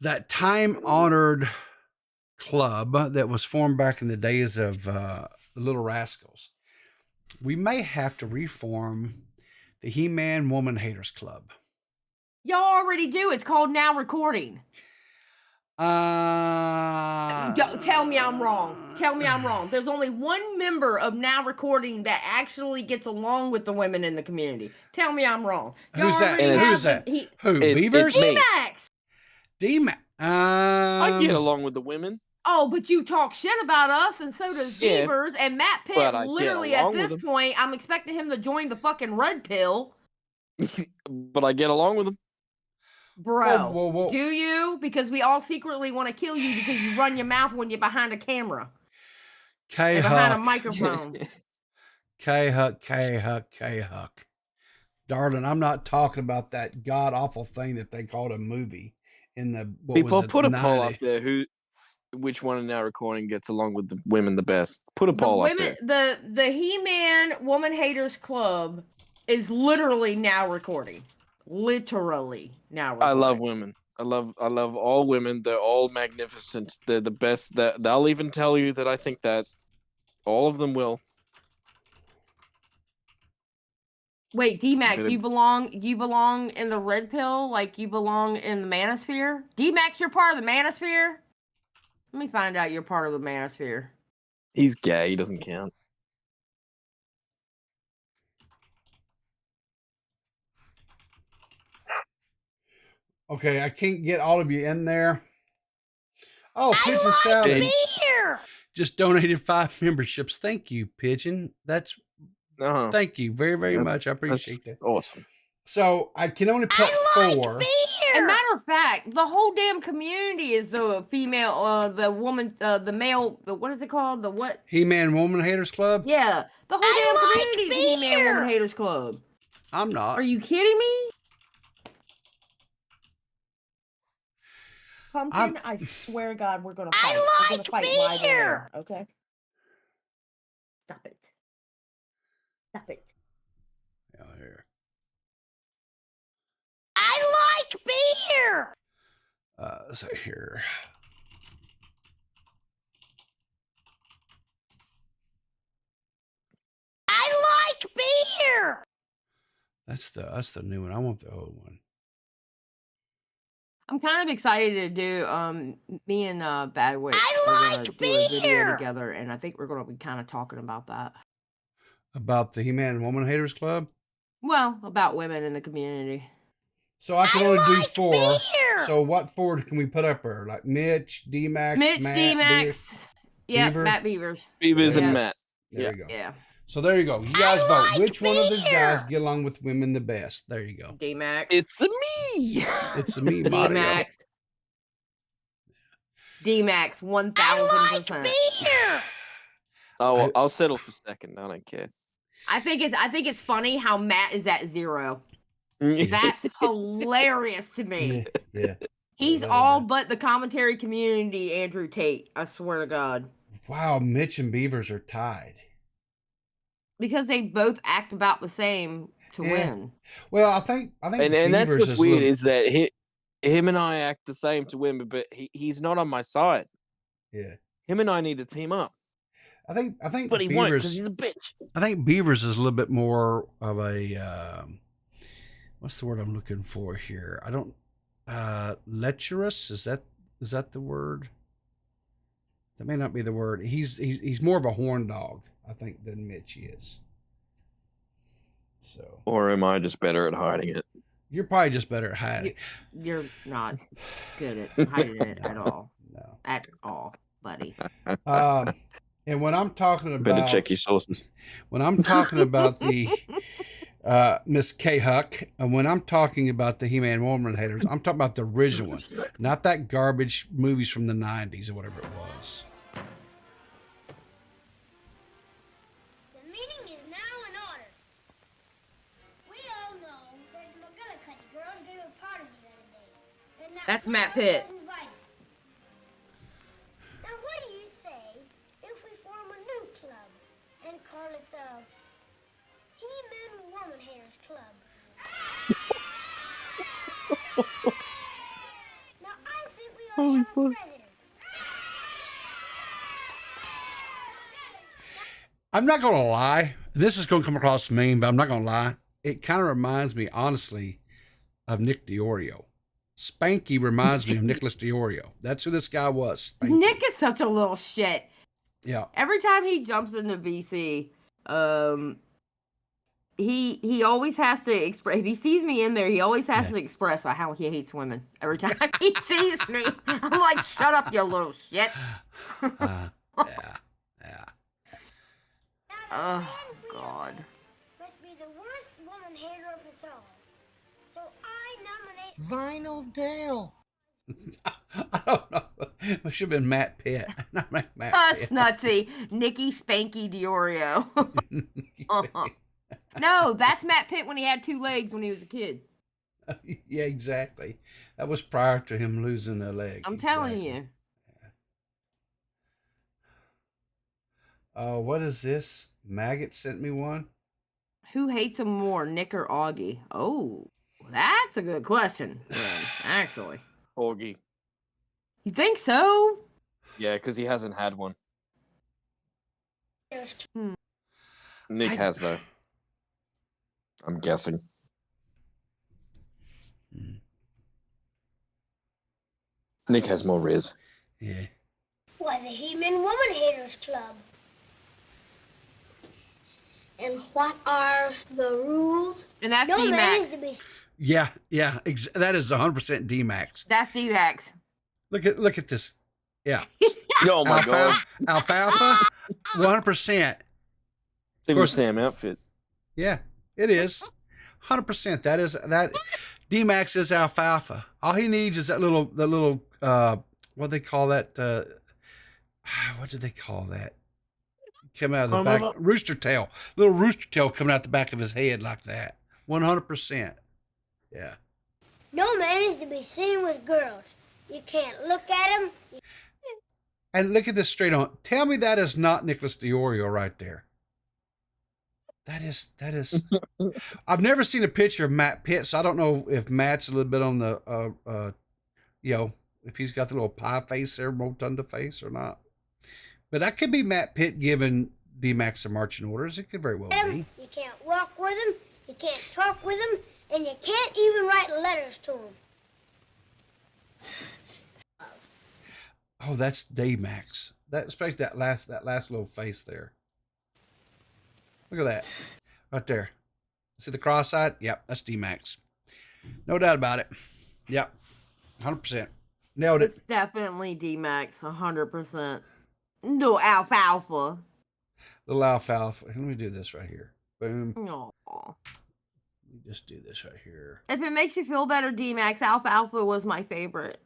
Speaker 2: that time-honored club that was formed back in the days of the Little Rascals. We may have to reform the He-Man Woman Haters Club.
Speaker 3: Y'all already do. It's called Now Recording. Don't tell me I'm wrong. Tell me I'm wrong. There's only one member of Now Recording that actually gets along with the women in the community. Tell me I'm wrong.
Speaker 2: Who's that? Who's that? Who? Beavers?
Speaker 3: D-Max.
Speaker 2: D-Max.
Speaker 4: I get along with the women.
Speaker 3: Oh, but you talk shit about us, and so does Beavers. And Matt Pitt, literally at this point, I'm expecting him to join the fucking Red Pill.
Speaker 4: But I get along with him.
Speaker 3: Bro,
Speaker 2: whoa.
Speaker 3: Do you? Because we all secretly want to kill you because you run your mouth when you're behind a camera. Behind a microphone.
Speaker 2: K-Huck. Darling, I'm not talking about that god-awful thing that they called a movie in the...
Speaker 4: People put a poll up there which one in Now Recording gets along with the women the best. Put a poll up there.
Speaker 3: The He-Man Woman Haters Club is literally Now Recording. Literally Now Recording.
Speaker 4: I love women. I love all women. They're all magnificent. They're the best. They'll even tell you that I think that. All of them will.
Speaker 3: Wait, D-Max, you belong in the Red Pill? Like you belong in the Manosphere? D-Max, you're part of the Manosphere? Let me find out you're part of the Manosphere.
Speaker 4: He's gay. He doesn't count.
Speaker 2: Okay, I can't get all of you in there. Oh, Pigeon Salad just donated 5 memberships. Thank you, Pigeon. That's thank you very, very much. I appreciate that.
Speaker 4: Awesome.
Speaker 2: So I can only put 4.
Speaker 3: As a matter of fact, the whole damn community is the female, the woman, the male. What is it called? The what?
Speaker 2: He-Man Woman Haters Club.
Speaker 3: Yeah, the whole damn community is the He-Man Woman Haters Club.
Speaker 2: I'm not.
Speaker 3: Are you kidding me? Pumpkin, I swear to God, we're gonna fight. We're gonna fight live on air, okay? Stop it. Stop it.
Speaker 2: Yeah, here.
Speaker 6: I like beer.
Speaker 2: So here.
Speaker 6: I like beer.
Speaker 2: That's the new one. I want the old one.
Speaker 3: I'm kind of excited to do me and Badwitch are gonna do a video together, and I think we're gonna be kind of talking about that.
Speaker 2: About the He-Man Woman Haters Club?
Speaker 3: Well, about women in the community.
Speaker 2: So I can only do 4. Beer. So what 4 can we put up there? Like Mitch, D-Max,
Speaker 3: Matt,
Speaker 2: D-Max.
Speaker 3: Yeah, Matt Beavers.
Speaker 4: Beavers and Matt.
Speaker 2: There you go.
Speaker 3: Yeah.
Speaker 2: So there you go. You guys vote. Which one of these guys get along with women the best? There you go.
Speaker 3: D-Max.
Speaker 4: It's me.
Speaker 2: It's me, Mario.
Speaker 3: D-Max. D-Max, 1,000%.
Speaker 4: Oh, I'll settle for second. I don't care.
Speaker 3: I think it's funny how Matt is at 0. That's hilarious to me.
Speaker 2: Yeah.
Speaker 3: He's all but the commentary community, Andrew Tate. I swear to God.
Speaker 2: Wow, Mitch and Beavers are tied.
Speaker 3: Because they both act about the same to win.
Speaker 2: Well, I think
Speaker 4: and that's what's weird is that him and I act the same to win, but he's not on my side.
Speaker 2: Yeah.
Speaker 4: Him and I need to team up.
Speaker 2: I think
Speaker 4: but he
Speaker 2: Beavers,
Speaker 4: won't because he's a bitch.
Speaker 2: I think Beavers is a little bit more of a what's the word I'm looking for here? I don't lecherous, is that the word? That may not be the word. He's more of a horn dog, I think, than Mitch is. So.
Speaker 4: Or am I just better at hiding it?
Speaker 2: You're probably just better at hiding.
Speaker 3: You're not good at hiding it at all.
Speaker 2: No.
Speaker 3: At all, buddy.
Speaker 2: And when I'm talking about,
Speaker 4: better check your sources.
Speaker 2: When I'm talking about the Miss K Huck, and when I'm talking about the He-Man Woman Haters, I'm talking about the original one, not that garbage movies from the 90s or whatever it was.
Speaker 6: The meeting is now in order. We all know that the McGillicuddy girls gave a party the other day. And
Speaker 3: That's Matt Pitt.
Speaker 6: Now what do you say if we form a new club and call it the He-Man Woman Haters Club? Now I think we ought to have a president.
Speaker 2: I'm not going to lie. This is going to come across mean, but I'm not going to lie. It kind of reminds me, honestly, of Nick DeOrio. Spanky reminds me of Nicholas DeOrio. That's who this guy was. Spanky.
Speaker 3: Nick is such a little shit.
Speaker 2: Yeah.
Speaker 3: Every time he jumps into VC, he always has to express. If he sees me in there, he always has to express how he hates women. Every time he sees me, I'm like, "Shut up, you little shit."
Speaker 2: Yeah.
Speaker 3: Oh God.
Speaker 6: Must be the worst woman hater of us all. So I nominate
Speaker 12: Vinyl Dale.
Speaker 2: I don't know. It should have been Matt Pitt. Not Matt Pitt.
Speaker 3: Snutsy. Nikki Spanky DeOrio. No, that's Matt Pitt when he had 2 legs when he was a kid.
Speaker 2: Yeah, exactly. That was prior to him losing a leg.
Speaker 3: I'm telling you.
Speaker 2: What is this? Maggot sent me one.
Speaker 3: Who hates him more, Nick or Augie? Oh, that's a good question, actually.
Speaker 4: Augie.
Speaker 3: You think so?
Speaker 4: Yeah, because he hasn't had one.
Speaker 3: Hmm.
Speaker 4: Nick has, though. I'm guessing. Nick has more riz.
Speaker 2: Yeah.
Speaker 6: Why, the He-Man Woman Haters Club. And what are the rules?
Speaker 3: And that's
Speaker 6: no man
Speaker 3: D-Max.
Speaker 6: is to be
Speaker 2: Yeah. That is 100% D-Max.
Speaker 3: That's D-Max.
Speaker 2: Look at this. Yeah.
Speaker 4: Oh my God.
Speaker 2: Alfalfa, 100%.
Speaker 4: Same Sam outfit.
Speaker 2: Yeah, it is. 100%. That D-Max is alfalfa. All he needs is that little what do they call that? What do they call that? Coming out of the back, rooster tail. Little rooster tail coming out the back of his head like that. 100%. Yeah.
Speaker 6: No man is to be seen with girls. You can't look at them.
Speaker 2: And look at this straight on. Tell me that is not Nicholas DeOrio right there. That is. I've never seen a picture of Matt Pitt, so I don't know if Matt's a little bit on the, if he's got the little pie face there, rotunda face or not. But that could be Matt Pitt giving D-Max some marching orders. It could very well be.
Speaker 6: You can't walk with them. You can't talk with them. And you can't even write letters to them.
Speaker 2: Oh, that's D-Max. Especially that last little face there. Look at that. Right there. See the cross-eyed? Yep, that's D-Max. No doubt about it. Yep. 100%. Nailed it.
Speaker 3: It's definitely D-Max, 100%. No alfalfa.
Speaker 2: Little alfalfa. Let me do this right here. Boom.
Speaker 3: Aww.
Speaker 2: Let me just do this right here.
Speaker 3: If it makes you feel better, D-Max, alfalfa was my favorite.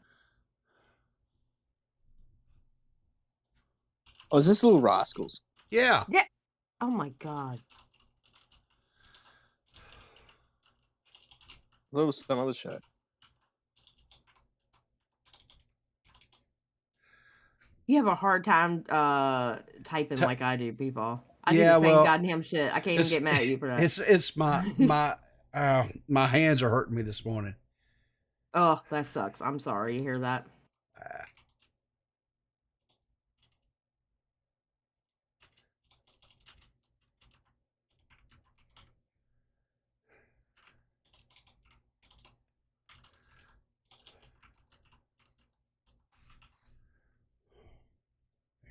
Speaker 4: Oh, is this Little Rascals?
Speaker 2: Yeah.
Speaker 3: Yeah. Oh my God.
Speaker 4: That was some other show.
Speaker 3: You have a hard time typing like I do, people. I do the same goddamn shit. I can't even get mad at you for that.
Speaker 2: It's my hands are hurting me this morning.
Speaker 3: Oh, that sucks. I'm sorry to hear that.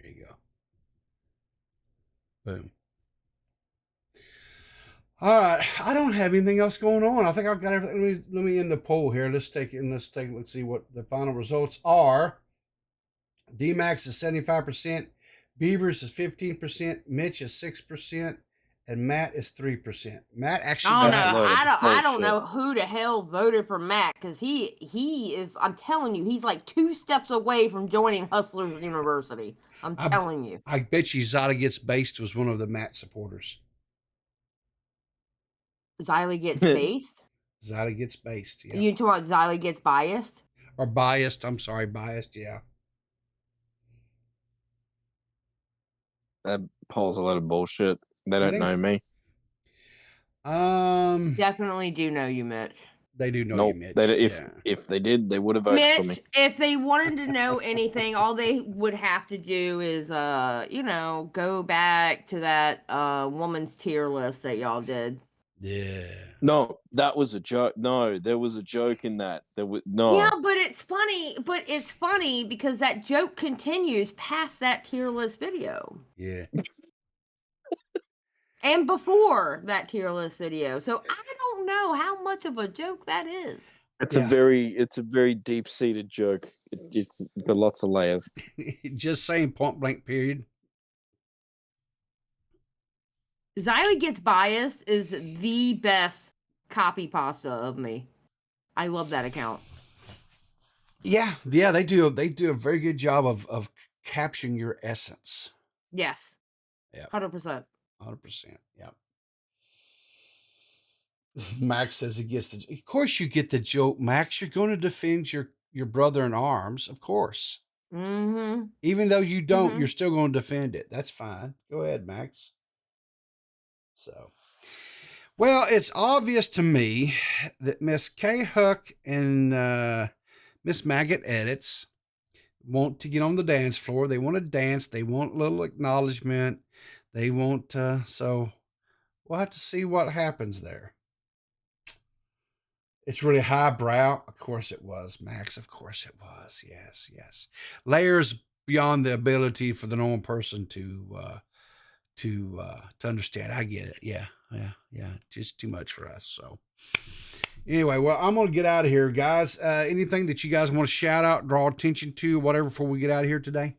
Speaker 2: There you go. Boom. All right, I don't have anything else going on. I think I've got everything. Let me end the poll here. Let's see what the final results are. D-Max is 75%, Beavers is 15%, Mitch is 6%, and Matt is 3%. Matt actually.
Speaker 3: I don't know who the hell voted for Matt because he is. I'm telling you, he's like 2 steps away from joining Hustlers University. I'm telling you.
Speaker 2: I bet you Zada Gets Based was one of the Matt supporters.
Speaker 3: Xylee Gets Based?
Speaker 2: Xylee Gets Based, yeah.
Speaker 3: You talking about Xylee Gets Biased?
Speaker 2: Or Biased, I'm sorry, Biased, yeah.
Speaker 4: That poll's a lot of bullshit. They don't know me.
Speaker 3: Definitely do know you, Mitch.
Speaker 2: They do know you, Mitch.
Speaker 4: If they did, they would have voted for me.
Speaker 3: If they wanted to know anything, all they would have to do is, go back to that woman's tier list that y'all did.
Speaker 2: Yeah.
Speaker 4: No, that was a joke. No, there was a joke in that. There was no.
Speaker 3: Yeah, but it's funny. But it's funny because that joke continues past that tier list video.
Speaker 2: Yeah.
Speaker 3: And before that tier list video. So I don't know how much of a joke that is.
Speaker 4: It's a very deep-seated joke. It's got lots of layers.
Speaker 2: Just saying, point blank period.
Speaker 3: Xylee Gets Biased is the best copy pasta of me. I love that account.
Speaker 2: Yeah, they do a very good job of capturing your essence.
Speaker 3: Yes.
Speaker 2: Yeah.
Speaker 3: 100%.
Speaker 2: 100%. Yeah. Max says he gets the. Of course, you get the joke, Max. You're going to defend your brother in arms, of course.
Speaker 3: Mm-hmm.
Speaker 2: Even though you don't, you're still going to defend it. That's fine. Go ahead, Max. So, well, it's obvious to me that Miss K Huck and Miss Maggot Edits want to get on the dance floor. They want to dance. They want a little acknowledgement. They want so we'll have to see what happens there. It's really highbrow. Of course it was, Max. Of course it was. Yes, yes. Layers beyond the ability for the normal person to understand. I get it. Yeah. Just too much for us. So anyway, well, I'm gonna get out of here, guys. Anything that you guys want to shout out, draw attention to, whatever, before we get out of here today?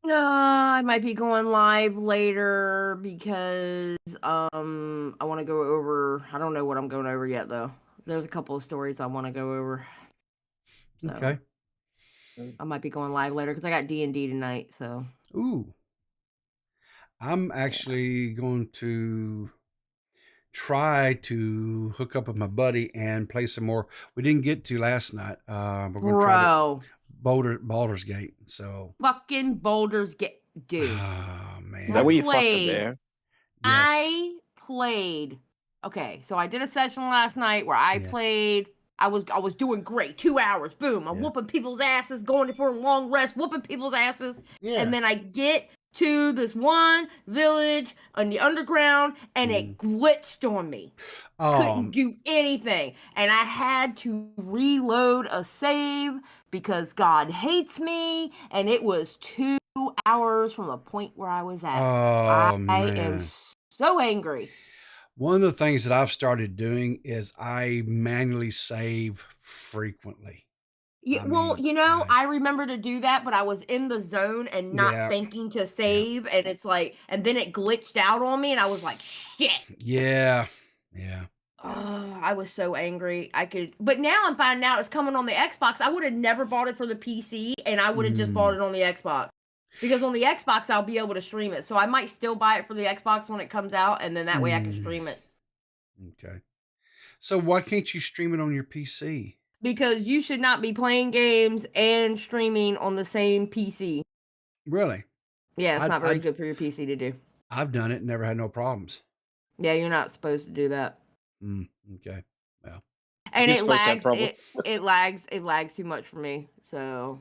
Speaker 3: I might be going live later because I want to go over. I don't know what I'm going over yet, though. There's a couple of stories I want to go over. So
Speaker 2: Okay.
Speaker 3: I might be going live later because I got D&D tonight. So.
Speaker 2: Ooh. I'm actually going to try to hook up with my buddy and play some more. We didn't get to last night. We're going to try to Baldur's Gate. So
Speaker 3: fucking Baldur's Gate, dude.
Speaker 2: Oh man,
Speaker 4: is that where you fucked the bear?
Speaker 3: Yes. I played. Okay, so I did a session last night where I played. I was doing great. 2 hours, boom. I'm whooping people's asses, going for a long rest, whooping people's asses, and then I get to this one village on the underground, and it glitched on me. Couldn't do anything, and I had to reload a save because God hates me, and it was 2 hours from the point where I was at. I am so angry.
Speaker 2: One of the things that I've started doing is I manually save frequently.
Speaker 3: Yeah, I remember to do that, but I was in the zone and not thinking to save, and it's like, and then it glitched out on me, and I was like, shit.
Speaker 2: Yeah.
Speaker 3: I was so angry. But now I'm finding out it's coming on the Xbox. I would have never bought it for the PC, and I would have just bought it on the Xbox. Because on the Xbox, I'll be able to stream it. So I might still buy it for the Xbox when it comes out, and then that way I can stream it.
Speaker 2: Okay. So why can't you stream it on your PC?
Speaker 3: Because you should not be playing games and streaming on the same PC.
Speaker 2: Really?
Speaker 3: Yeah, it's not very good for your PC to do.
Speaker 2: I've done it and never had no problems.
Speaker 3: Yeah, you're not supposed to do that.
Speaker 2: Okay. Well.
Speaker 3: And it lags. It lags too much for me. So,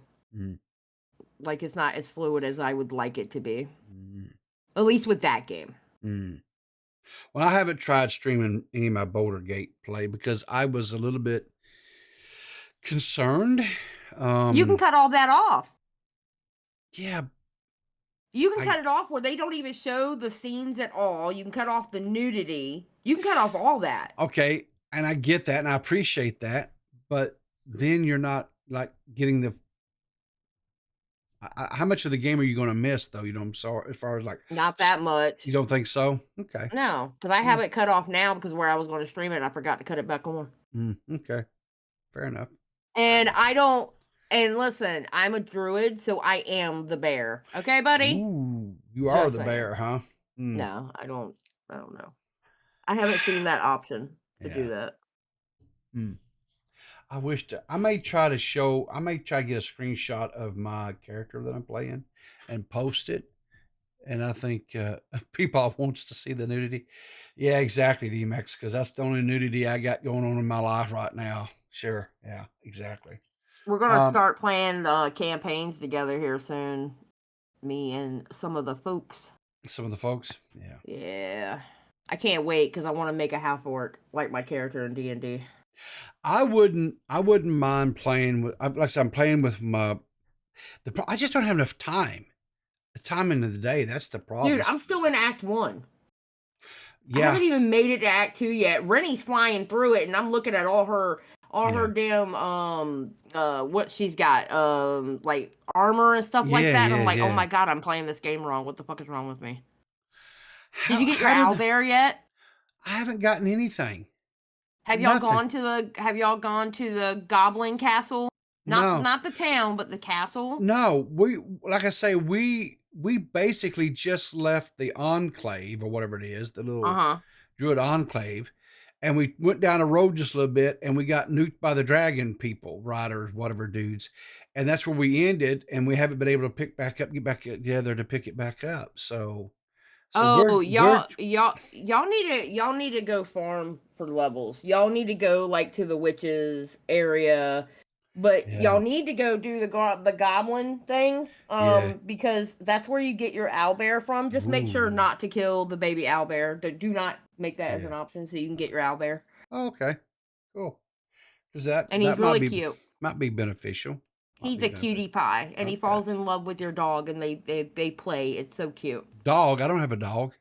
Speaker 3: like, it's not as fluid as I would like it to be. At least with that game.
Speaker 2: Well, I haven't tried streaming any of my Boulder Gate play because I was a little bit concerned.
Speaker 3: You can cut all that off.
Speaker 2: Yeah.
Speaker 3: You can cut it off where they don't even show the scenes at all. You can cut off the nudity. You can cut off all that.
Speaker 2: Okay. And I get that and I appreciate that. But then you're not like getting the. How much of the game are you going to miss, though? I'm sorry, as far as like.
Speaker 3: Not that much.
Speaker 2: You don't think so? Okay.
Speaker 3: No, because I have it cut off now because where I was going to stream it, I forgot to cut it back on.
Speaker 2: Okay. Fair enough.
Speaker 3: And I don't. And listen, I'm a druid, so I am the bear. Okay, buddy?
Speaker 2: Ooh, you are the bear, huh?
Speaker 3: No, I don't know. I haven't seen that option to do that.
Speaker 2: I wish I may try to get a screenshot of my character that I'm playing and post it. And I think people wants to see the nudity. Yeah, exactly, D-Max, because that's the only nudity I got going on in my life right now. Sure. Yeah, exactly.
Speaker 3: We're going to start playing the campaigns together here soon. Me and some of the folks.
Speaker 2: Some of the folks? Yeah.
Speaker 3: Yeah. I can't wait because I want to make a half orc like my character in D&D.
Speaker 2: I wouldn't mind playing with. Like I said, I'm playing with my. I just don't have enough time. The timing of the day, that's the problem.
Speaker 3: Dude, I'm still in Act 1.
Speaker 2: Yeah.
Speaker 3: I haven't even made it to Act 2 yet. Rennie's flying through it, and I'm looking at all her damn what she's got, like armor and stuff like that. And I'm like, oh my god, I'm playing this game wrong. What the fuck is wrong with me? Did you get your owlbear yet?
Speaker 2: I haven't gotten anything.
Speaker 3: Have y'all gone to the Goblin Castle? Not the town, but the castle.
Speaker 2: No, like I say, we basically just left the enclave or whatever it is, the little Druid enclave, and we went down a road just a little bit, and we got nuked by the dragon people, riders, whatever dudes, and that's where we ended. And we haven't been able to get back together to pick it back up. So
Speaker 3: y'all need to go farm for levels. Y'all need to go like to the witches area. But y'all need to go do the goblin thing, because that's where you get your owlbear from. Just make sure not to kill the baby owlbear. Do not make that as an option, so you can get your owlbear.
Speaker 2: Oh, okay, cool. Because
Speaker 3: he's really cute.
Speaker 2: Might be beneficial.
Speaker 3: He's a cutie pie, and he falls in love with your dog, and they play. It's so cute.
Speaker 2: Dog? I don't have a dog.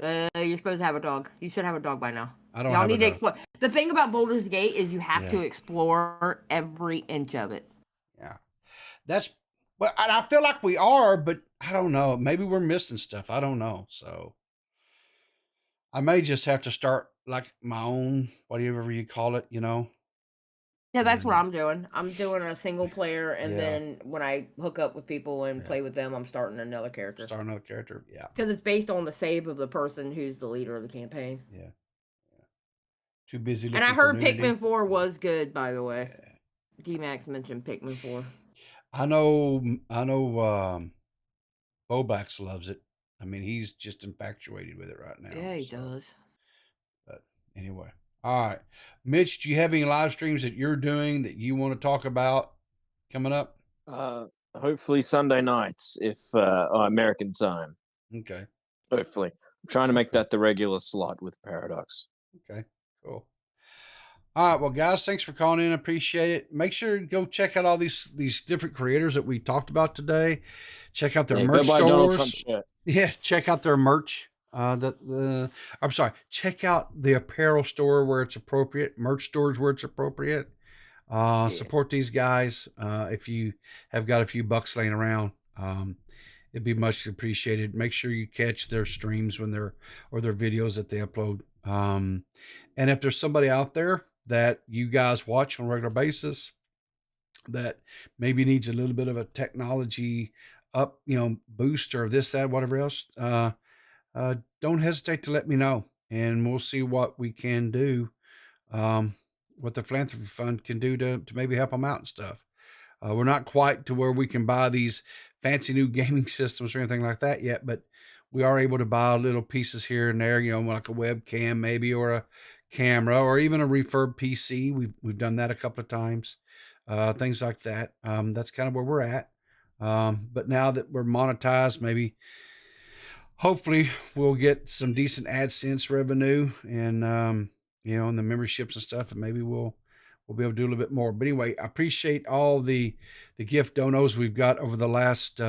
Speaker 3: You're supposed to have a dog. You should have a dog by now.
Speaker 2: I don't.
Speaker 3: Y'all need to explore. The thing about Baldur's Gate is you have to explore every inch of it.
Speaker 2: Yeah, and I feel like we are, but I don't know. Maybe we're missing stuff. I don't know. So I may just have to start like my own, whatever you call it.
Speaker 3: Yeah, that's what I'm doing. I'm doing a single player, and then when I hook up with people and play with them, I'm starting another character.
Speaker 2: Yeah.
Speaker 3: Because it's based on the save of the person who's the leader of the campaign.
Speaker 2: Yeah. Too busy.
Speaker 3: And I heard Pikmin 4 was good, by the way. Yeah. D-Max mentioned Pikmin 4.
Speaker 2: I know. Bobax loves it. I mean, he's just infatuated with it right now.
Speaker 3: Yeah, he does.
Speaker 2: But anyway. All right. Mitch, do you have any live streams that you're doing that you want to talk about coming up?
Speaker 4: Hopefully Sunday nights, if American time.
Speaker 2: Okay.
Speaker 4: Hopefully. I'm trying to make that the regular slot with Paradox.
Speaker 2: Okay, cool. All right, well, guys, thanks for calling in. Appreciate it. Make sure to go check out all these different creators that we talked about today. Check out their merch stores. Yeah, check out their merch. I'm sorry. Check out the apparel store where it's appropriate, merch stores where it's appropriate. Support these guys. If you have got a few bucks laying around, it'd be much appreciated. Make sure you catch their streams or their videos that they upload. And if there's somebody out there that you guys watch on a regular basis that maybe needs a little bit of a technology up, boost or this, that, whatever else, don't hesitate to let me know, and we'll see what we can do, what the philanthropy fund can do to maybe help them out and stuff. We're not quite to where we can buy these fancy new gaming systems or anything like that yet, but we are able to buy little pieces here and there, like a webcam maybe, or a camera, or even a refurb PC. We've done that a couple of times, things like that. That's kind of where we're at. But now that we're monetized, maybe hopefully we'll get some decent AdSense revenue and, and the memberships and stuff, and maybe we'll be able to do a little bit more. But anyway, I appreciate all the gift donos we've got over the last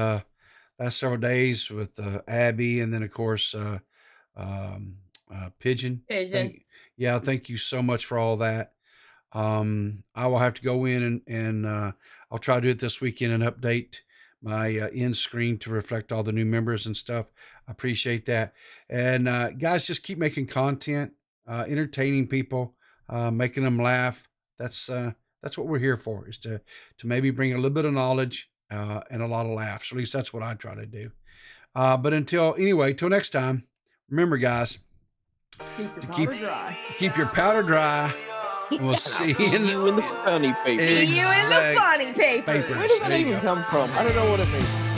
Speaker 2: several days with Abby, and then of course Pigeon. Thank you so much for all that. I will have to go in and I'll try to do it this weekend and update my end screen to reflect all the new members and stuff. I appreciate that. And guys, just keep making content, entertaining people, making them laugh. That's what we're here for, is to maybe bring a little bit of knowledge and a lot of laughs. At least that's what I try to do. But until next time, remember, guys, keep your powder dry. We'll see you in the
Speaker 4: funny paper.
Speaker 3: See you in the funny paper.
Speaker 4: Where does that even come from? I don't know what it means.